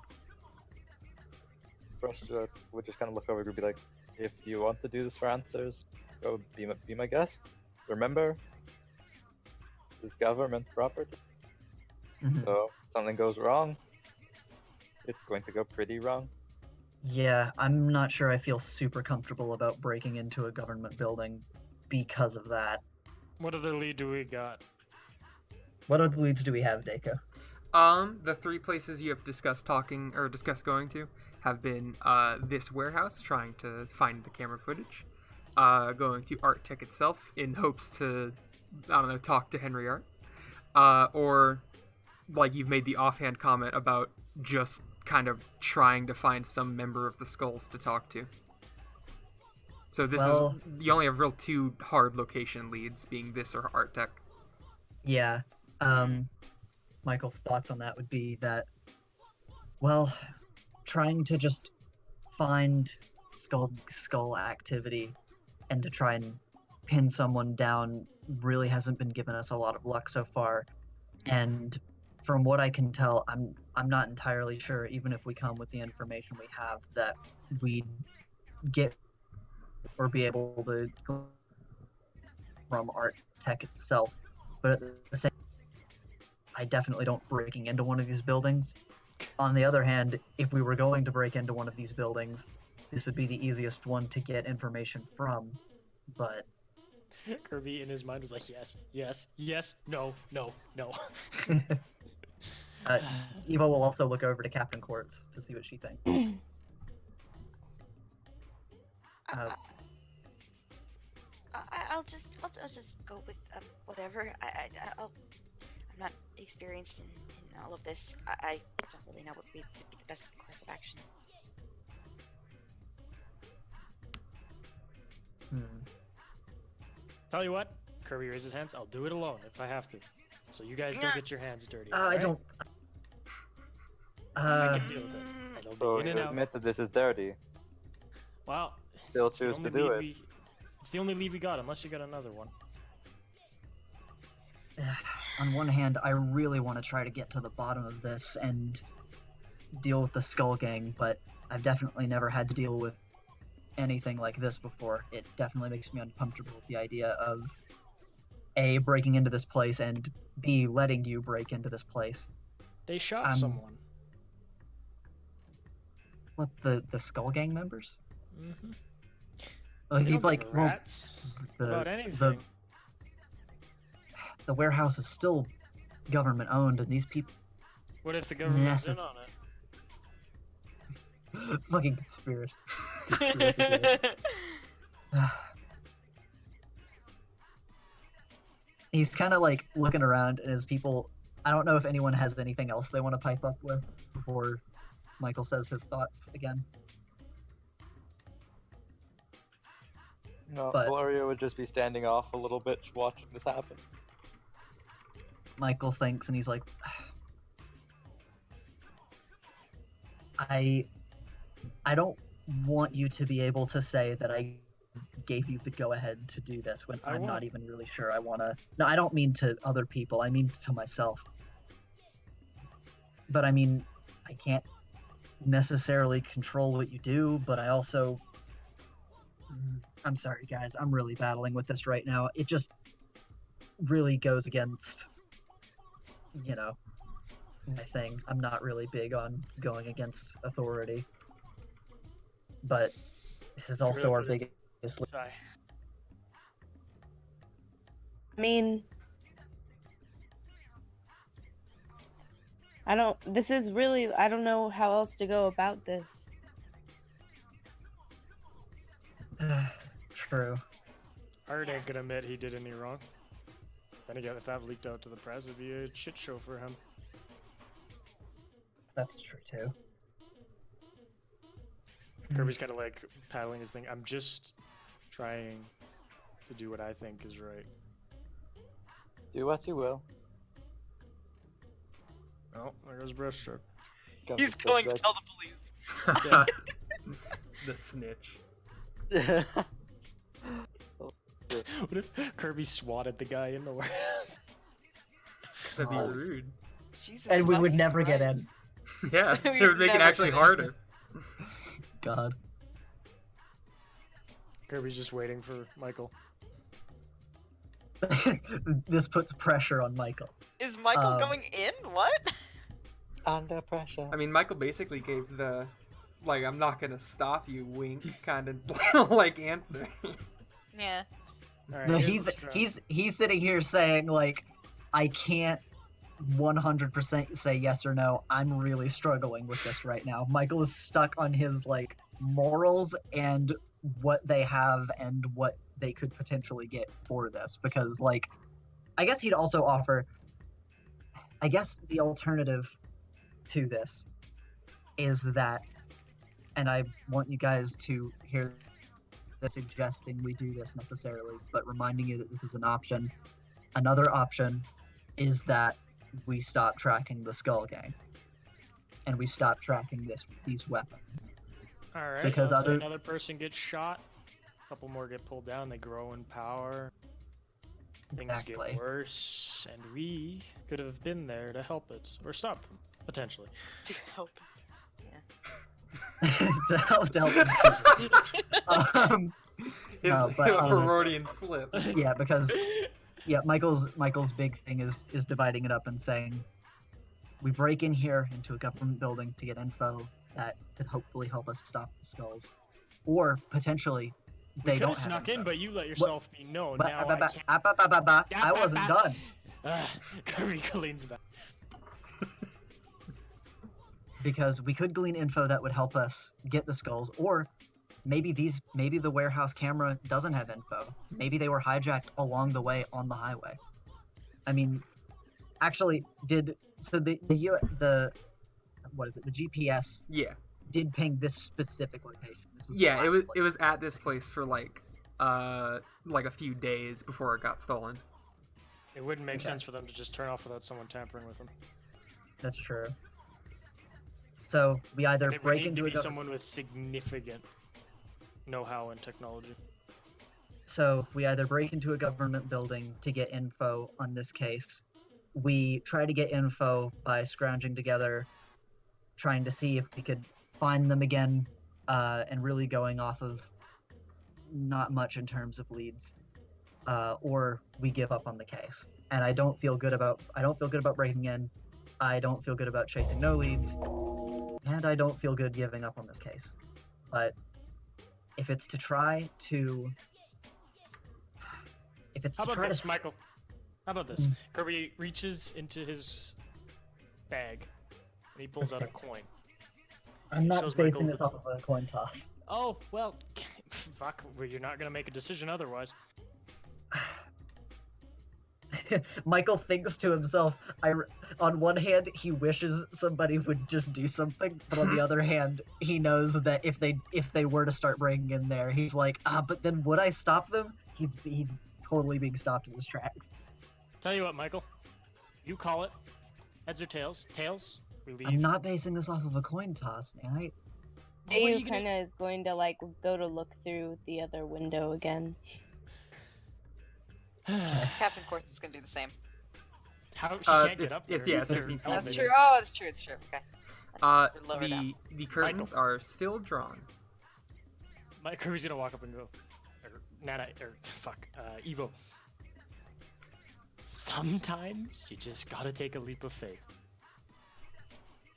Brushstroke would just kind of look over and be like, if you want to do this for answers, go be my guest. Remember, this is government property, Mhm. so if something goes wrong, it's going to go pretty wrong. Yeah, I'm not sure I feel super comfortable about breaking into a government building because of that. What other lead do we got? What other leads do we have, Dako? The three places you have discussed going to have been this warehouse, trying to find the camera footage, going to Art Tech itself in hopes to, I don't know, talk to Henry Art, or like you've made the offhand comment about just kind of trying to find some member of the Skulls to talk to. So this Well- is, you only have real two hard location leads, being this or Art Tech. Yeah. Michael's thoughts on that would be that, well, trying to just find skull activity and to try and pin someone down really hasn't been giving us a lot of luck so far. And from what I can tell, I'm not entirely sure, even if we come with the information we have, that we get or be able to from art tech itself. But at the same, I definitely don't breaking into one of these buildings. On the other hand, if we were going to break into one of these buildings, this would be the easiest one to get information from. But Kirby in his mind was like, yes, yes, yes, no, no, no. Eva will also look over to Captain Quartz to see what she thinks. I'll just go with whatever. I'm not experienced in all of this. I don't really know what would be the best course of action. Tell you what, Kirby raises his hands. I'll do it alone if I have to. So you guys don't get your hands dirty. I alright? don't. I can deal with it. It'll be So in you and out. admit that this is dirty. Well, Still it's the choose only to do lead it. It's the only lead we got, unless you got another one. On one hand, I really want to try to get to the bottom of this and deal with the Skull Gang, but I've definitely never had to deal with anything like this before. It definitely makes me uncomfortable with the idea of A, breaking into this place, and B, letting you break into this place. They shot someone. What, the Skull Gang members? Mm-hmm. Well, he's like, well, rats about the anything. the warehouse is still government owned, and these people What if the government's Yes, in on it? fucking conspiracy theory. He's kind of like looking around, and his people. I don't know if anyone has anything else they want to pipe up with before Michael says his thoughts again. No, But- Gloria would just be standing off a little bit watching this happen. Michael thinks, and he's like, I don't want you to be able to say that I gave you the go-ahead to do this when I I'm not won't. even really sure I want to. No, I don't mean to other people. I mean to myself. But I mean, I can't necessarily control what you do, but I also... I'm sorry, guys. I'm really battling with this right now. It just really goes against, you know, my thing. I'm not really big on going against authority. But this is also our Really? biggest... Sigh. I mean, this is really, I don't know how else to go about this. True. Art ain't gonna admit he did any wrong. Then again, if that leaked out to the press, it'd be a shit show for him. That's true, too. Kirby's kind of like paddling his thing. I'm just trying to do what I think is right. Do what you will. Oh, there goes breaststroke. Comes He's with going to that- tell the police. The snitch. What if Kirby swatted the guy in the warehouse? That'd be Oh. rude. Jesus And we would fucking never get Christ. in. Yeah, We'd it would make it never actually get in. harder. God. Kirby's just waiting for Michael. This puts pressure on Michael. Is Michael Um, going in? What? Under pressure. I mean, Michael basically gave the, like, I'm not gonna stop you, wink, kind of, like, answer. Yeah. Alright, No, here's the strap. he's sitting here saying, like, I can't 100% say yes or no. I'm really struggling with this right now. Michael is stuck on his, like, morals and what they have and what they could potentially get for this. Because, like, I guess he'd also offer, I guess the alternative to this is that, and I want you guys to hear this, suggesting we do this necessarily, but reminding you that this is an option. Another option is that we stop tracking the Skull Gang, and we stop tracking these weapons. Alright, because let's say other- another person gets shot, a couple more get pulled down, they grow in power, things Exactly. get worse, and we could have been there to help it, or stop them, potentially. To help. to help them. His No, but, Freudian slip. Yeah, because Michael's big thing is dividing it up and saying, we break in here into a government building to get info that could hopefully help us stop the skulls, or potentially We they could don't have have snuck info. in, but you let yourself be known. Ba- Now ba- I ba- can't. ba- ba- ba- ba- I wasn't done. Kirby leans back. Because we could glean info that would help us get the skulls, or maybe the warehouse camera doesn't have info. Maybe they were hijacked along the way on the highway. I mean, actually, the GPS Yeah. did ping this specific location. This was the Yeah, it last was place. at this place for like a few days before it got stolen. It wouldn't make Okay. sense for them to just turn off without someone tampering with them. That's true. So we either It would break need into to a be gov- someone with significant know-how and technology. So we either break into a government building to get info on this case. We try to get info by scrounging together, trying to see if we could find them again, and really going off of not much in terms of leads, or we give up on the case. And I don't feel good about breaking in. I don't feel good about chasing no leads, and I don't feel good giving up on this case. But if it's to try to How about this, to Michael? How about this? Mm. Kirby reaches into his bag and he pulls out a coin. I'm It not shows basing Michael this off of a coin toss. Oh, well, fuck, well, you're not gonna make a decision otherwise. Michael thinks to himself, on one hand, he wishes somebody would just do something, but on the other hand, he knows that if they were to start breaking in there, he's like, but then would I stop them? He's totally being stopped in his tracks. Tell you what, Michael, you call it. Heads or tails? Tails. We leave. I'm not basing this off of a coin toss, and Well, what are Ayu you gonna- kind of is going to like go to look through the other window again. Captain Quartz is gonna do the same. How she can't get it's- up there. it's- yeah, it's They're 15 feet. That's elevated. true. Oh, that's true. It's true. Okay. We're lower down. The curtains are still drawn. Kirby's gonna walk up and go, or Nana, or fuck, Evo. Sometimes you just gotta take a leap of faith.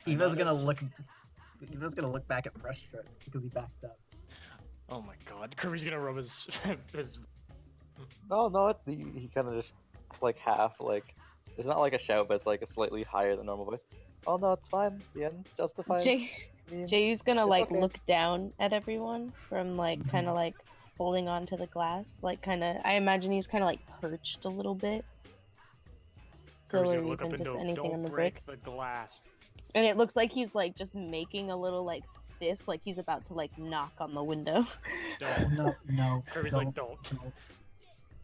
I Eva's gonna notice- look back at Frustrate because he backed up. Oh my god, Kirby's gonna rub his his. No, he kind of just like half like it's not like a shout, but it's like a slightly higher than normal voice. Oh no, it's fine. The end's justified. Jayu's gonna It's like okay. look down at everyone from like Mhm. kind of like holding on to the glass, like kind of. I imagine he's kind of like perched a little bit. So Kirby's or gonna look up even and just go, anything on don't the break brick. the glass. And it looks like he's like just making a little like fist, like he's about to like knock on the window. Don't. No. Kirby's like, don't.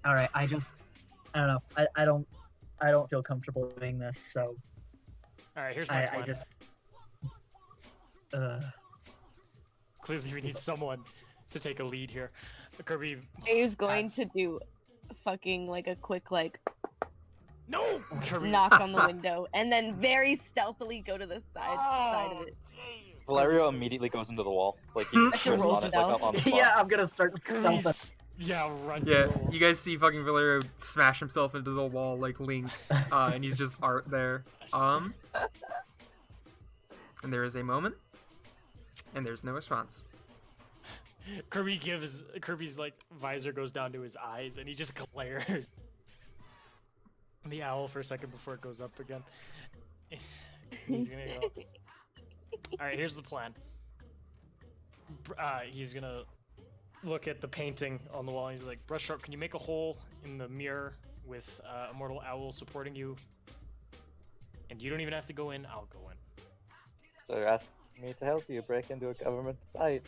All right, I don't know. I don't feel comfortable doing this, so Alright, here's my I plan. just. Clearly, we need someone to take a lead here. Kirby. Jayu's going to That's- do fucking like a quick like No! Kirby. knock on the window and then very stealthily go to the side of it. Valerio immediately goes into the wall. Like he I just should trips roll on it like up on the spot. Yeah, I'm gonna start stealth. Kirby's... Yeah, run. Yeah, to the wall. you guys see fucking Valerio smash himself into the wall like Link, and he's just art there. And there is a moment, and there's no response. Kirby's like visor goes down to his eyes and he just glares. The owl for a second before it goes up again. He's gonna go. Alright, here's the plan. He's gonna look at the painting on the wall and he's like, Brushstroke, can you make a hole in the mirror with a mortal owl supporting you? And you don't even have to go in, I'll go in. So you're asking me to help you break into a government site.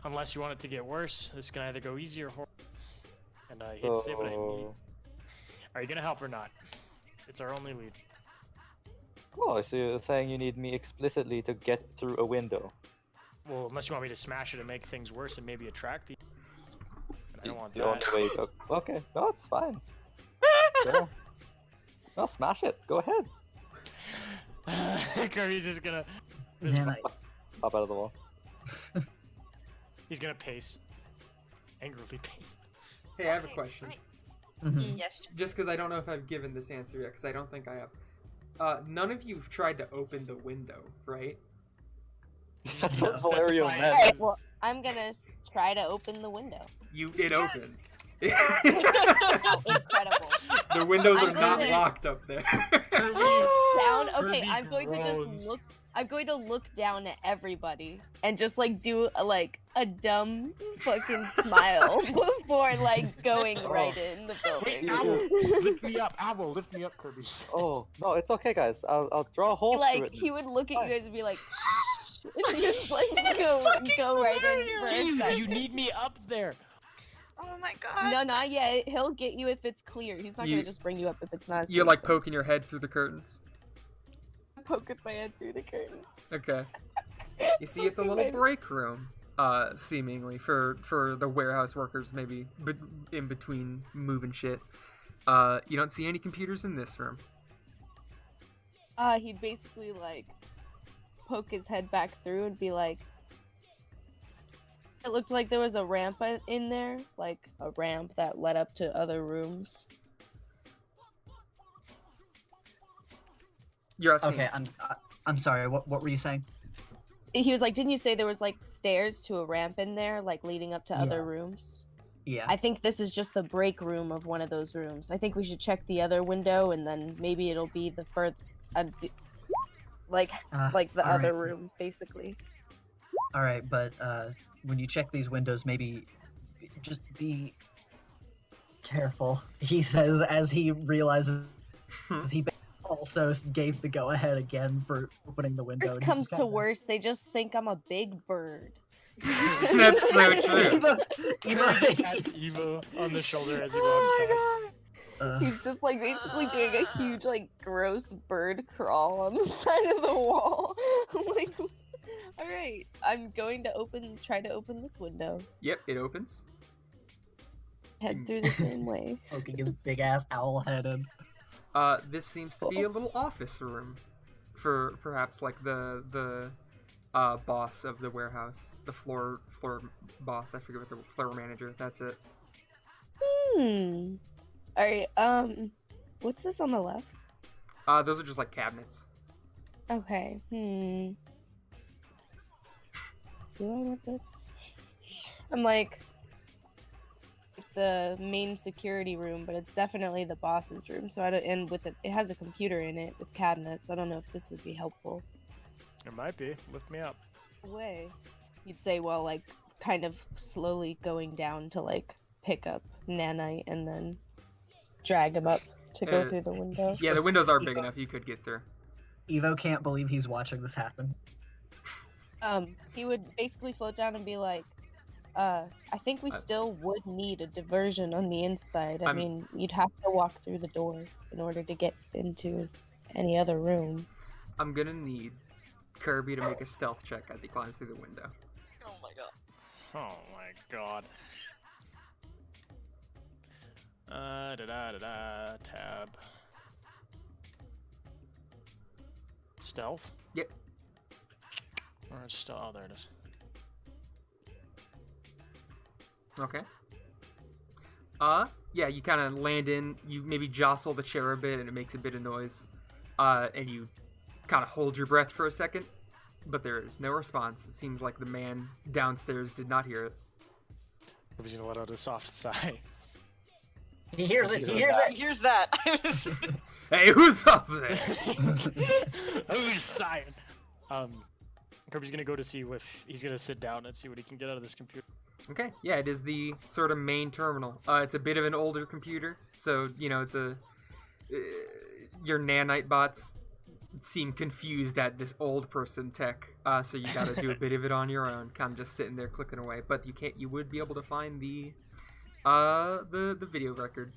Unless you want it to get worse, this can either go easy or horrible. And I hate to say what I mean. So, Are you gonna help or not? It's our only lead. oh, so you're saying you need me explicitly to get through a window? Well, unless you want me to smash it and make things worse and maybe attract people. And I don't want The only that. way you go. Okay, no, it's fine. Yeah. No, smash it. Go ahead. Kirby's just gonna. Man, Pop out of the wall. He's gonna pace. angrily paced. Hey, I have a Okay, question. Mhm. Yes. Just because I don't know if I've given this answer yet, because I don't think I have. None of you've tried to open the window, right? That's No. what Valerio Specify meant. Alright, as- well, I'm gonna try to open the window. It opens. Oh, incredible. The windows I'm are not gonna- locked up there. Down. Okay, Kirby I'm going to groans. just look. I'm going to look down at everybody and just like do a dumb fucking smile before like going right in the Wait, building. Owl, lift me up. Owl, lift me up, Kirby. Oh, no, it's okay, guys. I'll draw a hole through Like it. he would look at you Fine. guys and be like, and just like go right in for a You second. need me up there. Oh my god. No, not yet. He'll get you if it's clear. He's not You- gonna just bring you up if it's not. You're like poking your head through the curtains. poking my head through the curtains. Okay. You see, it's a little break room, seemingly for the warehouse workers, maybe in between moving shit. You don't see any computers in this room. He'd basically like poke his head back through and be like, it looked like there was a ramp in there, like a ramp that led up to other rooms. You're asking. Okay, I'm sorry. What were you saying? He was like, didn't you say there was like stairs to a ramp in there, like leading up to Yeah. other rooms? Yeah. I think this is just the break room of one of those rooms. I think we should check the other window and then maybe it'll be the like the all other right. room, basically. All right, but when you check these windows, maybe just be careful. He says as he realizes he also gave the go-ahead again for opening the window. Worst and he comes just to kinda- worst, they just think I'm a big bird. That's so true. Eva, Kirby Eva, pats Evo on the shoulder as he Oh walks my past. god. He's just like basically doing a huge like gross bird crawl on the side of the wall. I'm like, all right, I'm going to try to open this window. Yep, it opens. Head through the same way. poking his big ass owl head in. This seems to be a little office room for perhaps like the boss of the warehouse, the floor boss. I forget what the floor manager. That's it. Hmm. All right. What's this on the left? Those are just like cabinets. Okay. Hmm. Do I want this? I'm like the main security room, but it's definitely the boss's room. So I don't, and with it has a computer in it with cabinets. I don't know if this would be helpful. It might be. Lift me up. Way. You'd say, well, like kind of slowly going down to like pick up Nanite and then drag him up to go through the window. Yeah, the windows are big enough. You could get through. Evo can't believe he's watching this happen. He would basically float down and be like, I think we still would need a diversion on the inside. I mean, you'd have to walk through the door in order to get into any other room. I'm gonna need Kirby to make a stealth check as he climbs through the window. Oh my god. Oh my god. Tab. Stealth? Yep. Or stealth? Oh, there it is. Okay. Yeah, you kind of land in, you maybe jostle the chair a bit and it makes a bit of noise. And you kind of hold your breath for a second, but there is no response. It seems like the man downstairs did not hear it. Kirby's gonna let out a soft sigh. He hears it. He hears it. Here's that. Hey, who's up there? Who's sighing? Kirby's gonna go to see if he's gonna sit down and see what he can get out of this computer. Okay, yeah, it is the sort of main terminal. It's a bit of an older computer, so, you know, it's your nanite bots seem confused at this old person tech, so you gotta do a bit of it on your own, kind of just sitting there clicking away. But you would be able to find the video record.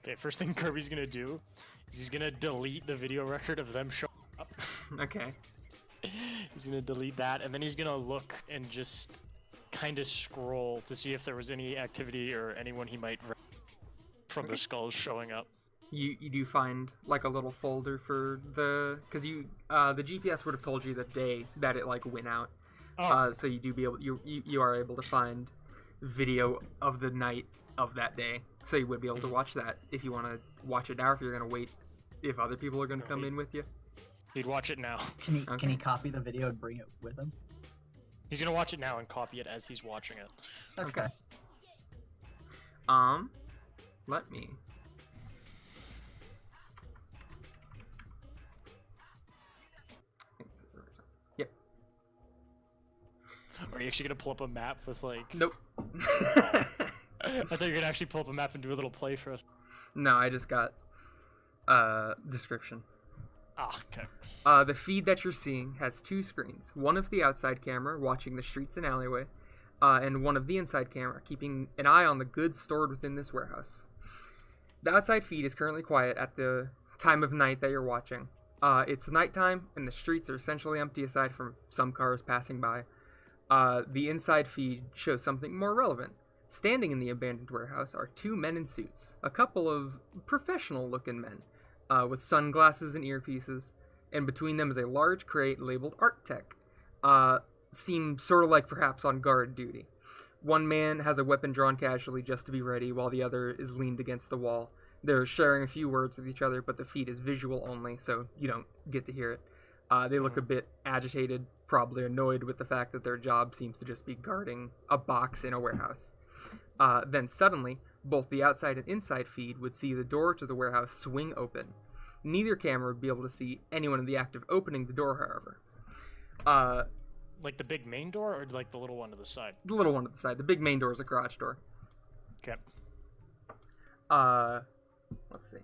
Okay, first thing Kirby's gonna do is he's gonna delete the video record of them showing up. Okay. He's gonna delete that, and then he's gonna look and just kind of scroll to see if there was any activity or anyone he might from the skulls showing up. You do find like a little folder for because the GPS would have told you the day that it like went out. Oh, So you do be able you are able to find video of the night of that day. So you would be able to watch that if you want to watch it now. If you're gonna wait, if other people are gonna come in with you. he'd watch it now. Can he Okay. copy the video and bring it with him? He's gonna watch it now and copy it as he's watching it. Okay. Let me. I think this is the right side. Yep. Are you actually gonna pull up a map with like? Nope. I thought you were gonna actually pull up a map and do a little play for us. No, I just got description. Ah, okay. The feed that you're seeing has two screens. One of the outside camera watching the streets and alleyway, and one of the inside camera keeping an eye on the goods stored within this warehouse. The outside feed is currently quiet at the time of night that you're watching. It's nighttime, and the streets are essentially empty aside from some cars passing by. The inside feed shows something more relevant. Standing in the abandoned warehouse are two men in suits, a couple of professional-looking men, with sunglasses and earpieces, and between them is a large crate labeled Art Tech. Seem sort of like perhaps on guard duty. One man has a weapon drawn casually just to be ready, while the other is leaned against the wall. They're sharing a few words with each other, but the feed is visual only, so you don't get to hear it. They look a bit agitated, probably annoyed with the fact that their job seems to just be guarding a box in a warehouse. Then suddenly, both the outside and inside feed would see the door to the warehouse swing open. Neither camera would be able to see anyone in the act of opening the door, however. Like the big main door, or like the little one to the side? The little one at the side. The big main door is a garage door. Okay. Let's see.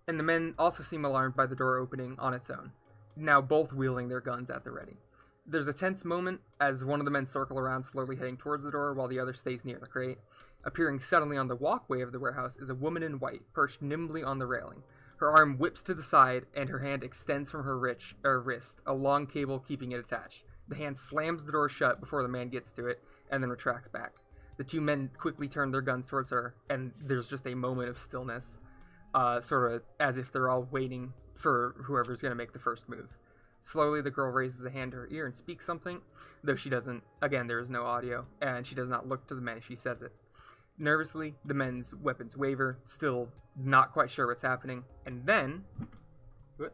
And the men also seem alarmed by the door opening on its own, now both wielding their guns at the ready. There's a tense moment as one of the men circle around, slowly heading towards the door, while the other stays near the crate. Appearing suddenly on the walkway of the warehouse is a woman in white, perched nimbly on the railing. Her arm whips to the side, and her hand extends from her wrist, a long cable keeping it attached. The hand slams the door shut before the man gets to it, and then retracts back. The two men quickly turn their guns towards her, and there's just a moment of stillness, sort of as if they're all waiting for whoever's going to make the first move. Slowly, the girl raises a hand to her ear and speaks something, though she doesn't. Again, there is no audio, and she does not look to the men as she says it. Nervously, the men's weapons waver, still not quite sure what's happening, and then... What?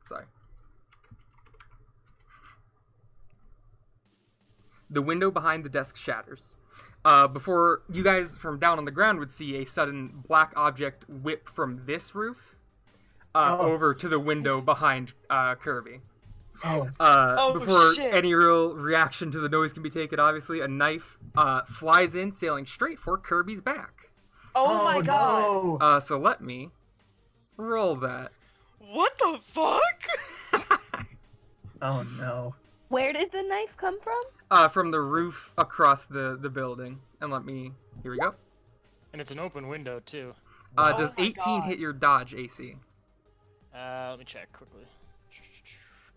Sorry. The window behind the desk shatters. Before you guys from down on the ground would see a sudden black object whip from this roof over to the window behind Kirby. Before shit. any real reaction to the noise can be taken, obviously, a knife flies in, sailing straight for Kirby's back. Oh my god! No. So let me roll that. What the fuck? Oh no. Where did the knife come from? From the roof across the building. And let me... Here we go. And it's an open window too. Does my 18 God. hit your dodge AC? Let me check quickly.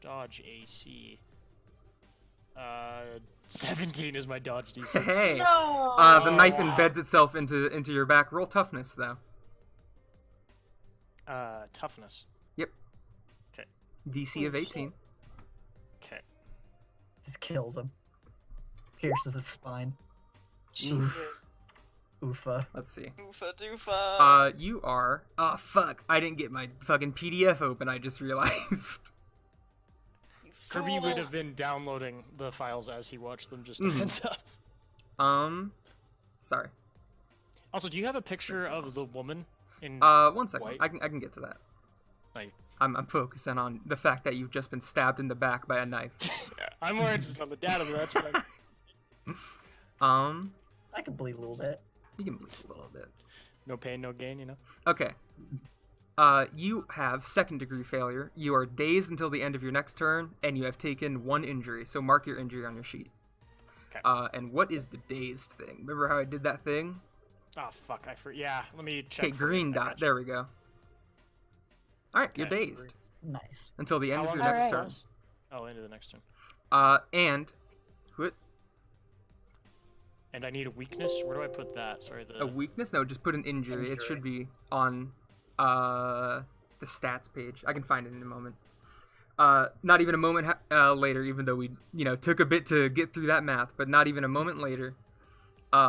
Dodge AC. 17 is my dodge DC. Hey! No! The knife embeds itself into your back. Roll toughness, though. Toughness. Yep. 'Kay. DC of 18. Okay. This kills him. Pierces his spine. Jesus. Oofa. Let's see. Oofa doofa. You are... Oh, fuck. I didn't get my fucking PDF open, I just realized. You Kirby fool. would have been downloading the files as he watched them, just a Mhm. heads up. Sorry. Also, do you have a picture of the woman in 1 second. white? I can get to that. Like, I'm focusing on the fact that you've just been stabbed in the back by a knife. I'm more interested on the data, but that's what I can bleed a little bit. You can bleed a little bit. no pain, no gain, you know? Okay. You have second degree failure. You are dazed until the end of your next turn, and you have taken 1 injury, so mark your injury on your sheet. Okay. And what is the dazed thing? Remember how I did that thing? Oh, fuck, yeah, let me check. Okay, for you. green I dot. got you. There we go. Alright, you're Okay, dazed Nice. until the end How of long your does next it turn. last? Oh, into the next turn. And what? And I need a weakness. Where do I put that? Sorry, the A weakness? No, just put an injury. It should be on the stats page. I can find it in a moment. Not even a moment later, even though we, took a bit to get through that math, but not even a moment later,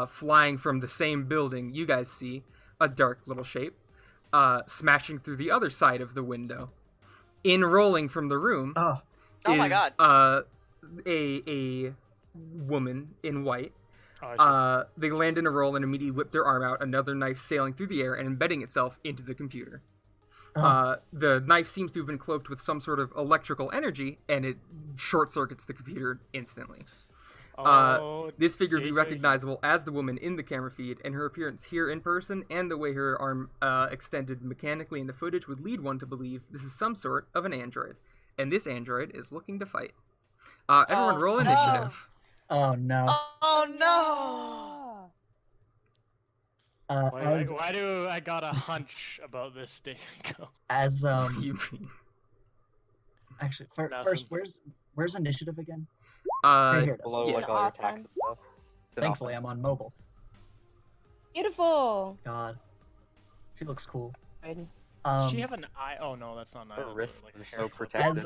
flying from the same building, you guys see a dark little shape, smashing through the other side of the window. In rolling from the room Oh, Oh my is god. a woman in white. Oh, I see. They land in a roll and immediately whip their arm out, another knife sailing through the air and embedding itself into the computer. The knife seems to have been cloaked with some sort of electrical energy, and it short circuits the computer instantly. This figure would be JJ. recognizable as the woman in the camera feed, and her appearance here in person and the way her arm extended mechanically in the footage would lead one to believe this is some sort of an android. And this android is looking to fight. Everyone Oh, roll no. initiative. oh no. Oh no! Why do I got a hunch about this Dago? As What do you mean? actually, Nothing. first, where's initiative again? Uh, Right here it is. Below Yeah. like all your attacks and Offense. stuff. It's Thankfully, offense. I'm on mobile. Beautiful. God, she looks cool. Good. Does she have an eye? Oh no, that's not an eye. Her that's wrists like are a so hair. protected.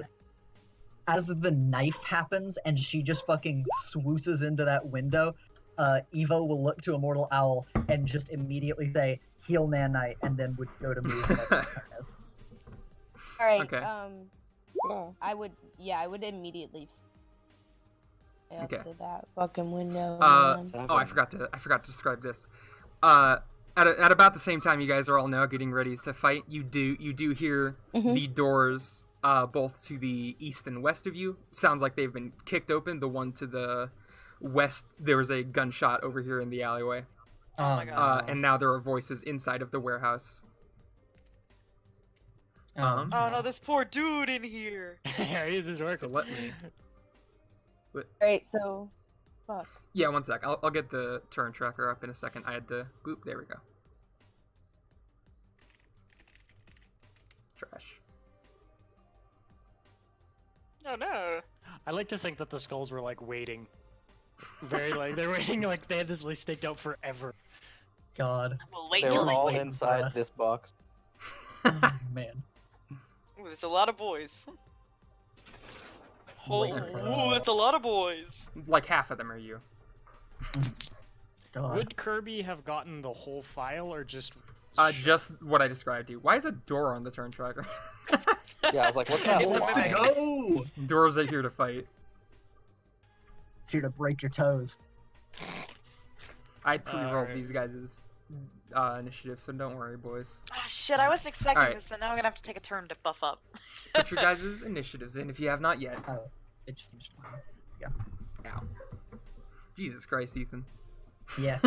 As the knife happens and she just fucking swooses into that window, Evo will look to Immortal Owl and just immediately say, "Heal Nanite," and then would go to move whatever his turn is. All right. Okay. I would immediately. Okay. After that fucking window. Oh, man. I forgot to describe this. At about the same time you guys are all now getting ready to fight, you do hear Mhm. the doors both to the east and west of you. Sounds like they've been kicked open. The one to the west, there was a gunshot over here in the alleyway. Oh my god. And now there are voices inside of the warehouse. Oh no, this poor dude in here. Yeah, he is his work. So let me. All right. So, fuck. Yeah, one sec. I'll get the turn tracker up in a second. I had to. Boop. There we go. Trash. Oh no. I like to think that the skulls were like waiting. Very like they're waiting like they had this really staked out forever. God, Well, wait They till were they all wait. inside us. this box. oh, man. Ooh, there's a lot of boys. Oh, Waiting for ooh, that's a lot of boys. Like half of them are you. God. Would Kirby have gotten the whole file or just? Just what I described to you. Why is a door on the turn tracker? Yeah, I was like, what's that? It's Let's why. go! Doors are here to fight. It's here to break your toes. I pre-rolled Alright. these guys' initiative, so don't worry, boys. Ah, shit, I wasn't expecting Alright. this, and now I'm gonna have to take a turn to buff up. Put your guys' initiatives in if you have not yet. Oh, it changed. Ow. Jesus Christ, Ethan. Yeah,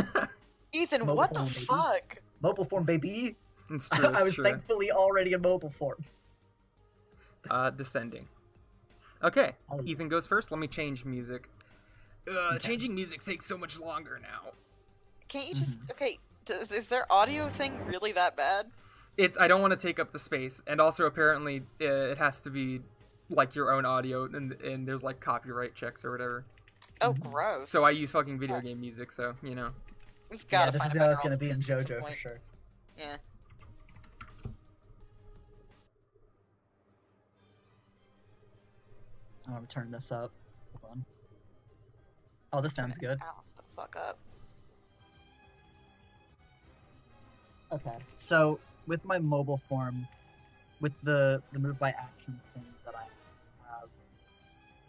Ethan, Mobile what the phone, baby. fuck? mobile form, baby. It's true, I it's was true. thankfully already in mobile form. Descending. Okay, Oh, yeah. Ethan goes first. Let me change music. Okay. Changing music takes so much longer now. Can't you just okay? Is their audio thing really that bad? I don't want to take up the space, and also apparently it has to be like your own audio, and there's like copyright checks or whatever. Oh, Mhm. gross. So I use fucking video game music, so you know. We've Yeah, got to this find is a how better it's gonna be in alternative at some JoJo for point. sure. Yeah. I'm gonna turn this up. Hold on. Oh, this sounds good. Alice the fuck up. Okay, so with my mobile form, with the move by action thing that I have,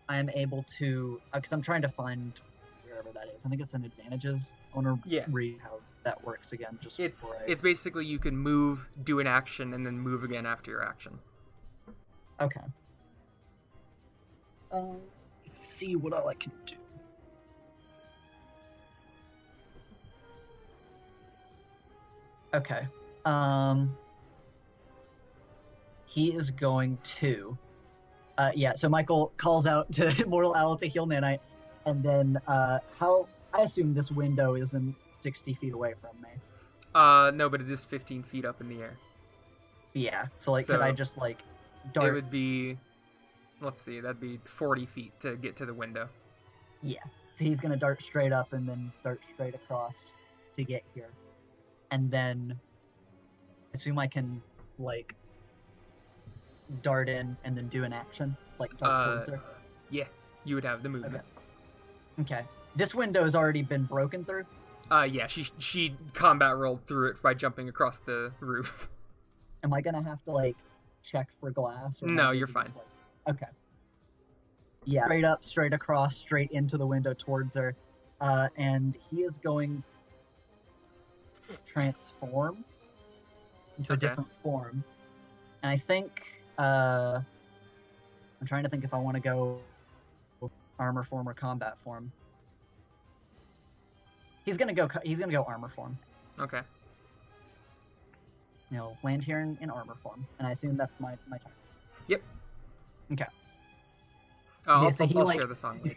I am able to, because I'm trying to find wherever that is. I think it's in advantages. I want to Yeah. read how that works again. Just It's before I... it's basically you can move, do an action, and then move again after your action. Okay. Let's see what all I can do. Okay. He is going to. Yeah. So Michael calls out to Immortal Owl to heal Nanite, and then how? I assume this window isn't 60 feet away from me. No, but it is 15 feet up in the air. Yeah. So like, could I So, just like It dart? would be, let's see, that'd be 40 feet to get to the window. Yeah. So he's gonna dart straight up and then dart straight across to get here, and then I assume I can like dart in and then do an action, like dart towards her? Yeah, you would have the movement. Okay. This window has already been broken through. Yeah, she combat rolled through it by jumping across the roof. Am I gonna have to like check for glass? Or No, maybe you're just, fine. like- okay. Yeah, straight up, straight across, straight into the window towards her, and he is going to transform into a Okay. different form. And I think I'm trying to think if I want to go armor form or combat form. He's gonna go armor form. Okay. You know, land here in armor form, and I assume that's my turn. Yep. Okay. I'll so he, I'll like- share the song. later.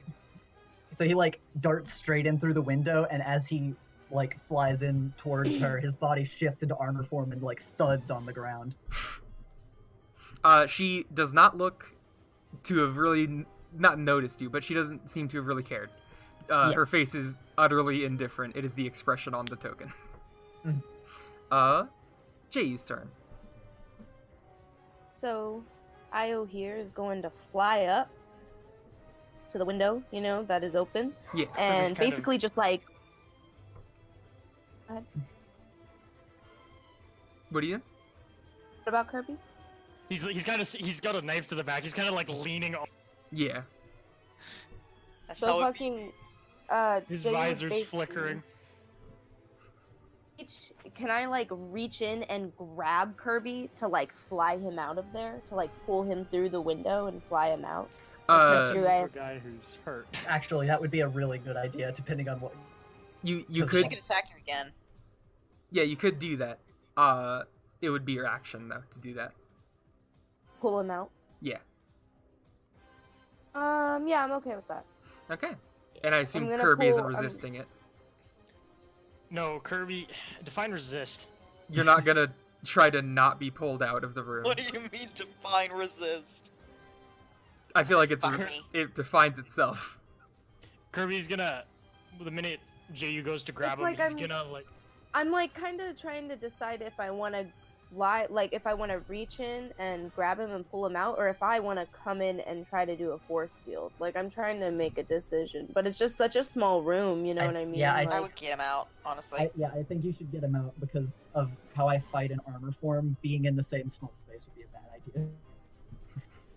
So he like darts straight in through the window, and as he like flies in towards her, his body shifts into armor form and like thuds on the ground. She does not look to have really not noticed you, but she doesn't seem to have really cared. Yeah. Her face is utterly indifferent. It is the expression on the token. Mhm. Jay's turn. So, Io here is going to fly up to the window, that is open, Yeah. and kind of- basically just like, What do you? what about Kirby? He's got a knife to the back. He's kind of like leaning on. Yeah. That's So how it- fucking, His Jay would visor's basically flickering. Can I like reach in and grab Kirby to like fly him out of there, to like pull him through the window and fly him out? That's do for I- a guy who's hurt. Actually, that would be a really good idea, depending on what. you She could She could attack him again. yeah, you could do that. It would be your action though to do that. Pull him out. Yeah. Yeah, I'm okay with that. Okay. And I assume gonna Kirby isn't pull, resisting it. No, Kirby. Define resist. You're not gonna try to not be pulled out of the room. What do you mean define resist? I feel like Fuck me. it defines itself. Kirby's gonna. The minute Ju goes to grab It's him, like he's I'm- gonna like. I'm like kind of trying to decide if I want to if I want to reach in and grab him and pull him out, or if I want to come in and try to do a force field. Like I'm trying to make a decision, but it's just such a small room, you know what I mean? yeah, I- Like, I would get him out, honestly. I think you should get him out because of how I fight in armor form. Being in the same small space would be a bad idea.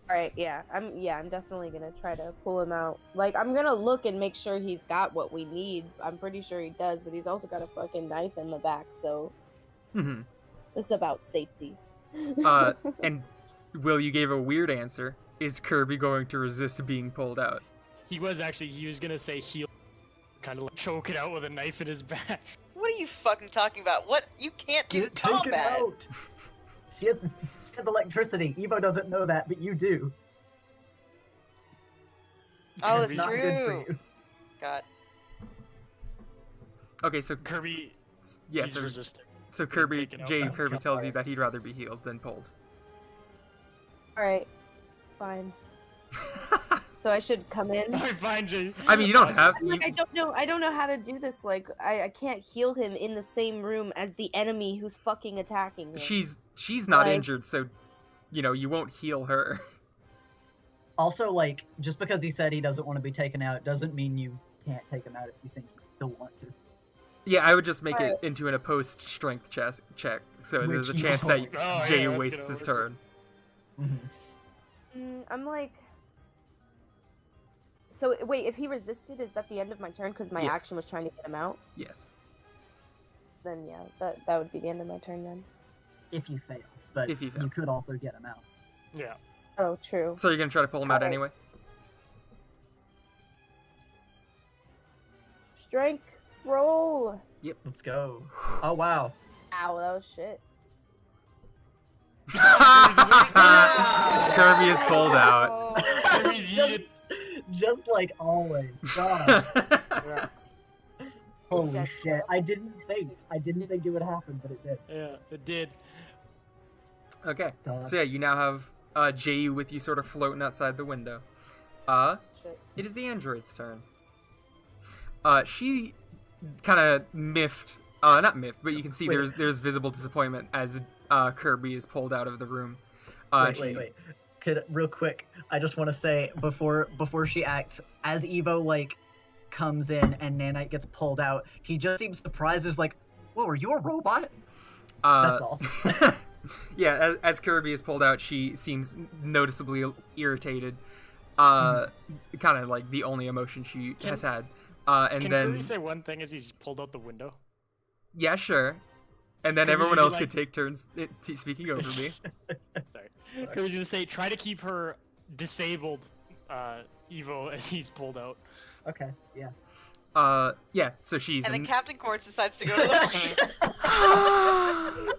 all right, I'm definitely gonna try to pull him out. Like I'm gonna look and make sure he's got what we need. I'm pretty sure he does, but he's also got a fucking knife in the back, so hmm it's about safety. And Will, you gave a weird answer. Is Kirby going to resist being pulled out? He was gonna say heal, kind of like choke it out with a knife in his back. What are you fucking talking about? What? You can't do Take it combat. out. She has electricity. Evo doesn't know that, but you do. Oh, Kirby- it's Not good true. for you. God. Okay, so Kirby. yeah, he's so, resisting. so Kirby, taken out. Jay Oh, Kirby God. tells you that he'd rather be healed than pulled. All right, fine. So I should come in. Alright, fine, Jay. I mean, you don't have. I'm like, I don't know how to do this. Like, I can't heal him in the same room as the enemy who's fucking attacking him. She's not Like- injured, so you won't heal her. Also, like, just because he said he doesn't want to be taken out doesn't mean you can't take him out if you think you still want to. Yeah, I would just make it Alright. into an opposed strength check, so there's a Which you chance that won't. Oh, Jay yeah, that's wastes gonna his work. turn. I'm like. So wait, if he resisted, is that the end of my turn? Because my Yes. action was trying to get him out. Yes. Then yeah, that would be the end of my turn then. If you fail, but If you fail. could also get him out. Yeah. Oh, true. So you're gonna try to pull him out Alright. anyway? Strength roll. Let's go. Oh wow. Ow, that was shit. Kirby is pulled out. Oh, Kirby's yeeted. just like always. God. Yeah. Holy Just shit. roll. I didn't think it would happen, but it did. Yeah, it did. Okay. Duh. So yeah, you now have Ju with you sort of floating outside the window. Shit. It is the android's turn. She kind of miffed, not miffed, but you can see there's visible disappointment as Kirby is pulled out of the room. Wait. Real quick, I just want to say before she acts, as Evo like comes in and Nanite gets pulled out, he just seems surprised. Is like, "Whoa, are you a robot?" That's all. Yeah, as Kirby is pulled out, she seems noticeably irritated. Kind of like the only emotion she has had. And Can then Kirby say one thing as he's pulled out the window? yeah, sure. And then Kirby's everyone gonna else be could take turns speaking over me. Sorry. Kirby's gonna say, try to keep her disabled, Evo, as he's pulled out. Okay, yeah. Yeah. So she's. And then Captain Quartz decides to go to the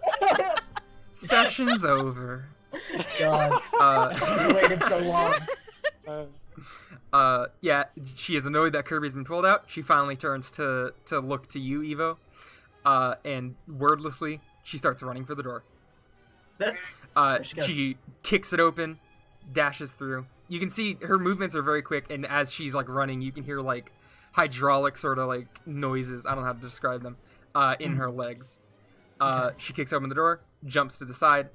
plane. Session's over. God, you waited so long. Yeah, she is annoyed that Kirby's been pulled out. She finally turns to look to you, Evo. And wordlessly, she starts running for the door. She kicks it open, dashes through. You can see her movements are very quick, and as she's like running, you can hear like hydraulic sort of like noises. I don't know how to describe them. In her legs. She kicks open the door, jumps to the side,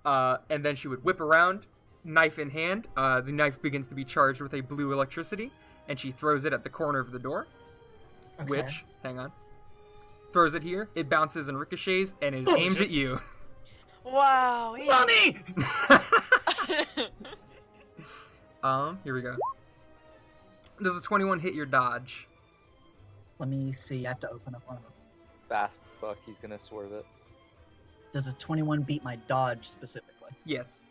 and then she would whip around, knife in hand. The knife begins to be charged with a blue electricity, and she throws it at the corner of the door. Okay. Which, hang on, throws it here. It bounces and ricochets and is aimed at you. Wow. Money! Here we go. Does a 21 hit your dodge? Let me see. I have to open up one of them. Fast fuck, he's gonna swerve it. Does a 21 beat my dodge specifically? Yes.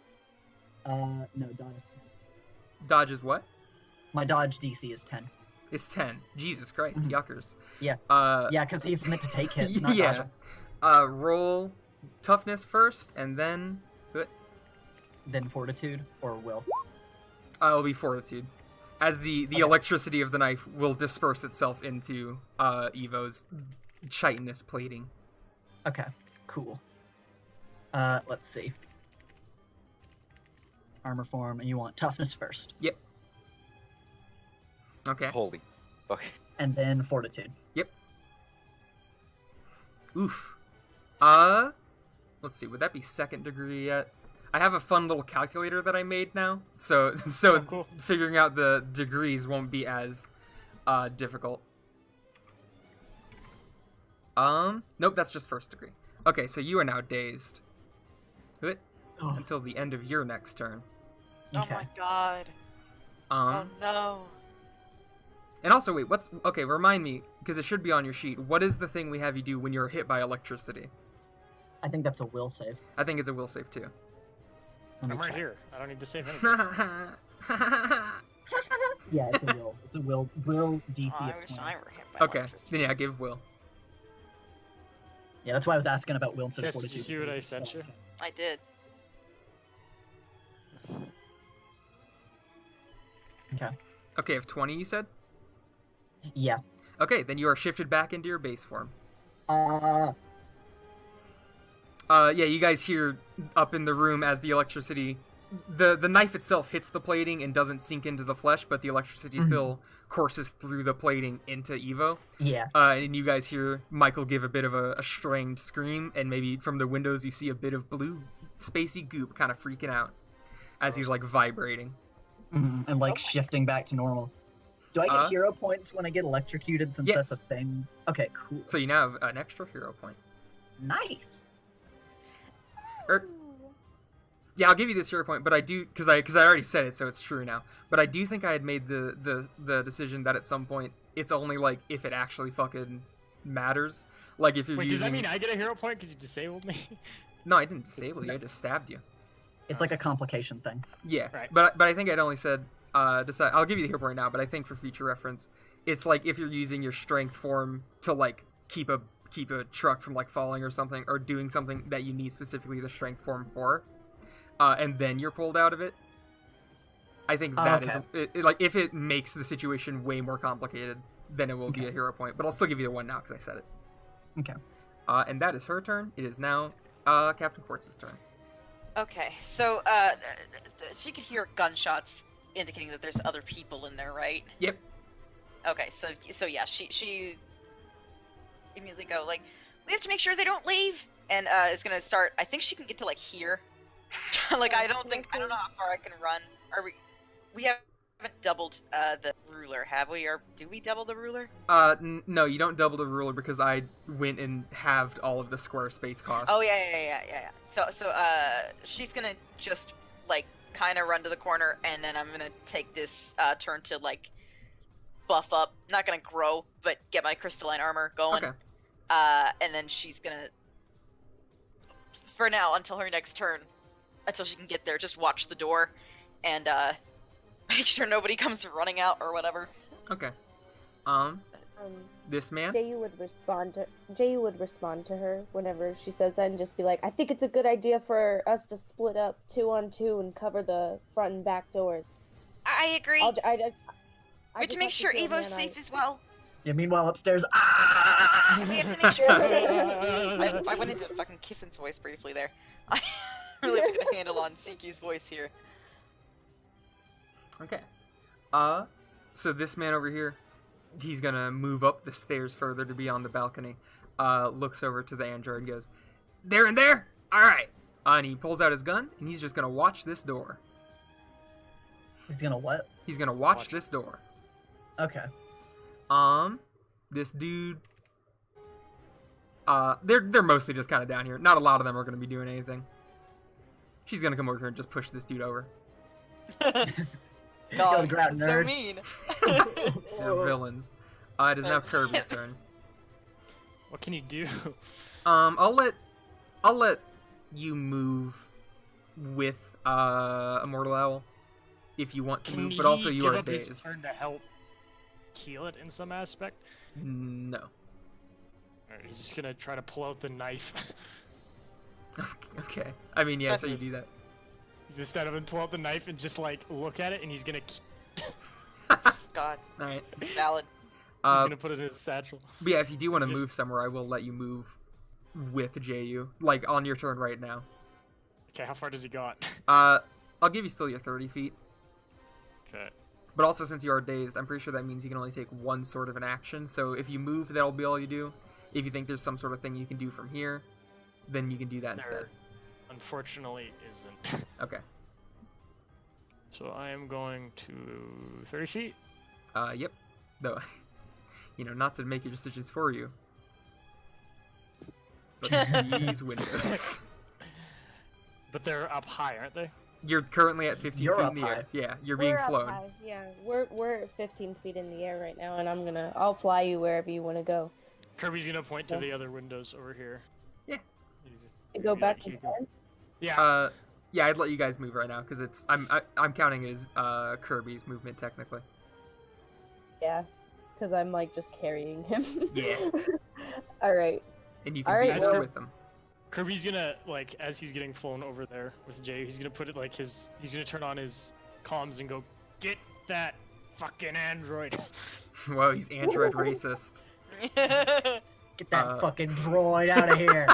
No, dodge is 10. Dodge is what? My dodge DC is 10. It's 10. Jesus Christ, yuckers. Yeah. Yeah, because he's meant to take hits, not yeah. dodge. Roll toughness first, and then... Then fortitude, or will. It'll be fortitude. As the electricity of the knife will disperse itself into Evo's chitinous plating. Okay, cool. Let's see. Armor form, and you want toughness first. Yep. Okay. Holy fuck. And then fortitude. Yep. Oof. Let's see, would that be second degree yet? I have a fun little calculator that I made now, so Oh, cool. figuring out the degrees won't be as difficult. Nope, that's just first degree. Okay, so you are now dazed. Oh, Until the end of your next turn. Oh okay. my god. Oh no. And also, wait, okay, remind me, because it should be on your sheet, what is the thing we have you do when you're hit by electricity? I think that's a will save. I think it's a will save, too. Let me I'm right check. here. I don't need to save anything. Yeah, it's a will. It's a will DC Oh, I of wish 20. I were hit by Okay, electricity. then yeah, give will. Yeah, that's why I was asking about will instead of Jess, did fortitude. you see what I sent you? I did. Okay. Okay, of 20, you said? Yeah. Okay, then you are shifted back into your base form. Yeah, you guys hear up in the room as the electricity... The knife itself hits the plating and doesn't sink into the flesh, but the electricity still courses through the plating into Evo. Yeah. And you guys hear Michael give a bit of a strained scream, and maybe from the windows you see a bit of blue, spacey goop kind of freaking out as he's, like, vibrating. And, like, shifting back to normal. Do I get hero points when I get electrocuted since Yes. that's a thing? Okay, cool. So you now have an extra hero point. Nice! Yeah, I'll give you this hero point, but I do because I already said it, so it's true now. But I do think I had made the decision that at some point it's only like if it actually fucking matters. Like if you're Wait, using. does that mean I get a hero point because you disabled me? No, I didn't disable you. I just stabbed you. It's like a complication thing. Yeah, Right. but I think I'd only said decide. I'll give you the hero point now, but I think for future reference, it's like if you're using your strength form to like keep a truck from like falling or something, or doing something that you need specifically the strength form for. And then you're pulled out of it. I think that is like if it makes the situation way more complicated, then it will be a hero point. But I'll still give you the one now because I said it. Okay. And that is her turn. It is now Captain Quartz's turn. Okay, so she could hear gunshots indicating that there's other people in there, right? Yep. Okay, so yeah, she immediately go like, we have to make sure they don't leave. and is gonna start. I think she can get to like here. Like I don't know how far I can run. Are we haven't doubled the ruler, have we? Or do we double the ruler? No, you don't double the ruler because I went and halved all of the square space costs. Oh yeah. So she's gonna just like kind of run to the corner, and then I'm gonna take this turn to like buff up. Not gonna grow, but get my crystalline armor going. Okay. And then she's gonna, for now, until her next turn, until she can get there, just watch the door, and make sure nobody comes running out or whatever. Okay. This man? Jayu would respond to her whenever she says that and just be like, I think it's a good idea for us to split up 2 on 2 and cover the front and back doors. I agree. I We have to make sure Evo's safe as well. Yeah, meanwhile upstairs, We have to make sure he's safe. I went into fucking Kiffin's voice briefly there. I really have to get a handle on CQ's voice here. Okay. So this man over here, he's gonna move up the stairs further to be on the balcony. Looks over to the android and goes, "There and there? Alright." And he pulls out his gun, and he's just gonna watch this door. He's gonna what? He's gonna watch this door. Okay. This dude, they're mostly just kind of down here. Not a lot of them are gonna be doing anything. She's gonna come over here and just push this dude over. God, grab so nerd. mean. They're villains. It is now Kirby's turn. What can you do? I'll let you move with Immortal Owl if you want to Can move, but also he you give are up his dazed. turn to help heal it in some aspect? No. Alright, he's just gonna try to pull out the knife. Okay. I mean, yeah, That's so you just- do that. He's just stand up and pull out the knife and just like look at it, and he's gonna God, Alright. valid. put it in his satchel. But yeah, if you do want to Just- move somewhere, I will let you move with JU. Like, on your turn right now. Okay, how far does he got? I'll give you still your 30 feet. Okay. But also, since you are dazed, I'm pretty sure that means you can only take one sort of an action. So if you move, that'll be all you do. If you think there's some sort of thing you can do from here, then you can do that instead. There, unfortunately, isn't. Okay. So I am going to 30 feet. Yep. Though, not to make your decisions for you. But these windows. But they're up high, aren't they? You're currently at 15 You're feet up in the high. air. Yeah, you're being We're up flown. high, yeah, we're at 15 feet in the air right now, and I'll fly you wherever you want to go. Kirby's gonna point to the other windows over here. Yeah. He's- Go yeah, back he to can- 10. Yeah. Yeah, I'd let you guys move right now because I'm counting as Kirby's movement technically. Yeah, because I'm like just carrying him. Yeah. All right. And you can Alright, be there well- with them. Kirby's gonna, like, as he's getting flown over there with Jay, he's gonna put it, like, he's gonna turn on his comms and go, "Get that fucking android." Whoa, he's android racist. Get that Uh, fucking droid out of here.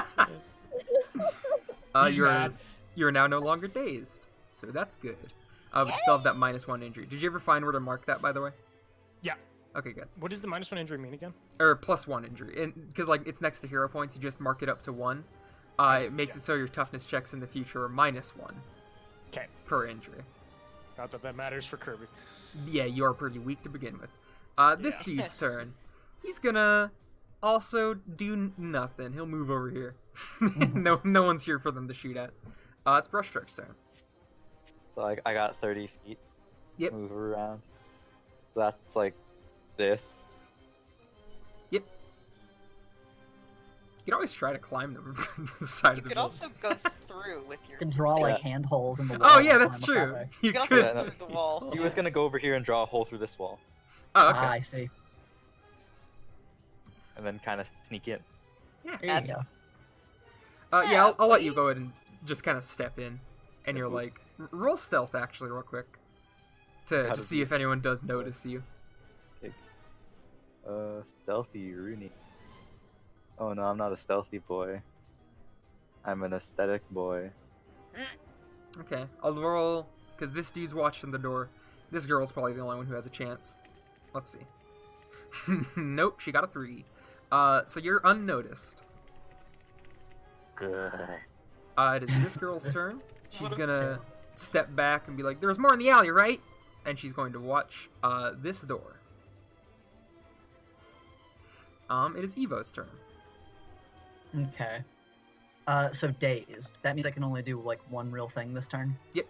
He's mad. You're now no longer dazed, so that's good. But you still have that -1 injury. Did you ever find where to mark that, by the way? Yeah. Okay, good. What does the -1 injury mean again? Or +1 injury, and because like it's next to hero points, you just mark it up to 1. It makes it so your toughness checks in the future are -1 Okay. per injury. Not that that matters for Kirby. Yeah, you are pretty weak to begin with. This Yeah. dude's turn. He's gonna also do nothing. He'll move over here. No one's here for them to shoot at. It's Brushstruck's turn. So I got 30 feet. Yep. Move around. So that's like this. You can always try to climb the side You of the could building. also go through with your. You can draw like Yeah. hand holes in the wall. Oh yeah, and that's climb up true. that way. You You can also could. Yeah, go no. through the wall. He was gonna go over here and draw a hole through this wall, Oh, okay. Ah, I see. and then kind of sneak in. There you That's- go. Yeah, I'll let you buddy. go ahead and just kind of step in, and you're like, roll stealth actually, real quick, to How does see he- if anyone does notice you. Stealthy Rooney. Oh no, I'm not a stealthy boy. I'm an aesthetic boy. Okay, I'll roll because this dude's watching the door. This girl's probably the only one who has a chance. Let's see. Nope, she got a 3. So you're unnoticed. Good. It is this girl's turn. She's gonna step back and be like, "There's more in the alley, right?" And she's going to watch this door. It is Evo's turn. Okay. So dazed. That means I can only do like one real thing this turn? Yep.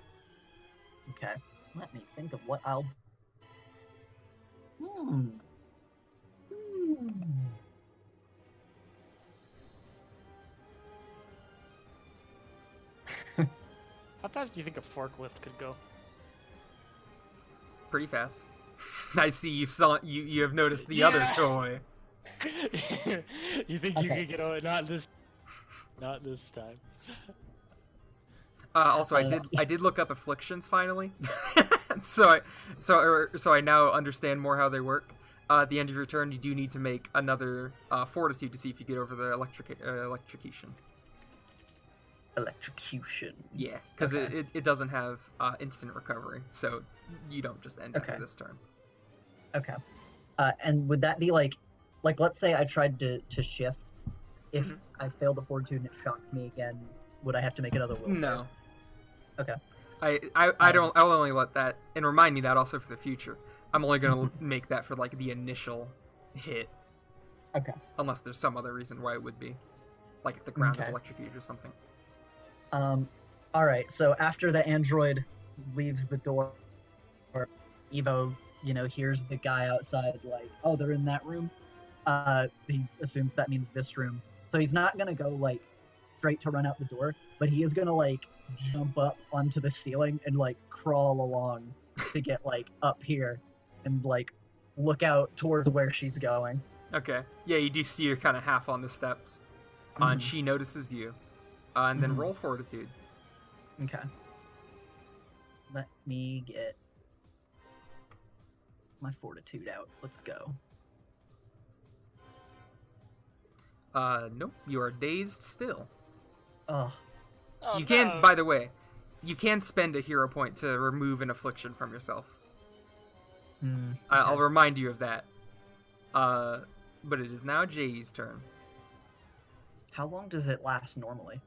Okay. Let me think of what I'll... Hmm. How fast do you think a forklift could go? Pretty fast. I see you have noticed the other toy. You think you Okay. could get over? Not this time. Also, I did look up afflictions finally, so I now understand more how they work. At the end of your turn, you do need to make another fortitude to see if you get over the electrocution. Electrocution. Yeah, because Okay. it doesn't have instant recovery, so you don't just end after Okay. this turn. Okay. And would that be like let's say I tried to shift. If Mhm. I failed the fortitude and it shocked me again, would I have to make another will save? No. Okay. I'll only let that, and remind me that also for the future. I'm only gonna make that for like the initial hit. Okay. Unless there's some other reason why it would be, like if the ground is Okay. electrocuted or something. All right. So after the android leaves the door, Evo, hears the guy outside like, oh, they're in that room. He assumes that means this room. So he's not gonna go like straight to run out the door, but he is gonna like jump up onto the ceiling and like crawl along to get like up here and like look out towards where she's going. Okay. Yeah, you do see her kind of half on the steps, and Mhm. she notices you, and then Mhm. roll fortitude. Okay. Let me get my fortitude out. Let's go. Nope, you are dazed still. Oh, Oh, You can, no. by the way, you can spend a hero point to remove an affliction from yourself. I'll remind you of that. But it is now Jay's turn. How long does it last normally?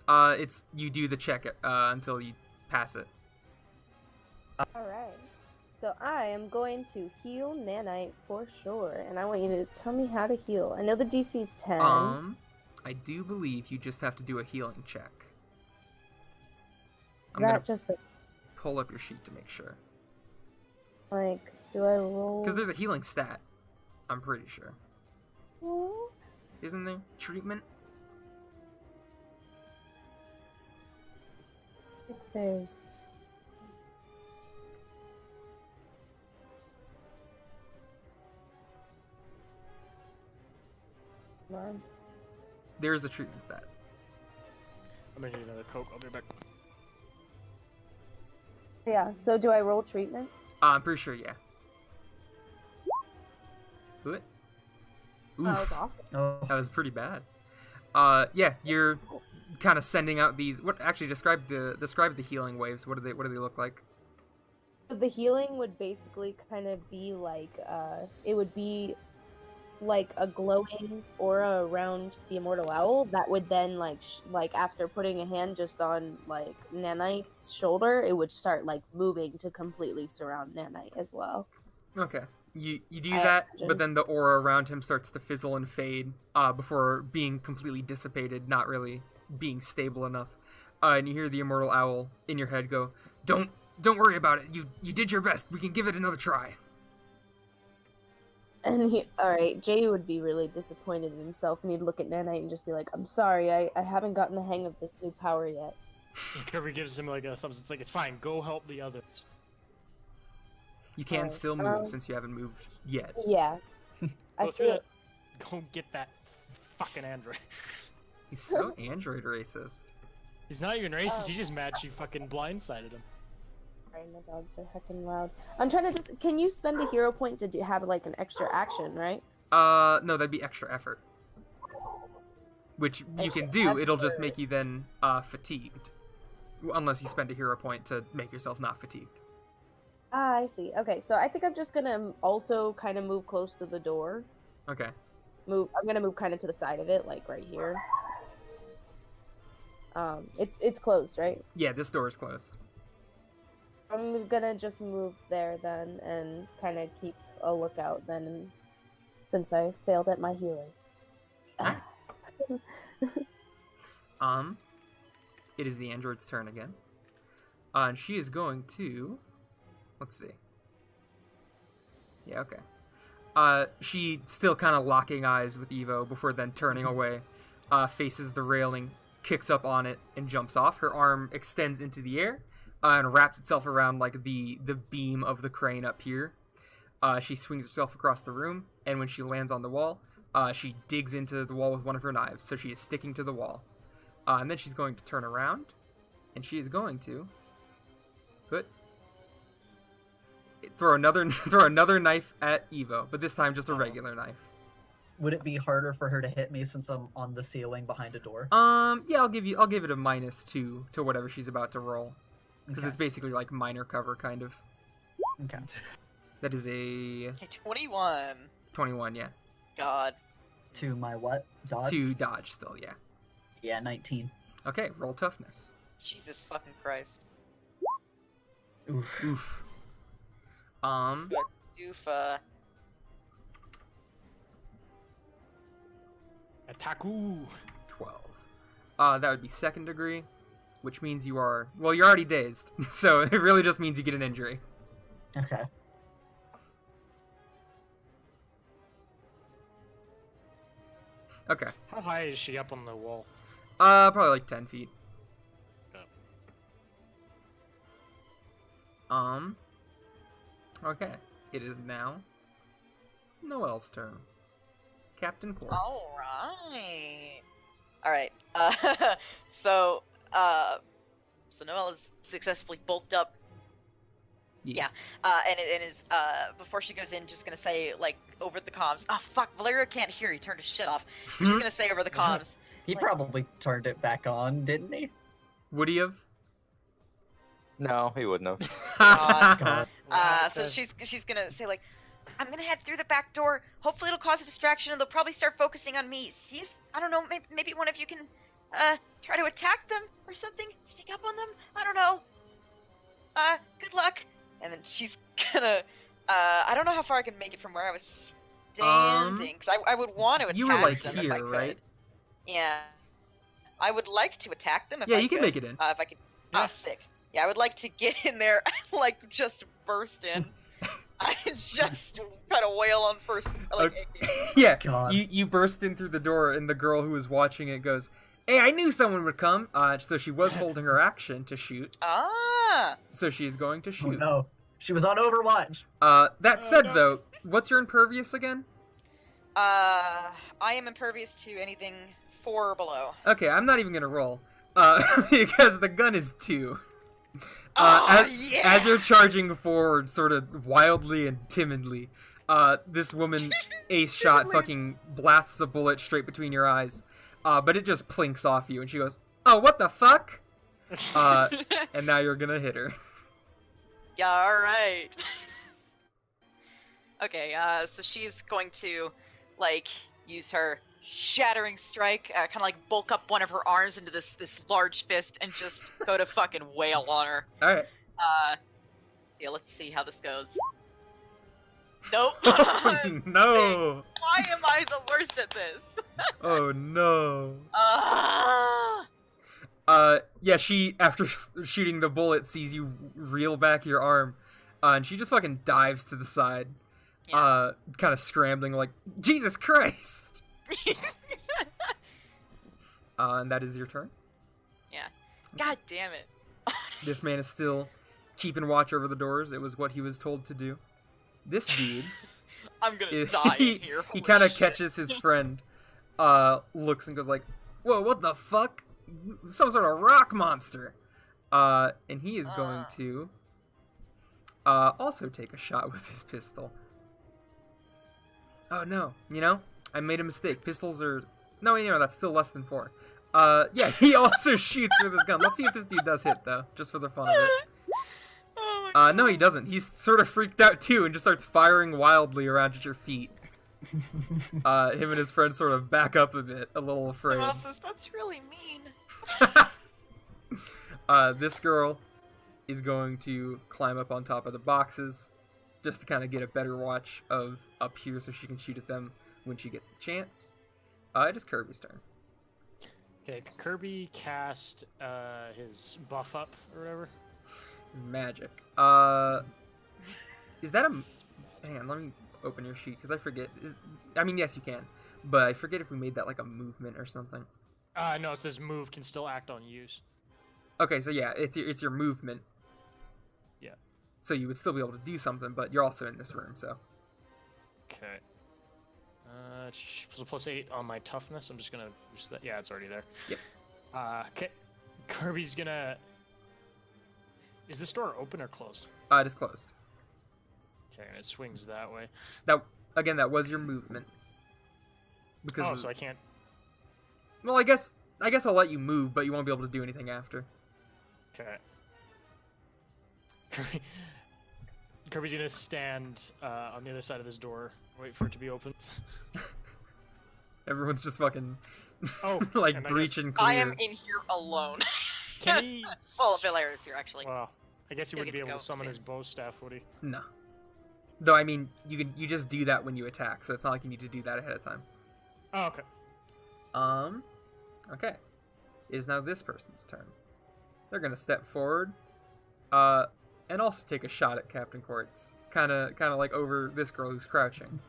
It's you do the check until you pass it. Alright. So I am going to heal Nanite for sure, and I want you to tell me how to heal. I know the DC is 10. I do believe you just have to do a healing check. Is I'm that gonna just pull up your sheet to make sure. like, do I roll? Because there's a healing stat. I'm pretty sure. Oh, Isn't there? Treatment? if there's... Come on. There's a treatment stat. I'm gonna need another Coke. I'll be back. Yeah, so do I roll treatment? I'm pretty sure, yeah. What? Oh, it's Oof, awful. Oh, that was pretty bad. Yeah, you're kind of sending out these. What actually describe the healing waves? What do they look like? The healing would basically kind of be like, it would be like a glowing aura around the immortal owl that would then like after putting a hand just on like Nanite's shoulder, it would start like moving to completely surround Nanite as well. Okay. You do I that, imagine. but then the aura around him starts to fizzle and fade before being completely dissipated, not really being stable enough. And you hear the immortal owl in your head go, Don't worry about it. You did your best. We can give it another try." And alright, Jay would be really disappointed in himself, and he'd look at Nanite and just be like, I'm sorry, I haven't gotten the hang of this new power yet. And Kirby gives him like a thumbs. It's like it's fine. Go help the others. You can Alright, still move since you haven't moved yet. Yeah. I Go through feel that. Go get that fucking android. He's so android racist. He's not even racist. Oh. He's just mad she fucking blindsided him. Sorry, my dogs are heckin' loud. I'm trying to can you spend a hero point to have like an extra action, right? No, that'd be extra effort. Which you Extra can do, it'll just effort. make you then fatigued. Unless you spend a hero point to make yourself not fatigued. Ah, I see. Okay, so I think I'm just gonna also kind of move close to the door. Okay. I'm gonna move kind of to the side of it, like right here. It's closed, right? Yeah, this door is closed. I'm gonna just move there then and kind of keep a lookout then, since I failed at my healing. It is the android's turn again. And she is going to... Let's see. Yeah, okay. She still kind of locking eyes with Evo before then turning away, faces the railing, kicks up on it, and jumps off. Her arm extends into the air and wraps itself around like the beam of the crane up here. She swings herself across the room, and when she lands on the wall, she digs into the wall with one of her knives, so she is sticking to the wall. And then she's going to turn around, and she is going to throw another knife at Evo, but this time just a regular knife. Would it be harder for her to hit me since I'm on the ceiling behind a door? Yeah, I'll give it a -2 to whatever she's about to roll, because it's basically like minor cover kind of. Okay. That is a 21. 21, yeah. God. To my what? Dodge? To dodge still, yeah. Yeah, 19. Okay, roll toughness. Jesus fucking Christ. Oof. Oof. Doofa. Attaku. 12. That would be second degree, which means you're already dazed, so it really just means you get an injury. Okay. Okay. How high is she up on the wall? Probably like 10 feet. Okay. It is now Noelle's turn. Captain Quartz. Alright. So Noelle is successfully bulked up. Yeah. And is before she goes in, just gonna say, like, over the comms. Oh fuck, Valeria can't hear. He turned his shit off. She's gonna say over the comms. He like, probably turned it back on, didn't he? Would he have? No, he wouldn't have. God. So she's gonna say, like, I'm gonna head through the back door. Hopefully it'll cause a distraction and they'll probably start focusing on me. See if, I don't know, maybe one of you can try to attack them or something. Sneak up on them. I don't know. Good luck. And then she's gonna, I don't know how far I can make it from where I was standing, because I would want to attack You were like them if I here, could. right? Yeah. I would like to attack them if Yeah, I you could. can make it in. If I could. Ah, sick. Yeah, I would like to get in there and, like, just burst in. I just kind of wail on first, like, Yeah, God. you burst in through the door, and the girl who was watching it goes, "Hey, I knew someone would come." So she was holding her action to shoot. Ah! So she is going to Oh shoot. no. She was on Overwatch. That said, though, what's your impervious again? I am impervious to anything 4 or below. Okay, I'm not even gonna roll. Because the gun is 2. Yeah! As you're charging forward, sort of wildly and timidly, this woman ace shot fucking blasts a bullet straight between your eyes, but it just plinks off you, and she goes, "Oh, what the fuck?" And now you're gonna hit her. Yeah, alright. Okay, so she's going to, like, use her shattering strike, kind of like bulk up one of her arms into this large fist and just go to fucking wail on her. Alright. Yeah, let's see how this goes. Nope. No! Why am I the worst at this? Oh no. Yeah, she, after shooting the bullet, sees you reel back your arm, and she just fucking dives to the side, Yeah. kind of scrambling like, Jesus Christ! And that is your turn. Yeah. God damn it. This man is still keeping watch over the doors. It was what he was told to do. This dude, I'm gonna die in here. he Holy kind of shit. catches his friend, looks and goes like, "Whoa, what the fuck? Some sort of rock monster." And he is going to also take a shot with his pistol. Oh no, I made a mistake. Pistols are... No, that's still less than 4. Yeah, he also shoots with his gun. Let's see if this dude does hit, though, just for the fun of it. Oh my God. No, he doesn't. He's sort of freaked out, too, and just starts firing wildly around at your feet. Him and his friend sort of back up a bit, a little afraid. Ross says, that's really mean. This girl is going to climb up on top of the boxes just to kind of get a better watch of up here so she can shoot at them when she gets the chance. It is Kirby's turn. Okay, can Kirby cast his buff up or whatever? His magic. Is that a... Hang on, let me open your sheet, because I forget. I mean, yes, you can. But I forget if we made that like a movement or something. No, it says move can still act on use. Okay, so yeah, it's your movement. Yeah. So you would still be able to do something, but you're also in this room, so... Okay. So +8 on my toughness. I'm just gonna use that. Yeah, it's already there. Yep. Okay. Kirby's gonna... Is this door open or closed? It is closed. Okay, and it swings that way. That was your movement. Because so I can't... Well, I guess I'll let you move, but you won't be able to do anything after. Okay. Kirby's gonna stand on the other side of this door, wait for it to be open. Everyone's just fucking and I breaching I clear. am in here alone. Can he... Well, Valeria's here actually. Well, I guess he He'll wouldn't get be to able go to summon soon. his bow staff, would he? No. Though I mean, you just do that when you attack, so it's not like you need to do that ahead of time. Oh, okay. Okay. It is now this person's turn. They're gonna step forward, and also take a shot at Captain Quartz. Kinda like over this girl who's crouching.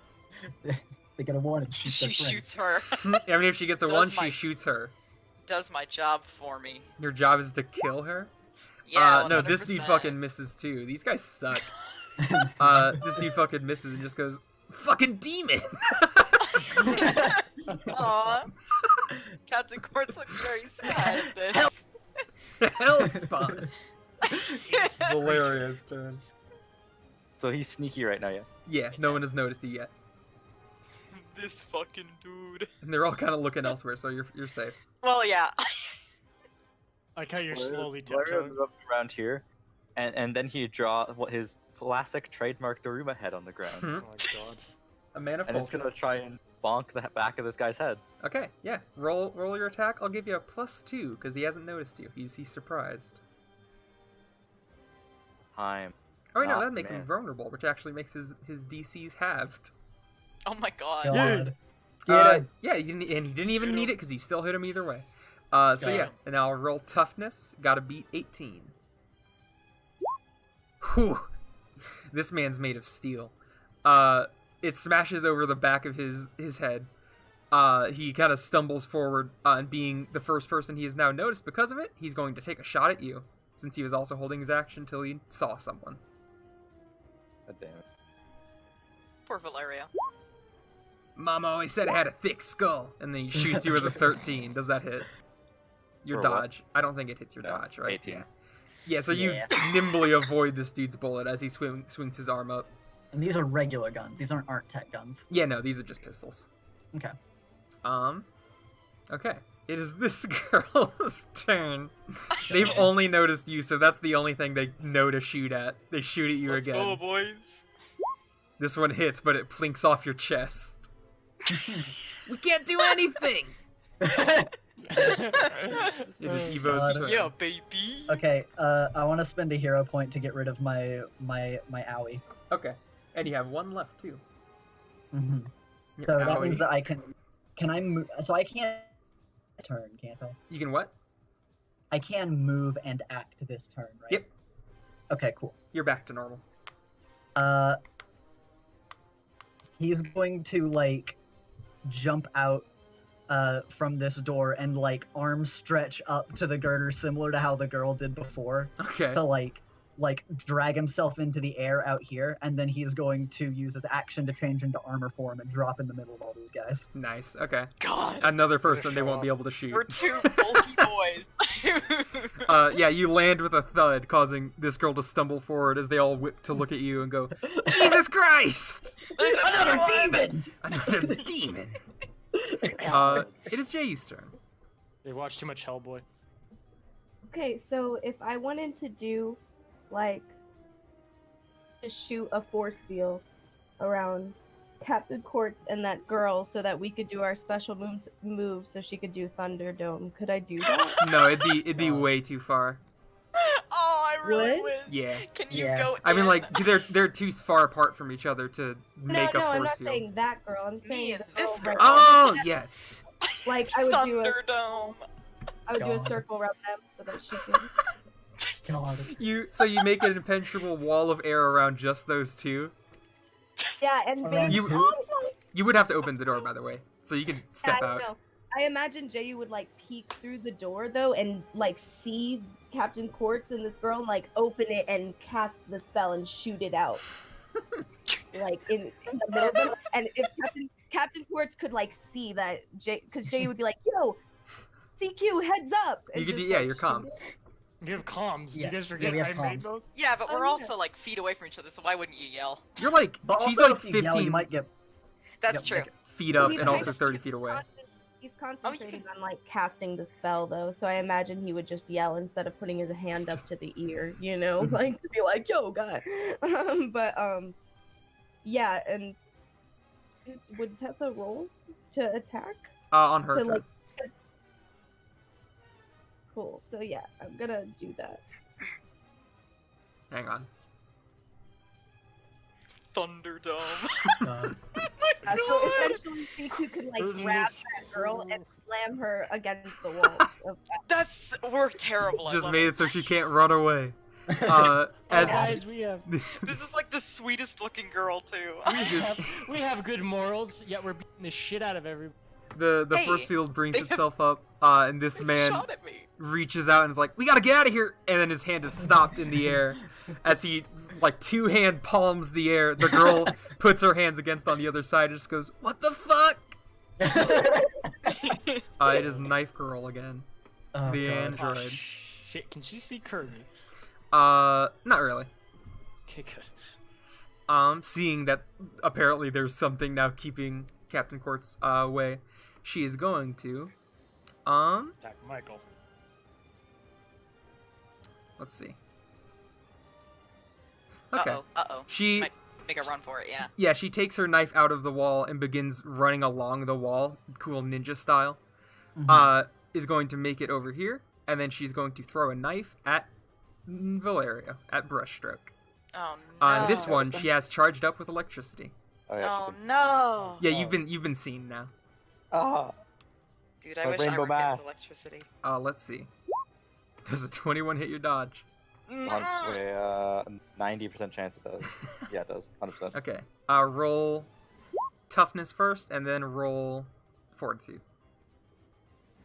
They get a one and She shoots her. I mean, if she gets a Does 1, my- she shoots her. Does my job for me. Your job is to kill her? Yeah, No, this dude 100%. fucking misses too. These guys suck. This dude fucking misses and just goes, fucking demon! Aw. Captain Quartz looks very sad at this. Hell spawn! It's Valeria's turn. So he's sneaky right now, yeah? Yeah, no one has noticed you yet. This fucking dude. And they're all kind of looking elsewhere, so you're safe. Well, yeah. I like how you're slowly Valeria's tiptoeing. up around here, and then he draw his classic trademark Daruma head on the ground. Hmm. Oh my god. A man of And it's culture. gonna try and bonk the back of this guy's head. Okay, yeah. Roll your attack. I'll give you a +2 because he hasn't noticed you. He's surprised. Time. Oh wait, no, Not that'd make him man. vulnerable, which actually makes his DCs halved. Oh my god. God. Yeah, and he didn't even Get need him. it because he still hit him either way. So Got yeah, him. and now I'll roll toughness. Gotta beat 18. Whew. This man's made of steel. It smashes over the back of his head. He kind of stumbles forward, and being the first person he has now noticed because of it, he's going to take a shot at you, since he was also holding his action till he saw someone. God damn it. Poor Valeria. Mom always said I had a thick skull, and then he shoots you with a 13. Does that hit? Your For what? dodge. I don't think it hits your No, dodge, right? 18. Yeah. Yeah, so Yeah. you nimbly avoid this dude's bullet as he swings his arm up. And these are regular guns. These aren't tech guns. Yeah, no, these are just pistols. Okay. Okay. It is this girl's turn. They've only noticed you, so that's the only thing they know to shoot at. They shoot at you Let's again. go, boys. This one hits, but it plinks off your chest. We can't do anything! It is Evo's God. turn. Yeah, baby. Okay, I want to spend a hero point to get rid of my owie. Okay. And you have one left, too. hmm Your So that means owie. that I can I move? So I can't turn, can't I? You can what? I can move and act this turn, right? Yep. Okay, cool. You're back to normal. He's going to like jump out from this door and like arms stretch up to the girder, similar to how the girl did before, Okay. to like drag himself into the air out here, and then he's going to use his action to change into armor form and drop in the middle of all these guys. Nice. Okay. God. Another person show they won't be off. able to shoot. We're two bulky boys. Yeah, you land with a thud, causing this girl to stumble forward as they all whip to look at you and go, Jesus Christ! There's Another one! demon! Another demon! It is Jay's turn. They watch too much Hellboy. Okay, so if I wanted to do, like, just shoot a force field around Captain Quartz and that girl so that we could do our special moves so she could do Thunderdome. Could I do that? No, it'd be way too far. Oh, I really What? wish. Yeah. Can you Yeah. go? I mean, in? like they're too far apart from each other to make no, a I'm force not field. saying that girl. I'm Me saying and the this girl girl. Oh yes. Like, I would do a- Thunderdome. I would do a God. circle around them so that she could. God. You make an impenetrable wall of air around just those two. Yeah, and Around maybe. You- You would have to open the door, by the way, so you can step I out. know. I imagine Jayu would like peek through the door though and like see Captain Quartz and this girl and like open it and cast the spell and shoot it out. Like in the middle of them. And if Captain Quartz could like see that because Jayu would be like, yo, CQ, heads up. You and could do, just, yeah, like, your shoot comms. it. You have comms. Yeah. Do you guys Yeah, forget we have I made comms. those? Yeah, but Oh, we're yeah. also like feet away from each other, so why wouldn't you yell? You're like But he's also, like if you yell, 15 you might get. That's Yep, true. okay. feet up He's and also kind of- 30 feet away. He's Oh, concentrating on like casting the spell though, so I imagine he would just yell instead of putting his hand up to the ear, you know, like to be like, "Yo, guy." Yeah, and would Tessa roll to attack? On her To, turn. like- Cool. So yeah, I'm gonna do that. Hang on. Thunderdome. God. So essentially, C2 could like grab that girl and slam her against the walls of that. We're terrible. I Just love made it. it so she can't run away. Oh, As guys, we have This is like the sweetest looking girl too. we have good morals, yet we're beating the shit out of everybody. the Hey, force field brings they have- itself up, and this They man shot at me. reaches out and is like, "We gotta get out of here!" And then his hand is stopped in the air as he like two-hand palms the air. The girl puts her hands against on the other side and just goes, "What the fuck?" It is Knife Girl again. Oh, The God. android. Oh, shit, can she see Kirby? Not really. Okay, good. Seeing that apparently there's something now keeping Captain Quartz away, she is going to, Attack Michael. let's see. Okay. Uh-oh. She- might make a run for it, yeah. Yeah, she takes her knife out of the wall and begins running along the wall, cool ninja style. Mhm. Is going to make it over here, and then she's going to throw a knife at Valeria, at Brushstroke. Oh no. This one, she has charged up with electricity. Oh yeah. Oh no. Yeah, you've been seen now. Ah. Dude, I Like wish I Rainbow were hit Bass. with electricity. Let's see. Does a 21 hit your dodge? Wait, 90% chance it does. Yeah, it does. 100%. Okay. Roll toughness first, and then roll fortitude.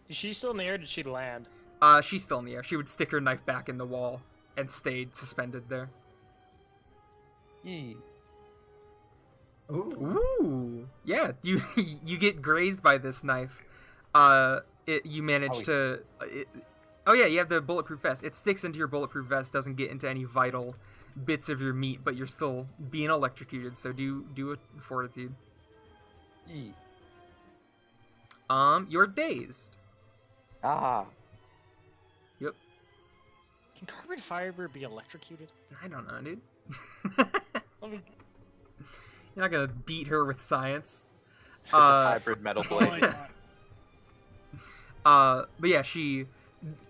Is she still in the air or did she land? She's still in the air. She would stick her knife back in the wall and stayed suspended there. Yee. Ooh. Ooh, yeah. You you get grazed by this knife. You manage to. Oh yeah, you have the bulletproof vest. It sticks into your bulletproof vest. Doesn't get into any vital bits of your meat, but you're still being electrocuted. So do a fortitude. Yee. You're dazed. Ah. Yep. Can carbon fiber be electrocuted? I don't know, dude. Let me. You're not gonna beat her with science. It's a hybrid metal blade. But yeah, she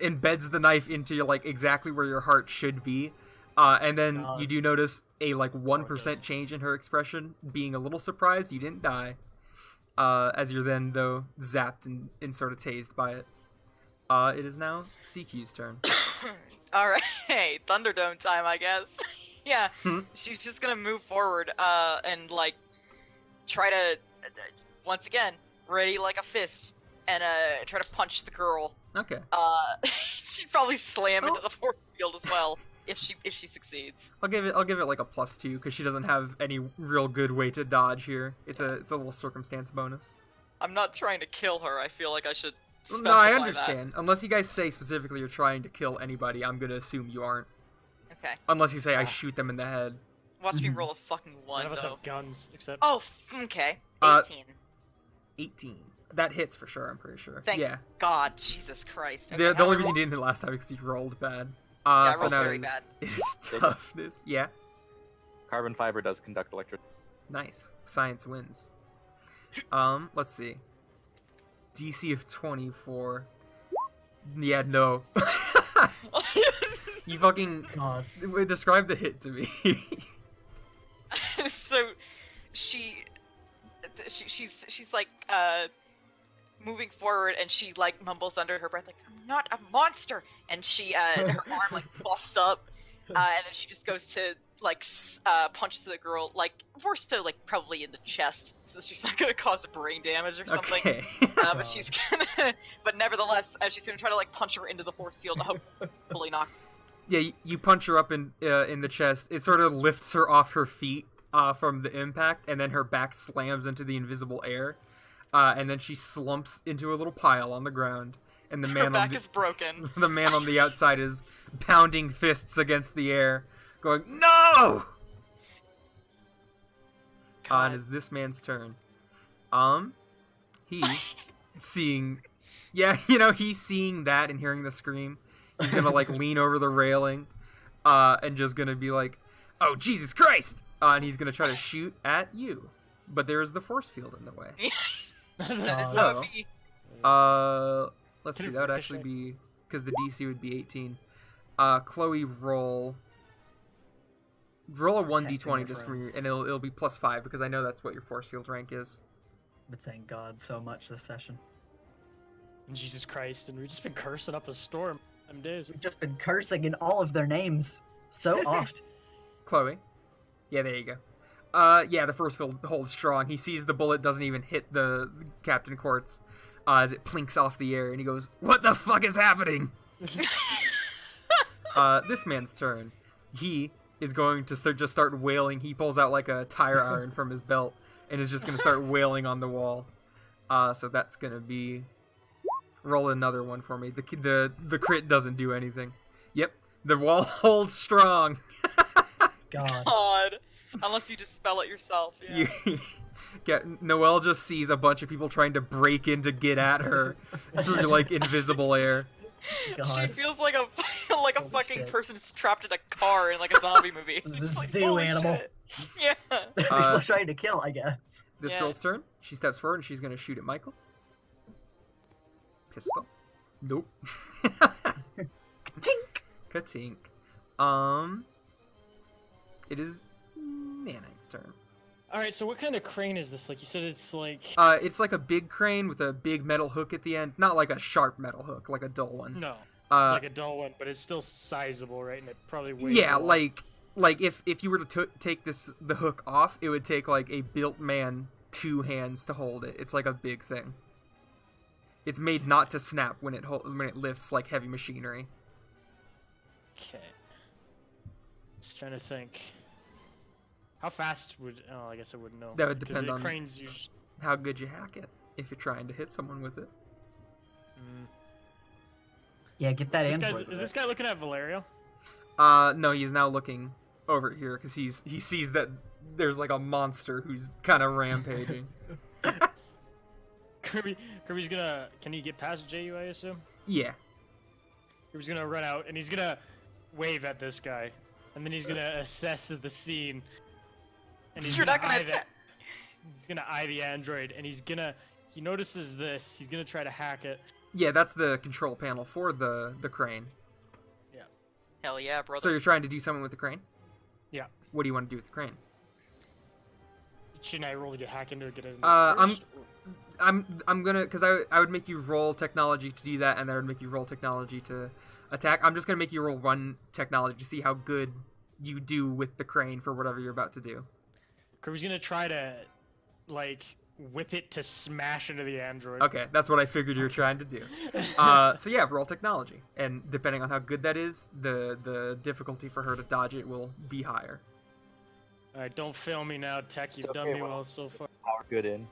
embeds the knife into like exactly where your heart should be. And then God. you do notice a like 1% does. change in her expression, being a little surprised you didn't die. As you're then though zapped and sort of tased by it. It is now CQ's turn. Alright, hey, Thunderdome time, I guess. Yeah, Hmm. she's just gonna move forward, and like, try to, once again, ready like a fist, and try to punch the girl. Okay. She'd probably slam into Oh. the force field as well, if she succeeds. I'll give it like a +2 because she doesn't have any real good way to dodge here. It's a little circumstance bonus. I'm not trying to kill her, I feel like I should No, I specify understand. Unless you guys say specifically you're trying to kill anybody, I'm gonna assume you aren't. that. Okay, Unless you say I shoot them in the head. watch me Mhm. roll a fucking None one, of us though. have guns, except. Oh, okay. Uh, 18. 18. That hits for sure, I'm pretty sure. Thank yeah. God, Jesus Christ. Okay, The how only do I reason you roll? didn't hit last time is because you rolled bad. Yeah, I so rolled now very it is, bad. it is toughness. Yeah. Carbon fiber does conduct electricity. Nice. Science wins. Let's see. DC of 24. Yeah, no. You fucking God. describe the hit to me. So she's like moving forward, and she like mumbles under her breath like, "I'm not a monster," and she her arm like buffs up, and then she just goes to like punch the girl, like more so like probably in the chest, so she's not gonna cause brain damage or something. Okay. But she's gonna, but nevertheless, she's gonna try to like punch her into the force field to hopefully knock. Yeah, you punch her up in the chest. It sort of lifts her off her feet from the impact, and then her back slams into the invisible air, and then she slumps into a little pile on the ground. And the man Her back is broken. The man on the outside is pounding fists against the air, going, "No!" And it's this man's turn. He seeing, he's seeing that and hearing the scream. He's gonna like lean over the railing, and just gonna be like, "Oh Jesus Christ!" And he's gonna try to shoot at you, but there is the force field in the way. So, let's see. That would actually be because the DC would be 18. Chloe, roll a 1d20 just from your, and it'll be +5 because I know that's what your force field rank is. But thank God so much this session. Jesus Christ, and we've just been cursing up a storm them days. We've just been cursing in all of their names so oft. Chloe. Yeah, there you go. Yeah, the force field holds strong. He sees the bullet doesn't even hit the Captain Quartz as it plinks off the air, and he goes, "What the fuck is happening?" This man's turn. He is going to just start wailing. He pulls out like a tire iron from his belt and is just going to start wailing on the wall. So that's going to be... Roll another one for me. The crit doesn't do anything. Yep, the wall holds strong. God. Unless you dispel it yourself. Yeah. Noelle just sees a bunch of people trying to break in to get at her through like invisible air. God. She feels like a fucking shit. person trapped in a car in like a zombie movie. This is It's a like, zoo holy animal. shit. Yeah. People trying to kill, I guess. This Yeah. girl's turn. She steps forward and she's going to shoot at Michael. Pistol. Nope. Tink. Katink. It is Nanite's turn. Alright, so what kind of crane is this? Like you said, it's like... It's like a big crane with a big metal hook at the end. Not like a sharp metal hook, like a dull one. No, Like like a dull one, but it's still sizable, right? And it probably weighs yeah, a lot. like if you were to take the hook off, it would take like a built man 2 hands to hold it. It's like a big thing. It's made not to snap when it lifts like heavy machinery. Okay. Just trying to think. How fast would... Oh, I guess I wouldn't know. That would 'Cause depend the on cranes usually... how good you hack it. If you're trying to hit someone with it. Yeah, get that Is android. this guy looking at Valerio? No, he's now looking over here because he sees that there's like a monster who's kind of rampaging. Kirby's gonna... Can he get past JU, I assume? Yeah. Kirby's gonna run out, and he's gonna wave at this guy. And then he's gonna assess the scene. And he's You're not gonna eye attack. He's gonna eye the android, and he's gonna... He notices this. He's gonna try to hack it. Yeah, that's the control panel for the crane. Hell yeah, brother. So you're trying to do something with the crane? Yeah. What do you want to do with the crane? Shouldn't I roll to get hack into it? Get it I'm gonna, because I would make you roll technology to do that, and then I would make you roll technology to attack. I'm just gonna make you roll run technology to see how good you do with the crane for whatever you're about to do. Kirby's gonna try to, like, whip it to smash into the android. Okay, that's what I figured you were trying to do. So yeah, roll technology, and depending on how good that is, the difficulty for her to dodge it will be higher. Alright, don't fail me now, Tech. You've It's done okay, me well- well so far. Power good in.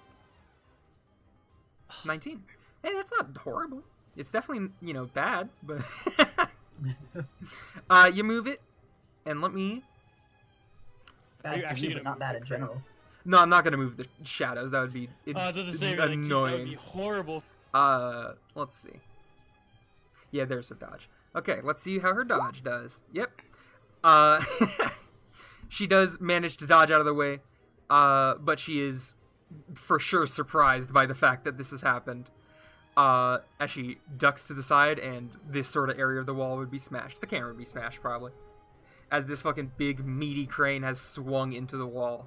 19. Hey, that's not horrible. It's definitely, bad, but... you move it, and let me... Bad you for actually you, but gonna not bad in move the crane? general. No, I'm not gonna move the shadows. That would be I was about to say, like, geez, that would be annoying. horrible. Let's see. Yeah, there's her dodge. Okay, let's see how her dodge does. Yep. She does manage to dodge out of the way. But she is for sure surprised by the fact that this has happened. As she ducks to the side, and this sort of area of the wall would be smashed. The camera would be smashed, probably. As this fucking big, meaty crane has swung into the wall.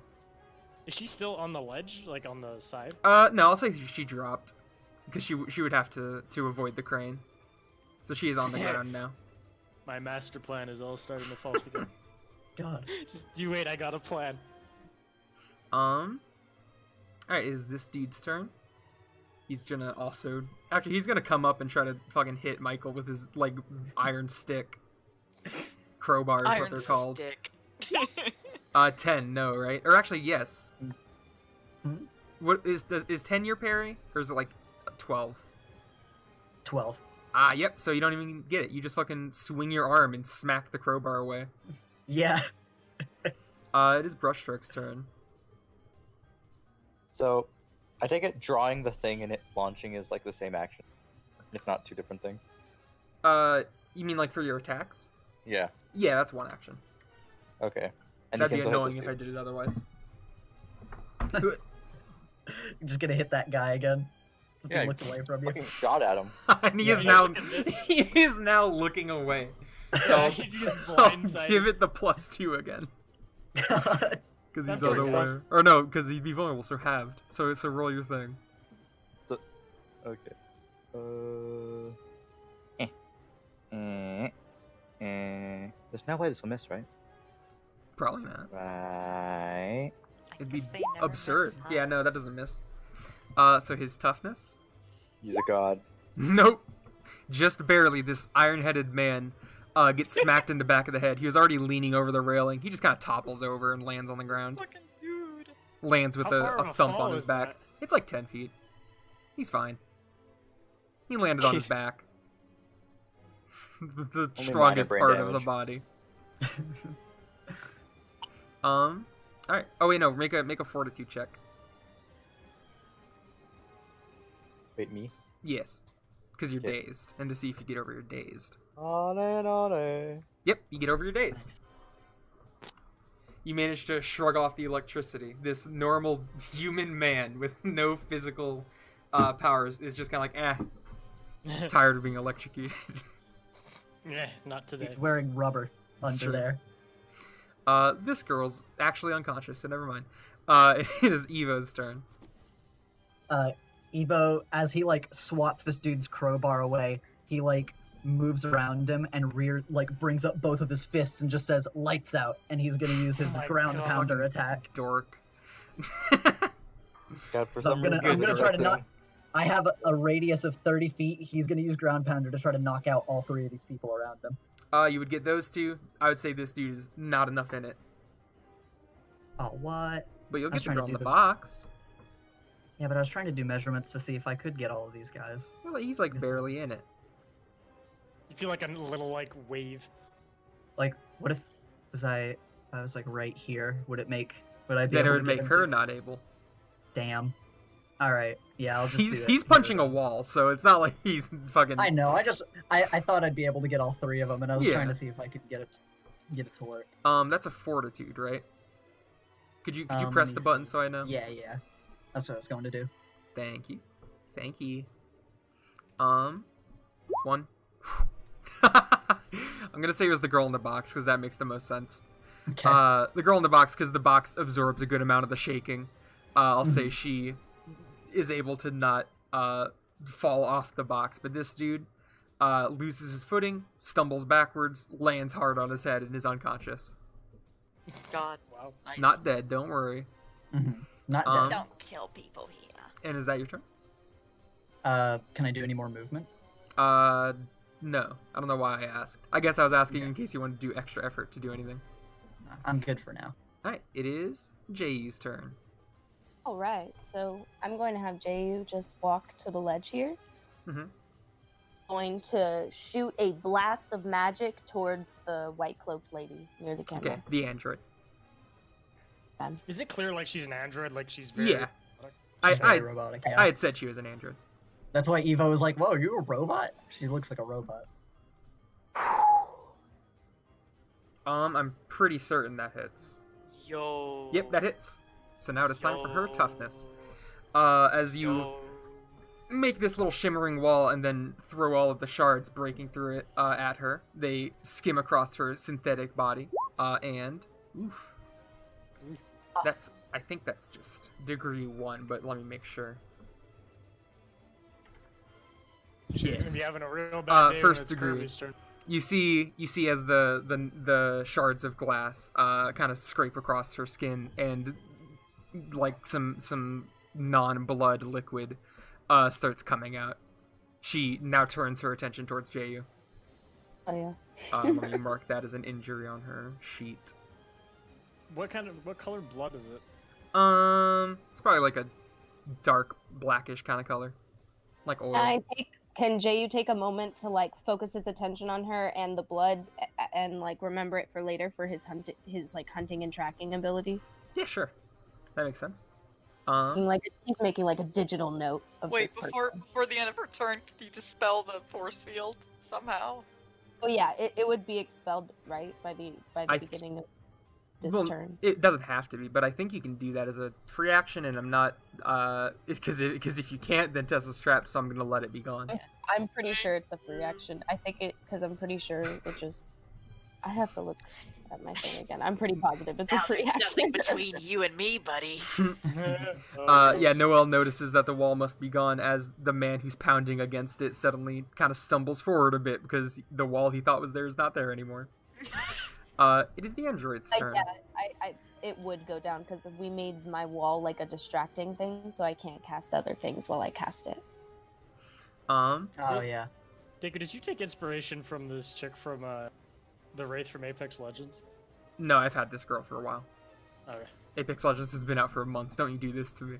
Is she still on the ledge, like on the side? No, I'll say she dropped. Because she would have to avoid the crane. So she is on the ground now. My master plan is all starting to fall together. God. Just you wait, I got a plan. Alright, is this dude's turn? He's gonna also... Actually, he's gonna come up and try to fucking hit Michael with his, like, iron stick. Crowbar is what they're called. Stick. 10, no, right? Or actually, yes. Hmm? What is 10 your parry? Or is it, like, 12? 12. Ah, yep, so you don't even get it. You just fucking swing your arm and smack the crowbar away. Yeah. It is Brushstroke's turn. So, I take it drawing the thing and it launching is like the same action. It's not two different things. You mean like for your attacks? Yeah. Yeah, that's one action. Okay. And That'd you be can still annoying hit if I this did it otherwise. You're just gonna hit that guy again. Just Yeah, to look away from dude. you. Fucking shot at him. And he Yeah, is yeah, now look at this. he is now looking away. So He's just I'll blindsided. give it the +2 again. God. Because he's That's pretty otherwise. Or no, because he'd be vulnerable, so halved. So roll your thing. Okay. There's no way this will miss, right? Probably not. Right. It'd be guess they never absurd. miss, huh? Yeah, no, that doesn't miss. So his toughness? He's a god. Nope. Just barely, this iron-headed man gets smacked in the back of the head. He was already leaning over the railing. He just kind of topples over and lands on the ground. Fucking dude. Lands with How far of a a thump fall on his is back. that? It's like 10 feet. He's fine. He landed on his back. The Only strongest minor part brain of the damage. body. Alright. Oh wait, no, make a fortitude check. Wait, me? Yes. Because you're Okay. dazed. And to see if you get over your dazed. On. Yep, you get over your dazed. You manage to shrug off the electricity. This normal human man with no physical powers is just kind of like, tired of being electrocuted. Yeah, not today. He's wearing rubber That's under true. there. This girl's actually unconscious, so never mind. It is Evo's turn. Evo, as he like swats this dude's crowbar away, he like moves around him and brings up both of his fists and just says "lights out," and he's gonna use his Oh my ground God. pounder attack. Dork. God, for So some I'm reason, gonna try to directing- knock. I have a radius of 30 feet. He's gonna use ground pounder to try to knock out all three of these people around him. You would get those two. I would say this dude is not enough in it. Oh, what? But you'll I was get the trying to girl in do the the- box. Yeah, but I was trying to do measurements to see if I could get all of these guys. Well, he's like barely in it. You feel like a little like wave. Like, what if I was like right here? Would I be Then it able to would get make him her to- not able. Damn. All right. Yeah, I'll just. do it He's here punching a then. wall, so it's not like he's fucking. I know. I thought I'd be able to get all three of them, and I was Yeah. trying to see if I could get it to work. That's a fortitude, right? Could you Let press me the button see. so I know? Yeah. That's what I was going to do. Thank you. Thank you. One. I'm gonna say it was the girl in the box because that makes the most sense. Okay. The girl in the box because the box absorbs a good amount of the shaking. I'll say she is able to not fall off the box, but this dude loses his footing, stumbles backwards, lands hard on his head, and is unconscious. God. Wow. Nice. Not dead, don't worry. Not um, dead. Don't kill people here. And is that your turn? Can I do any more movement? No. I don't know why I asked. I guess I was asking in case you wanted to do extra effort to do anything. I'm good for now. Alright, it is Jayu's turn. All right, so I'm going to have Jayu just walk to the ledge here. Mhm. Going to shoot a blast of magic towards the white cloaked lady near the camera. Okay, the android. Is it clear like she's an android? Like she's very. Yeah. She's very I robotic. Yeah. had said she was an android. That's why Evo was like, "Whoa, are you a robot?" She looks like a robot. I'm pretty certain that hits. Yo. Yep, that hits. So now it is time for her Yo. toughness. As you Yo. make this little shimmering wall and then throw all of the shards breaking through it at her, they skim across her synthetic body. And oof. I think that's just degree 1, but let me make sure. She's Yes. gonna be having a real bad day when First it's degree. Kirby's turn. You see as the shards of glass kind of scrape across her skin, and like some non-blood liquid starts coming out. She now turns her attention towards Ju. Oh yeah. Let me mark that as an injury on her sheet. What color blood is it? It's probably like a dark blackish kind of color, like oil. Can Ju take a moment to like focus his attention on her and the blood, and like remember it for later for his hunting and tracking ability? Yeah, sure. That makes sense. He's making like a digital note of Wait, this person. before the end of her turn, can you dispel the force field somehow? Oh yeah, it would be expelled right by the beginning of this turn. It doesn't have to be, but I think you can do that as a free action, and I'm not because if you can't, then Tessa's trapped, so I'm gonna let it be gone. I'm pretty sure it's a free action. I think because I'm pretty sure it just. I have to look at my thing again. I'm pretty positive it's a Now free there's action. nothing between you and me, buddy. Yeah, Noelle notices that the wall must be gone as the man who's pounding against it suddenly kind of stumbles forward a bit because the wall he thought was there is not there anymore. It is the android's turn. It would go down because we made my wall like a distracting thing, so I can't cast other things while I cast it. Oh yeah. Dicker, did you take inspiration from this chick from the Wraith from Apex Legends? No, I've had this girl for a while. Okay. Apex Legends has been out for a month. Don't you do this to me.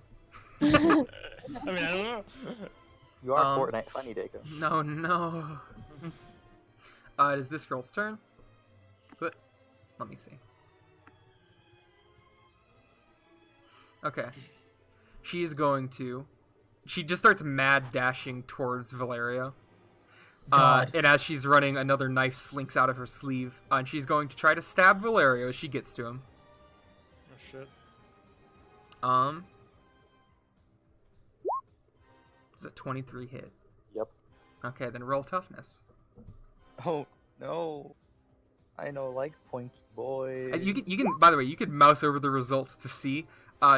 I mean, I don't know. You are Fortnite funny, Daco. No. It is this girl's turn. But let me see. Okay. She just starts mad dashing towards Valerio. And as she's running, another knife slinks out of her sleeve, and she's going to try to stab Valerio as she gets to him. Oh shit. Does a 23 hit? Yep. Okay, then roll toughness. Oh no. I know, like Poinky Boy. You can. By the way, you could mouse over the results to see.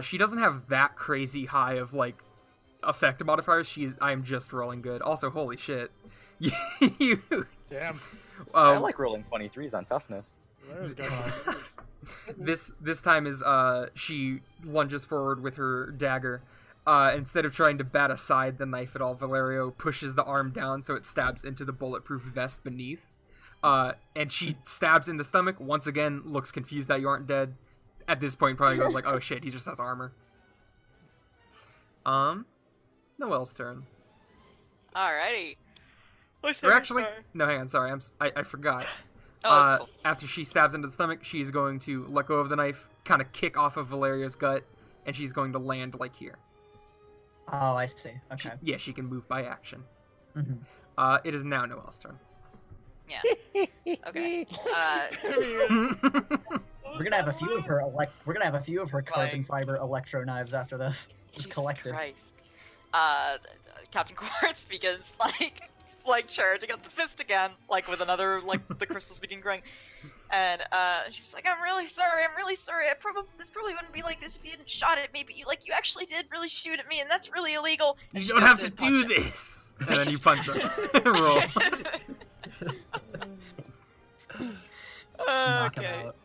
She doesn't have that crazy high of like effect modifiers. I am just rolling good. Also, holy shit. You. Damn. I like rolling 23s on toughness. There's got some- This time is she lunges forward with her dagger. Instead of trying to bat aside the knife at all, Valerio pushes the arm down so it stabs into the bulletproof vest beneath. And she stabs in the stomach. Once again, looks confused that you aren't dead. At this point, probably goes like, "Oh shit, he just has armor." Noelle's turn. Alrighty. Or actually, no, hang on, sorry, I forgot. Oh, that's cool. After she stabs into the stomach, she's going to let go of the knife, kind of kick off of Valerio's gut, and she's going to land like here. Oh, I see. Okay. She can move by action. Mhm. It is now Noelle's turn. Yeah. Okay. We're gonna have a few of her carbon fiber electro knives after this. Just Jesus collected. Christ. Captain Quartz begins like charging up the fist again, like with another the crystals begin growing, and she's like, I'm really sorry. This probably wouldn't be like this if you hadn't shot at me, but you actually did really shoot at me, and that's really illegal. And You she don't goes have to punch do him. this. And then you punch her. Roll. Knock him Okay. out.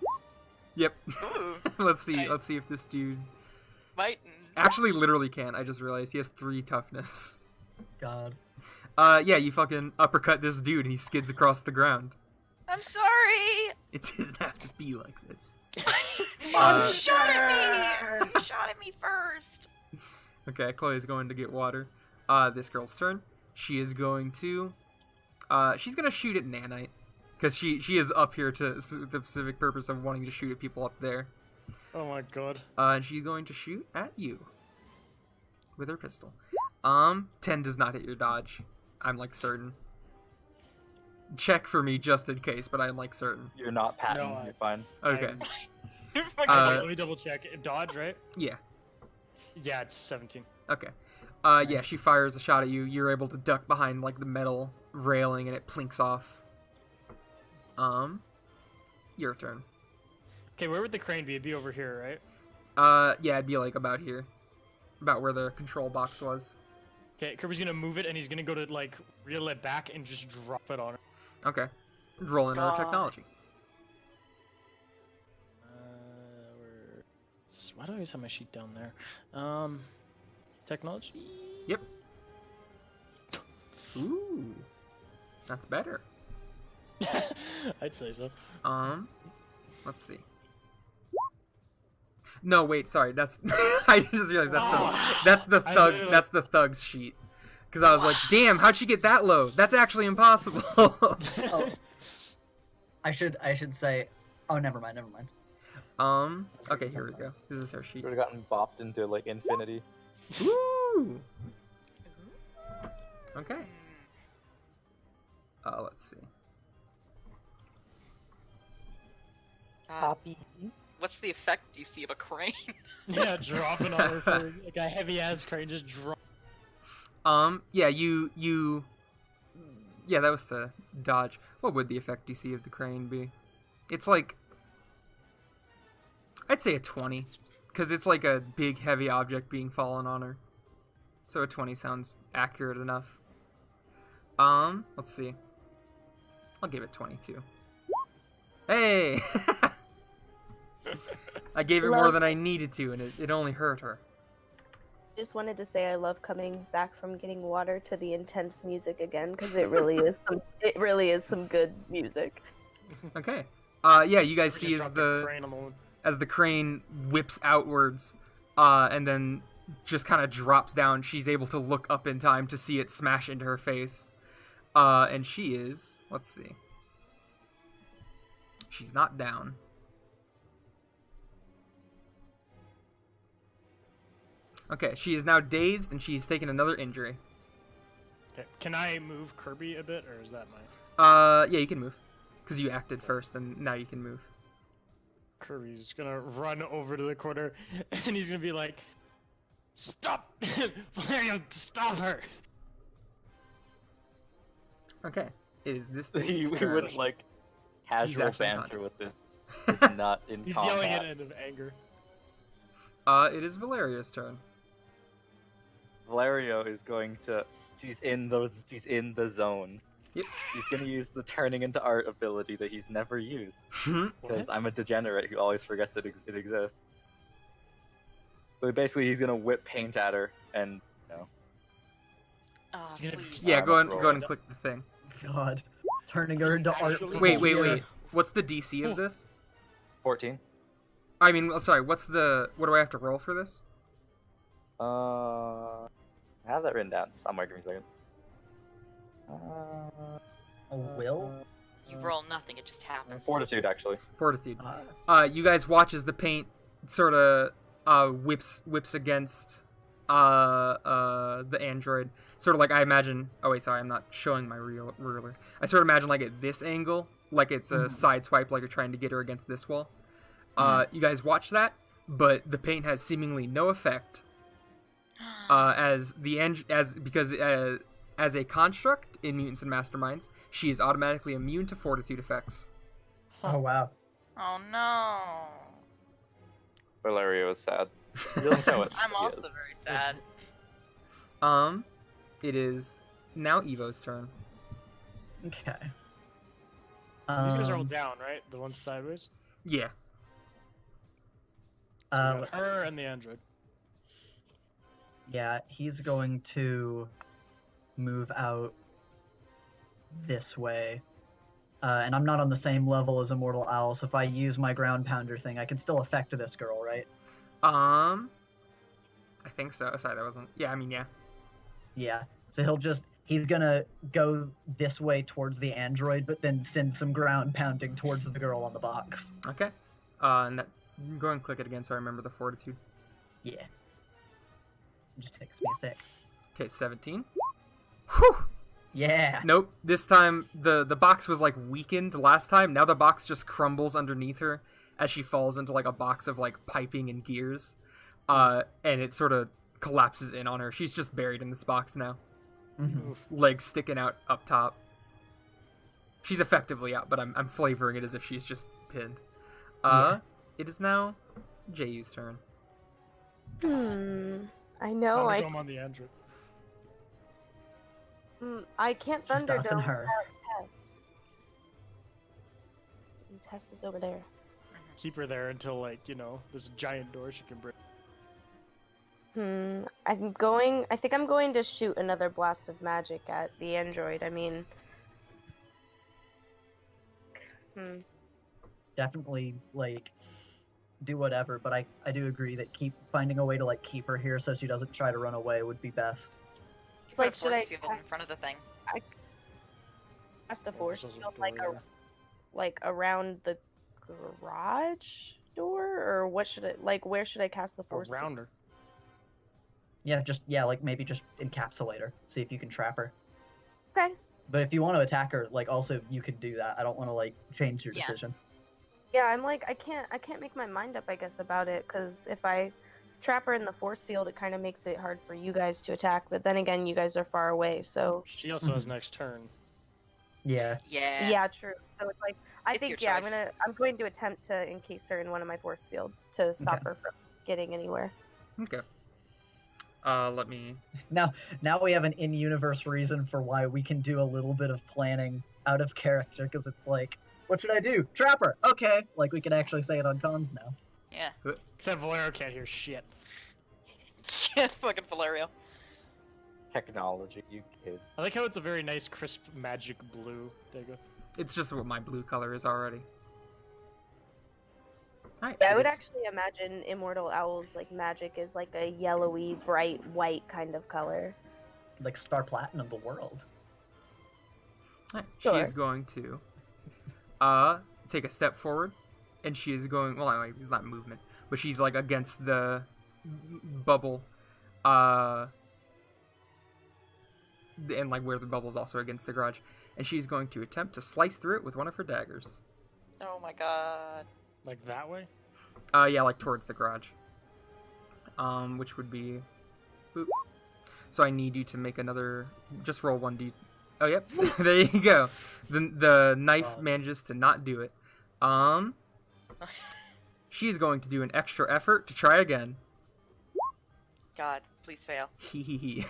Yep. Ooh, Let's see. Nice. Let's see if this dude might. actually literally can. I just realized he has 3 toughness. God. Yeah, you fucking uppercut this dude and he skids across the ground. I'm sorry. It didn't have to be like this. You shot at me. You shot at me first. Okay, Chloe's going to get water. This girl's turn. She is going to... she's going to shoot at Nanite. Because she is up here to the specific purpose of wanting to shoot at people up there. Oh my god. And she's going to shoot at you. With her pistol. 10 does not hit your dodge. I'm certain. Check for me just in case, but I'm certain. You're not Patton. No, You're fine. Okay. Let me double check. Dodge, right? Yeah. Yeah, it's 17. Okay. Yeah, she fires a shot at you. You're able to duck behind like the metal railing, and it plinks off. Your turn. Okay, where would the crane be? It'd be over here, right? Yeah, it'd be like about here, about where the control box was. Okay, Kirby's gonna move it, and he's gonna go to like reel it back and just drop it on her. Okay. Roll in our technology. Why do I always have my sheet down there? Technology. Yep. Ooh, that's better. I'd say so. Let's see. No, wait, sorry. That's I just realized that's the thug. That's the thug's sheet. Because I was like, damn, how'd she get that low? That's actually impossible. Oh. I should say. Oh, never mind. Okay, here we go. This is her sheet. Would have gotten bopped into like infinity. Ooh. Okay. Let's see. Poppy. What's the effect DC of a crane? Yeah, dropping on her for like a heavy ass crane, just drop. Yeah, yeah, that was to dodge. What would the effect DC of the crane be? It's like, I'd say a 20, because it's like a big heavy object being fallen on her. So a 20 sounds accurate enough. Let's see. I'll give it 22. Hey! I gave her more than I needed to, and it only hurt her. Just wanted to say I love coming back from getting water to the intense music again, because it really is some good music. Okay. Yeah, you guys see Just drop crane on the one. as the crane whips outwards, and then just kind of drops down, she's able to look up in time to see it smash into her face. And she is, let's see. She's not down. Okay, she is now dazed, and she's taken another injury. Okay, can I move Kirby a bit, or is that my... Yeah, you can move. Because you acted first, and now you can move. Kirby's gonna run over to the corner, and he's gonna be like, "Stop! Valerio, stop her!" Okay, it is this We thing's turn. would like casual actually banter conscious. with this. It's not in He's combat. yelling it out of anger. It is Valeria's turn. Valerio is going to. She's in the zone. Yep. He's gonna use the turning into art ability that he's never used. Hmm. Because I'm a degenerate who always forgets it exists. So basically, he's gonna whip paint at her, and Oh, He's gonna- please. Yeah, go ahead roll. and click the thing. God, turning her into art. Actually- Wait. What's the DC of this? 14. I mean, sorry, what do I have to roll for this? I have that written down somewhere. Give me a second. A will? You roll nothing, it just happens. Fortitude, actually. Fortitude. Uh, You guys watch as the paint sort of whips against the android. Sort of like, I imagine. Oh wait, sorry, I'm not showing my ruler. I sort of imagine like at this angle, like it's a side swipe, like you're trying to get her against this wall. You guys watch that, but the paint has seemingly no effect. As a construct in Mutants and Masterminds, she is automatically immune to fortitude effects. oh wow. Oh no. Valerio is sad. He doesn't show it. I'm He also is. very sad. It is now Evo's turn. Okay. These guys are all down, right? The ones sideways. Yeah. We got Let's her and the android. Yeah, he's going to move out this way. And I'm not on the same level as Immortal Owl, so if I use my ground pounder thing, I can still affect this girl, right? I think so. Sorry, that wasn't. Yeah, I mean, yeah. Yeah. So he's gonna go this way towards the android, but then send some ground pounding towards the girl on the box. Okay. And that, go and click it again so I remember the fortitude. Yeah. It just takes me a sec. Okay, 17. Whew! Yeah. Nope. This time the box was like weakened last time. Now the box just crumbles underneath her as she falls into like a box of like piping and gears. and it sort of collapses in on her. She's just buried in this box now, Mhm. Oof. legs sticking out up top. She's effectively out, but I'm flavoring it as if she's just pinned. It is now Jayu's turn. I know. I I'm on the android. I can't Just us and Thunderdome her. without Tess. And Tess is over there. Keep her there until, like, there's a giant door she can break. I think I'm going to shoot another blast of magic at the android. I mean, Definitely, like, do whatever, but I do agree that finding a way to, like, keep her here so she doesn't try to run away would be best. Keep a like, should force I field ca- in front of the thing. cast a Yeah, force there's also a field door like around the garage door, or what should it like? Where should I cast the force? there. Around her. Yeah, like, maybe just encapsulate her. See if you can trap her. Okay. But if you want to attack her, like, also, you can do that. I don't want to, like, change your Yeah. decision. Yeah, I'm like I can't make my mind up, I guess, about it, because if I trap her in the force field, it kind of makes it hard for you guys to attack. But then again, you guys are far away, so She also has next turn. Yeah. Yeah. yeah, true. So it's like I It's think your yeah, choice. I'm going to attempt to encase her in one of my force fields to stop Okay. her from getting anywhere. Okay. Let me. Now we have an in-universe reason for why we can do a little bit of planning out of character, because it's like, what should I do? Trap her! Okay! Like, we can actually say it on comms now. Yeah. Except Valero can't hear shit. Yeah, fucking Valerio. Technology, you kid. I like how it's a very nice, crisp, magic blue, Dago. It's just what my blue color is already. Alright, Yeah, I it would is- actually imagine Immortal Owl's like magic is like a yellowy, bright white kind of color. Like, Star Platinum the world. Alright, Sure. She is going to take a step forward, and she is going. Well, like, it's not movement, but she's like against the bubble, and like where the bubble's also against the garage, and she's going to attempt to slice through it with one of her daggers. Oh my god. Like that way? Yeah, like towards the garage. Which would be. Boop. So I need you to make another. Just roll 1d. Oh, yep. There you go. The knife manages to not do it. She's going to do an extra effort to try again. God, please fail. Hee hee hee.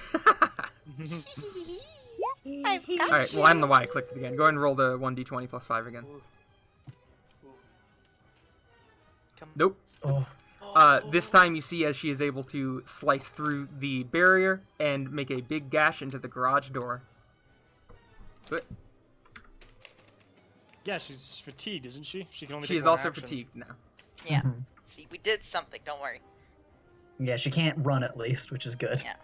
I've got Alright, well, I'm the Y. I clicked it again. Go ahead and roll the 1d20 plus 5 again. Come. Nope. Oh, This time you see as she is able to slice through the barrier and make a big gash into the garage door. But Yeah, she's fatigued, isn't she? She can only she take is one also action. fatigued now. Yeah. Mhm. See, we did something. Don't worry. Yeah, she can't run at least, which is good. Yeah.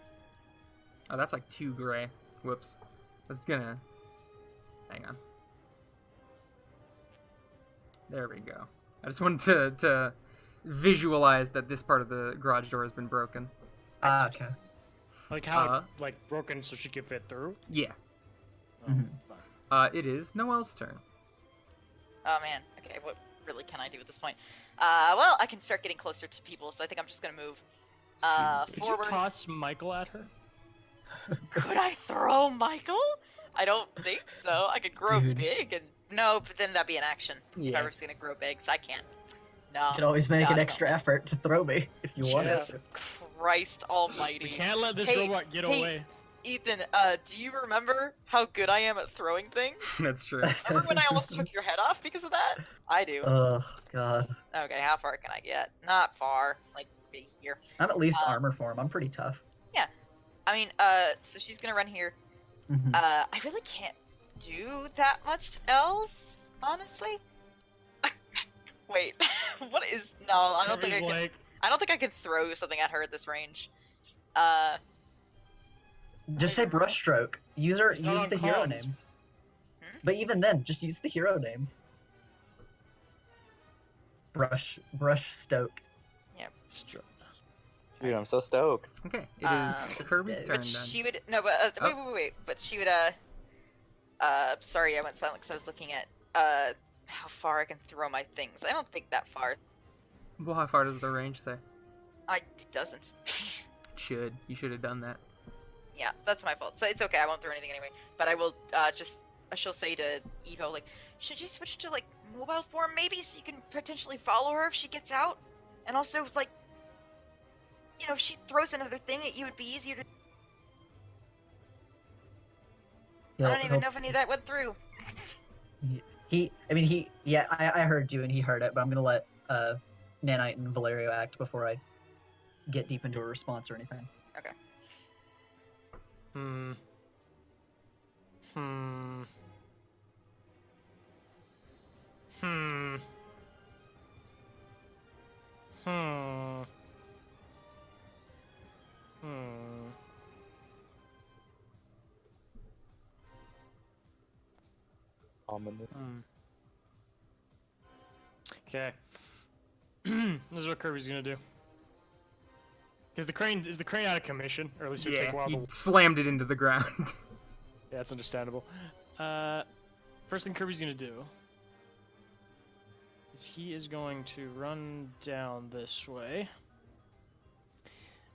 Oh, that's like 2 gray. Whoops. I was gonna... Hang on. There we go. I just wanted to visualize that this part of the garage door has been broken. Ah, okay. Like how, Uh-huh. like, broken so she could fit through? Yeah. Oh, Mhm. fine. It is Noelle's turn. Oh man. Okay, what really can I do at this point? Well, I can start getting closer to people, so I think I'm just gonna move. Could Forward. you toss Michael at her? Could I throw Michael? I don't think so. I could grow Dude. big and no, but then that'd be an action. If Yeah. I was gonna grow big, so I can't. No. You can always make God, an no. extra effort to throw me if you want Jesus to. Christ Almighty. We can't let this Hey, robot get hey. away. Ethan, do you remember how good I am at throwing things? That's true. Remember when I almost took your head off because of that? I do. Oh, God. Okay, how far can I get? Not far. Like, maybe here. I'm at least Uh, armor form. I'm pretty tough. I mean, so she's gonna run here. Mhm. I really can't do that much else, honestly. Wait, what is? No, I don't think I Kirby's can. like, I don't think I can throw something at her at this range. Just say brushstroke. Use It's not on the hero comms. names. Hmm? But even then, just use the hero names. Brush stoked. stro- Dude, I'm so stoked. Okay, it is Kirby's But turn but then. she would no, but Oh. wait. But she would sorry, I went silent because I was looking at how far I can throw my things. I don't think that far. Well, how far does the range say? It doesn't. It should. You should have done that. Yeah, that's my fault. So it's okay. I won't throw anything anyway. But I will she'll say to Evo, like, should you switch to, like, mobile form maybe so you can potentially follow her if she gets out? And also, like, you know, if she throws another thing at you, it'd be easier to... I don't even know if any of that went through. I heard you and he heard it, but I'm gonna let Nanite and Valerio act before I get deep into a response or anything. Okay. Hmm. Ominous. Okay. This is what Kirby's gonna do. Because is the crane out of commission, or at least it would take a Yeah, while he to... slammed it into the ground. Yeah, that's understandable. First thing Kirby's gonna do is he is going to run down this way,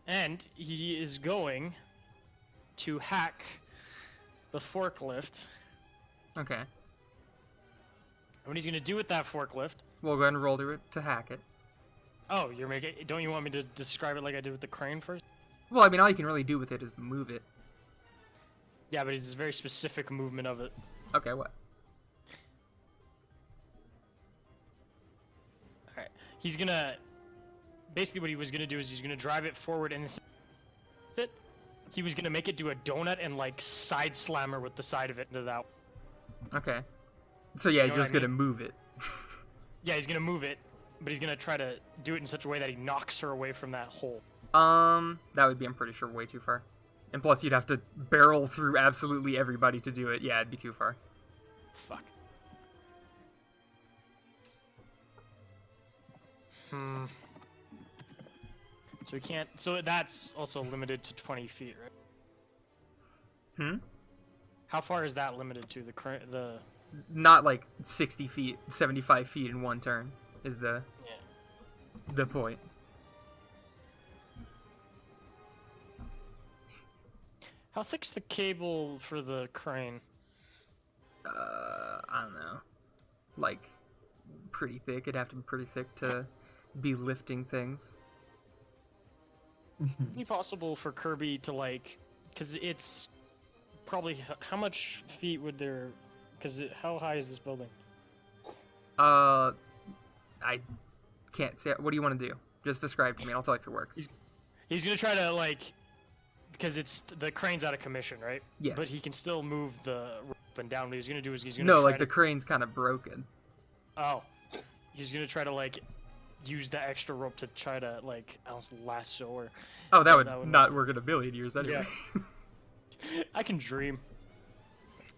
and he is going to hack the forklift. Okay. And what he's gonna do with that forklift... We'll go ahead and roll to hack it. Oh, you're making... Don't you want me to describe it like I did with the crane first? Well, I mean, all you can really do with it is move it. Yeah, but it's a very specific movement of it. Okay, what? Alright. He's gonna... Basically what he was gonna do is he's gonna drive it forward and it. He was gonna make it do a donut and, like, side slammer with the side of it into that. Okay. So yeah, You know you're just what I gonna move it. Yeah, he's gonna move it, but he's gonna try to do it in such a way that he knocks her away from that hole. That would be, I'm pretty sure, way too far. And plus, you'd have to barrel through absolutely everybody to do it. Yeah, it'd be too far. Fuck. So we can't... So that's also limited to 20 feet, right? How far is that limited to? The... Not like 60 feet, 75 feet in one turn is the point. How thick's the cable for the crane? I don't know. Like, pretty thick. It'd have to be pretty thick to be lifting things. Would it be possible for Kirby to, like... Because it's probably... How much feet would there... Because how high is this building? I can't say. What do you want to do? Just describe to me, and I'll tell you if it works. He's gonna try to, like... Because it's... The crane's out of commission, right? Yes. But he can still move the rope and down. What he's gonna do is he's gonna No, try like to... the crane's kind of broken. Oh. He's gonna try to, like, use the extra rope to try to, like, almost lasso or... Oh, that would not work in a billion years anyway. Yeah. I can dream.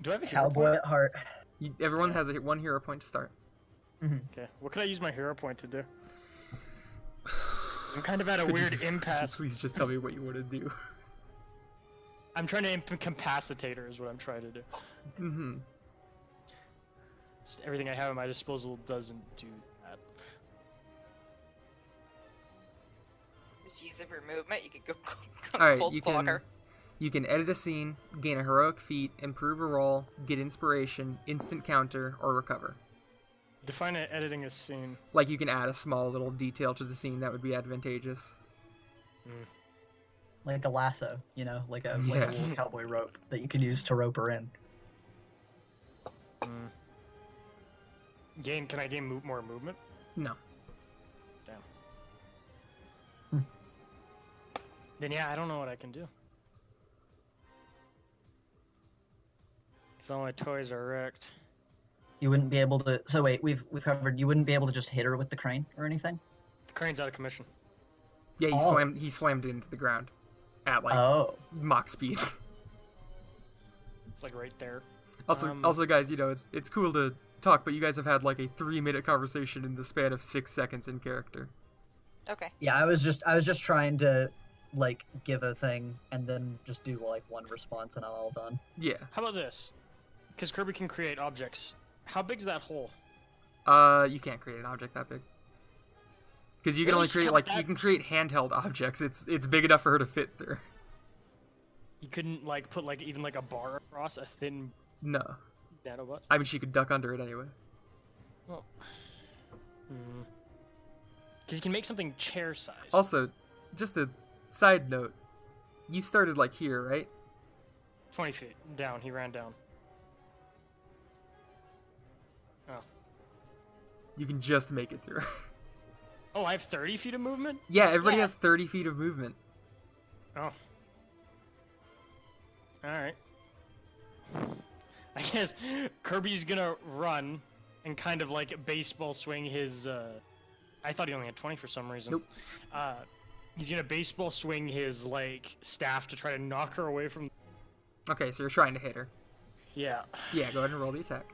Do I have a hero Cowboy point? at heart. Everyone has one hero point to start. Okay. What could I use my hero point to do? I'm kind of at a weird impasse. Please just tell me what you want to do. I'm trying to incapacitate her is what I'm trying to do. Mm-hmm. Just everything I have at my disposal doesn't do that. Just use every movement. You could go Alright, cold block her. You can edit a scene, gain a heroic feat, improve a roll, get inspiration, instant counter, or recover. Define editing a scene. Like, you can add a small little detail to the scene that would be advantageous. Like a lasso, you know, like a Yeah. little cowboy rope that you can use to rope her in. Can I gain more movement? No. Damn. Then yeah, I don't know what I can do. Cause all my toys are wrecked. You wouldn't be able to. So wait, we've covered. You wouldn't be able to just hit her with the crane or anything. The crane's out of commission. Yeah, he slammed it into the ground. At, like, Mach speed. It's like right there. Also, guys, you know, it's cool to talk, but you guys have had, like, a 3-minute conversation in the span of 6 seconds in character. Okay. Yeah, I was just trying to, like, give a thing and then just do, like, one response and I'm all done. Yeah. How about this? Because Kirby can create objects. How big's that hole? You can't create an object that big. Because you can only Really? create, Come like, that- you can create handheld objects. It's big enough for her to fit through. You couldn't like put like even like a bar across a thin No. nanobots. I mean, she could duck under it anyway. Well, because you can make something chair size. Also, just a side note, you started, like, here, right? 20 feet down. He ran down. Oh. You can just make it to her. Oh, I have 30 feet of movement. Yeah, everybody Yeah. has 30 feet of movement. Oh. Alright. I guess Kirby's gonna run and kind of like baseball swing his, I thought he only had 20 for some reason. Nope. He's gonna baseball swing his, like, staff to try to knock her away from... Okay, so you're trying to hit her. Yeah. Yeah, go ahead and roll the attack.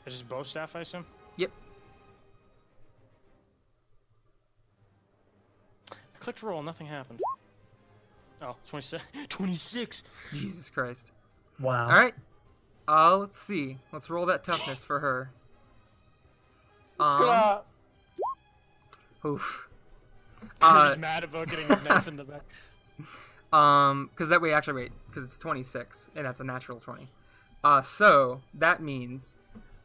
It's just bow staff, I assume? Yep. I clicked roll, nothing happened. Oh, 26. 26! Jesus Christ. Wow. Alright. Let's see. Let's roll that toughness for her. Oof. Kirby's mad about getting a knife in the back. Because that way, actually, wait, because it's 26, and that's a natural 20. So, that means,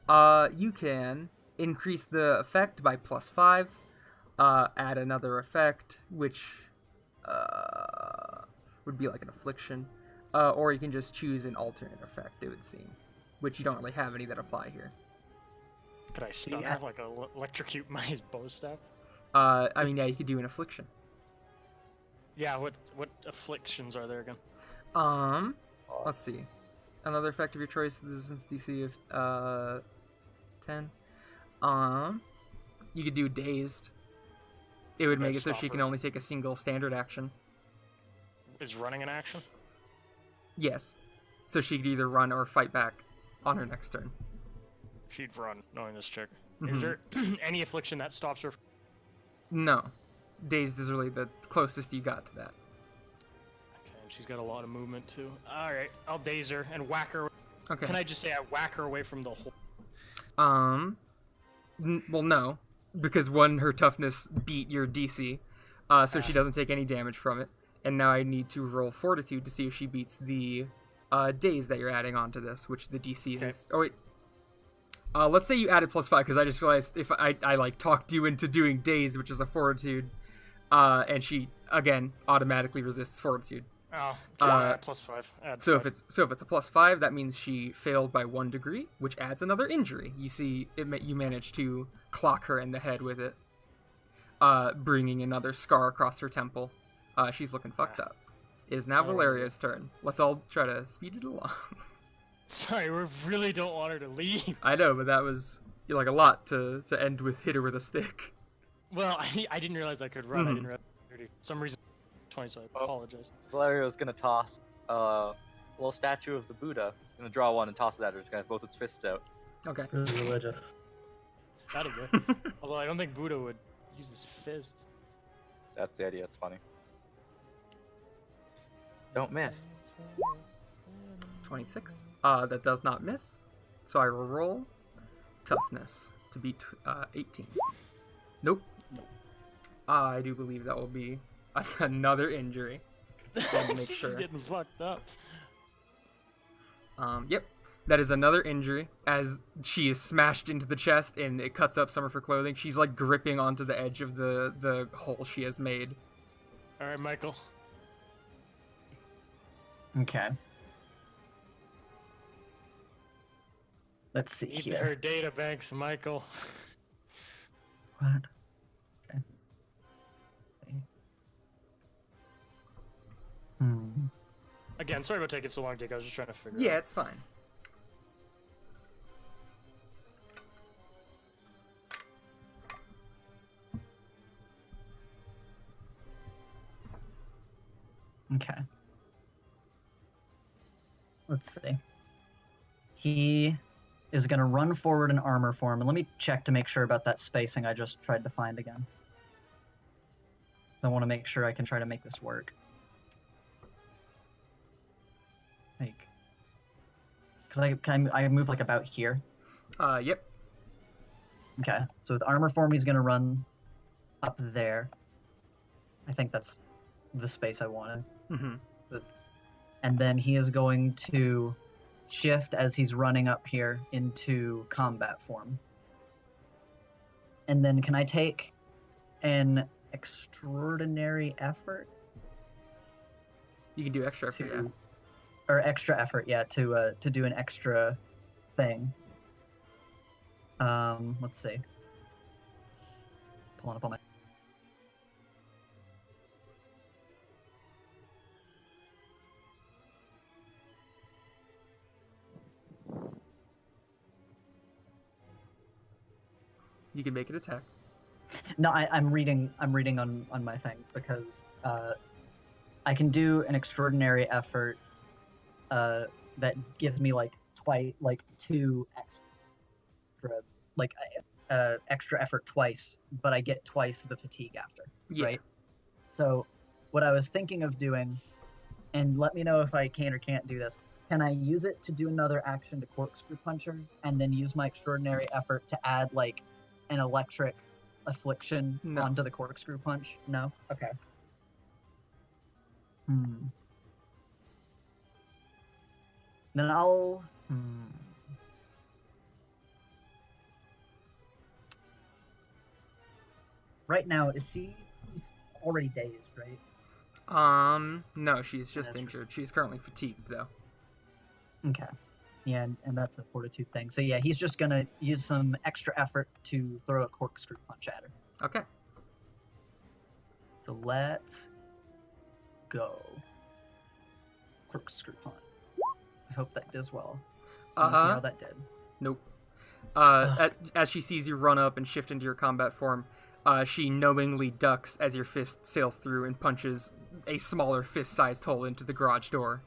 you can increase the effect by +5, add another effect, which, would be like an affliction, or you can just choose an alternate effect, it would seem, which you don't really have any that apply here. Could I stun Yeah. her, like, electrocute my bow staff? I mean, yeah, you could do an affliction. Yeah, what afflictions are there again? Let's see. Another effect of your choice, resistance DC of 10. You could do dazed. It would make it so stop she can her. only take a single standard action. Is running an action? Yes. So she could either run or fight back on her next turn. She'd run, knowing this chick. Mhm. Is there any affliction that stops her? No. Dazed is really the closest you got to that. Okay, and she's got a lot of movement too. Alright, I'll daze her and whack her. Okay. Can I just say I whack her away from the hole? Well, no. Because one, her toughness beat your DC, so she doesn't take any damage from it. And now I need to roll Fortitude to see if she beats the daze that you're adding onto this, which the DC Okay. is... Oh, wait. Let's say you added +5, because I just realized if I like, talked you into doing daze, which is a Fortitude, and she, again, automatically resists Fortitude. Oh, +5. Add So 5. if it's a +5, that means she failed by 1 degree, which adds another injury. You see, you manage to clock her in the head with it, bringing another scar across her temple. She's looking fucked up. It is now Oh. Valeria's turn. Let's all try to speed it along. Sorry, we really don't want her to leave. I know, but that was like a lot to end with. Hit her with a stick. Well, I didn't realize I could run. I Mhm. didn't realize 30. For some reason, 20, so I apologize. Valerio's gonna toss a little statue of the Buddha. Gonna draw one and toss it at her. It's gonna have both its fists out. Okay. Religious. That'd be good. Although I don't think Buddha would use his fist. That's the idea. It's funny. Don't miss. 26. That does not miss. So I will roll toughness to beat 18. Nope. I do believe that will be another injury. Let me make She's sure. getting fucked up. Yep. That is another injury as she is smashed into the chest and it cuts up some of her clothing. She's like gripping onto the edge of the hole she has made. Alright, Michael. Okay. Let's see Need here. her data banks, Michael. What? Okay. Hmm. Again, sorry about taking so long, Dick. I was just trying to figure Yeah, out. it's fine. Okay. Let's see. He is going to run forward in armor form, and let me check to make sure about that spacing I just tried to find again. So I want to make sure I can try to make this work. Like, because I move like about here. Yep. Okay, so with armor form, he's gonna run up there. I think that's the space I wanted. Mm-hmm. And then he is going to shift as he's running up here into combat form. And then can I take an extraordinary effort You can do extra effort, yeah. or extra effort, yeah, to do an extra thing. Let's see. Pulling up on my. You can make an attack. No, I'm reading on my thing because I can do an extraordinary effort that gives me like two extra extra effort twice, but I get twice the fatigue after. Yeah. Right. So what I was thinking of doing, and let me know if I can or can't do this. Can I use it to do another action to corkscrew puncher, and then use my extraordinary effort to add like an electric affliction No. onto the corkscrew punch? No? Okay. Then I'll... Right now, he's already dazed, right? No, she's just That's injured. She's currently fatigued, though. Okay. Yeah, and that's a fortitude thing. So yeah, he's just gonna use some extra effort to throw a corkscrew punch at her. Okay. So let's go. Corkscrew punch. I hope that does well. Let's see how that did. Nope. As she sees you run up and shift into your combat form, she knowingly ducks as your fist sails through and punches a smaller fist-sized hole into the garage door.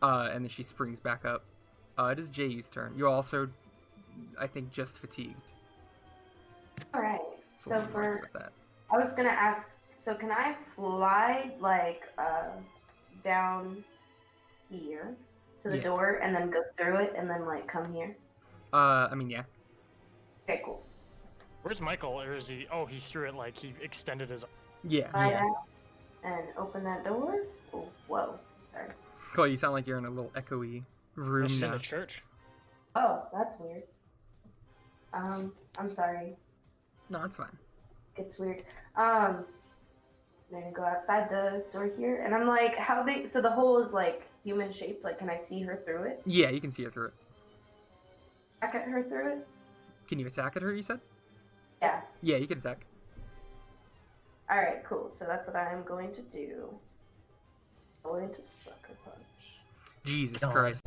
And then she springs back up. It is Jayu's turn. You also, I think, just fatigued. All right. So what do you wanna do with that? I was gonna ask. So can I fly like down here to the Yeah. door and then go through it and then like come here? I mean, yeah. Okay, cool. Where's Michael? Or is he? Oh, he threw it like he extended his. Yeah. Fly out and open that door. Oh, whoa. Sorry. Chloe, you sound like you're in a little echoey room She's in now. a church. Oh, that's weird. I'm sorry. No, it's fine. It's weird. I'm gonna go outside the door here, and I'm like, how big? So the hole is like human shaped. Like, can I see her through it? Yeah, you can see her through it. Back at her through it? Can you attack at her, you said? Yeah. Yeah, you can attack. All right, cool. So that's what I'm going to do. I'm going to sucker punch. Jesus God. Christ.